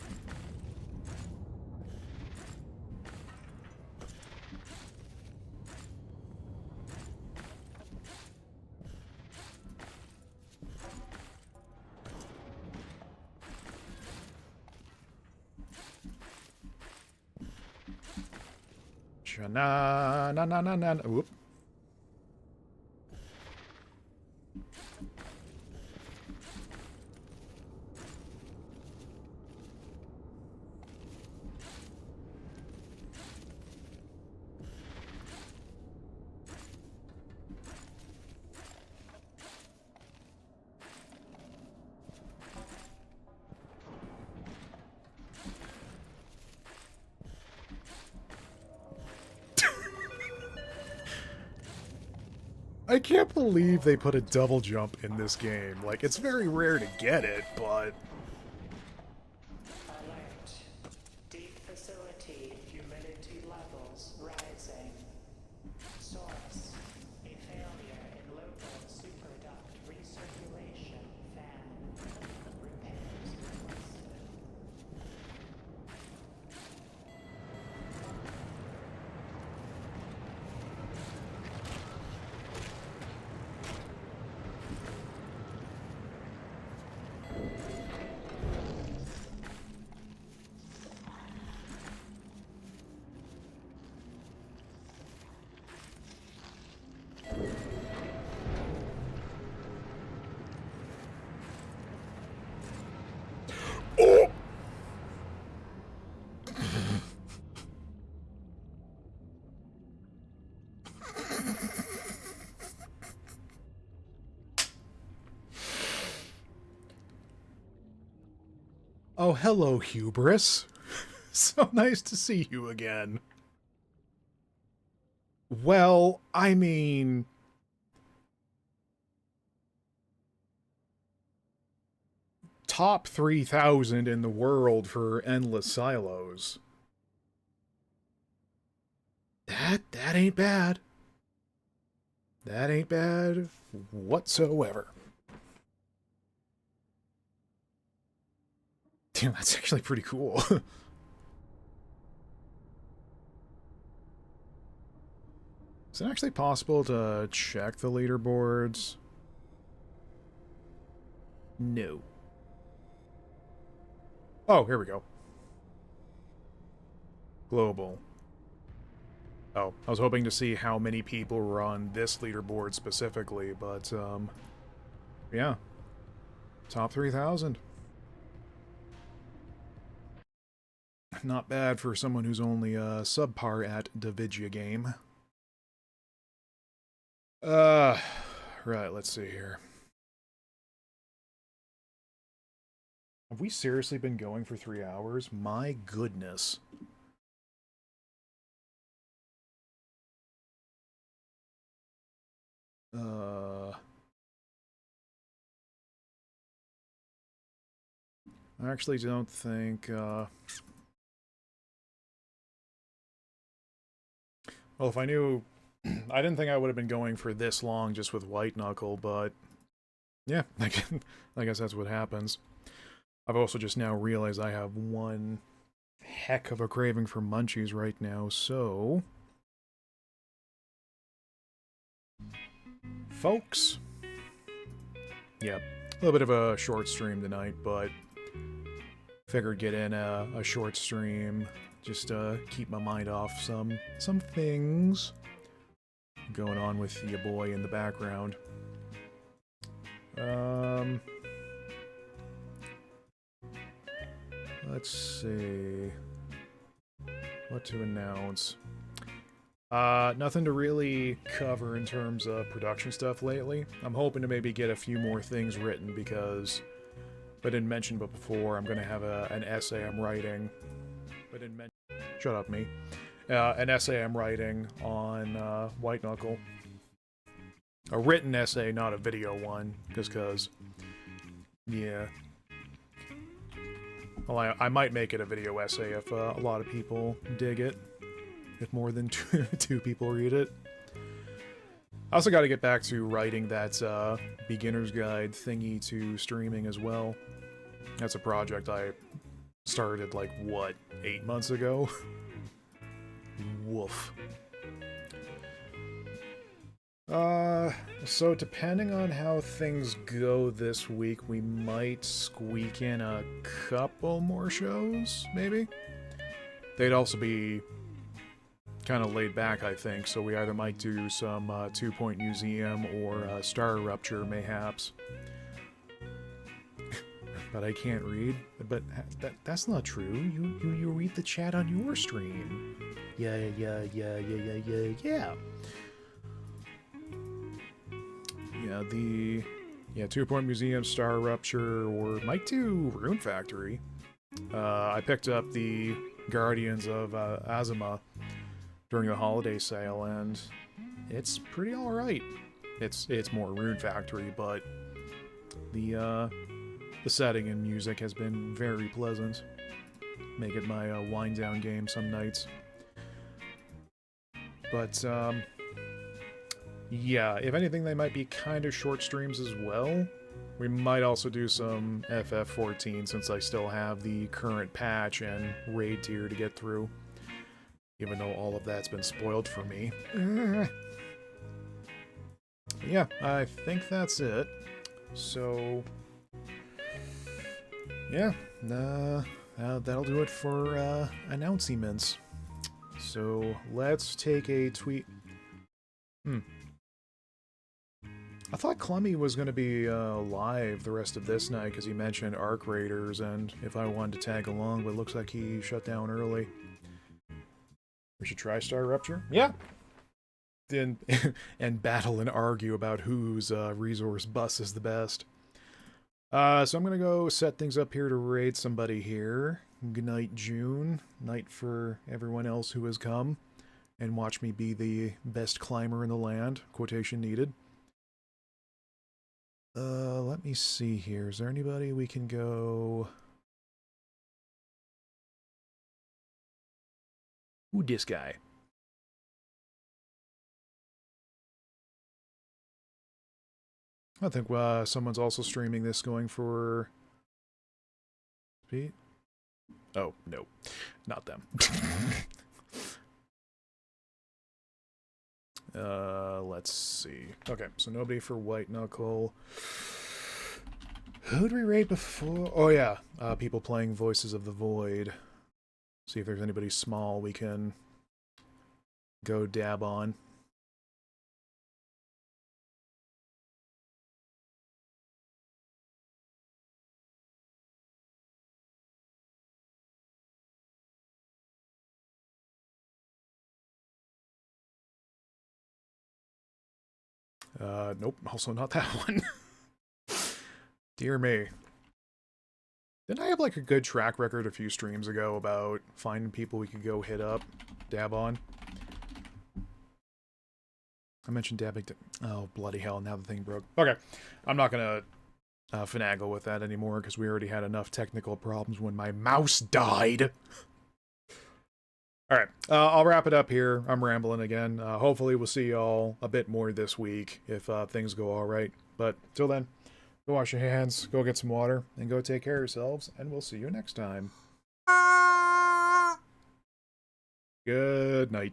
Na na na na na. Whoop. I can't believe they put a double jump in this game. Like, it's very rare to get it, but... Alert. Deep facility humidity levels rising. Source. A failure in local superduct recirculation fan. Repairs requested. Oh, hello, Hubris. So nice to see you again. Well, I mean... top 3,000 in the world for Endless Silos. That ain't bad. That ain't bad whatsoever. Damn, that's actually pretty cool. Is it actually possible to check the leaderboards? No. Oh, here we go. Global. Oh, I was hoping to see how many people were on this leaderboard specifically, but, yeah. Top 3,000. Not bad for someone who's only subpar at Davidia game. Right, let's see here. Have we seriously been going for 3 hours? My goodness. I actually don't think, well, if I knew... I didn't think I would have been going for this long just with White Knuckle, but... yeah, I guess that's what happens. I've also just now realized I have one heck of a craving for munchies right now, so... folks... yep, a little bit of a short stream tonight, but... figured get in a short stream, just keep my mind off some things going on with your boy in the background. Let's see what to announce. Nothing to really cover in terms of production stuff lately. I'm hoping to maybe get a few more things written because I didn't mention but before I'm going to have an essay I'm writing. I didn't mention... shut up, me. An essay I'm writing on White Knuckle. A written essay, not a video one, just because... yeah. Well, I might make it a video essay if a lot of people dig it. If more than two people read it. I also got to get back to writing that beginner's guide thingy to streaming as well. That's a project I started, like, what, 8 months ago? Woof. So depending on how things go this week, we might squeak in a couple more shows, maybe? They'd also be kind of laid back, I think, so we either might do some 2 Point Museum or Star Rupture, mayhaps. But I can't read. But that's not true. You read the chat on your stream. Yeah. Yeah, 2 Point Museum, Star Rupture, or might do Rune Factory. I picked up the Guardians of Azuma during the holiday sale, and it's pretty alright. It's more Rune Factory, but the setting and music has been very pleasant. Make it my wind-down game some nights. But, yeah, if anything, they might be kind of short streams as well. We might also do some FF14 since I still have the current patch and raid tier to get through. Even though all of that's been spoiled for me. Yeah, I think that's it. So... yeah, that'll do it for announcements. So let's take a tweet. I thought Clemmy was going to be live the rest of this night because he mentioned Arc Raiders and if I wanted to tag along, but it looks like he shut down early. We should try Star Rupture? Yeah! And battle and argue about whose resource bus is the best. So I'm gonna go set things up here to raid somebody here. Good night, June. Night for everyone else who has come. And watch me be the best climber in the land. Quotation needed. Let me see here. Is there anybody we can go... Ooh, this guy. I think someone's also streaming this going for... Pete? Oh, no. Not them. Let's see. Okay, so nobody for White Knuckle. Who'd we raid before? Oh, yeah. People playing Voices of the Void. See if there's anybody small we can go dab on. Nope, also not that one. Dear me. Didn't I have like a good track record a few streams ago about finding people we could go hit up, dab on? I mentioned dabbing. Oh, bloody hell, now the thing broke. Okay, I'm not gonna finagle with that anymore because we already had enough technical problems when my mouse died. Alright, I'll wrap it up here. I'm rambling again. Hopefully we'll see y'all a bit more this week if things go alright. But till then, go wash your hands, go get some water, and go take care of yourselves, and we'll see you next time. Good night.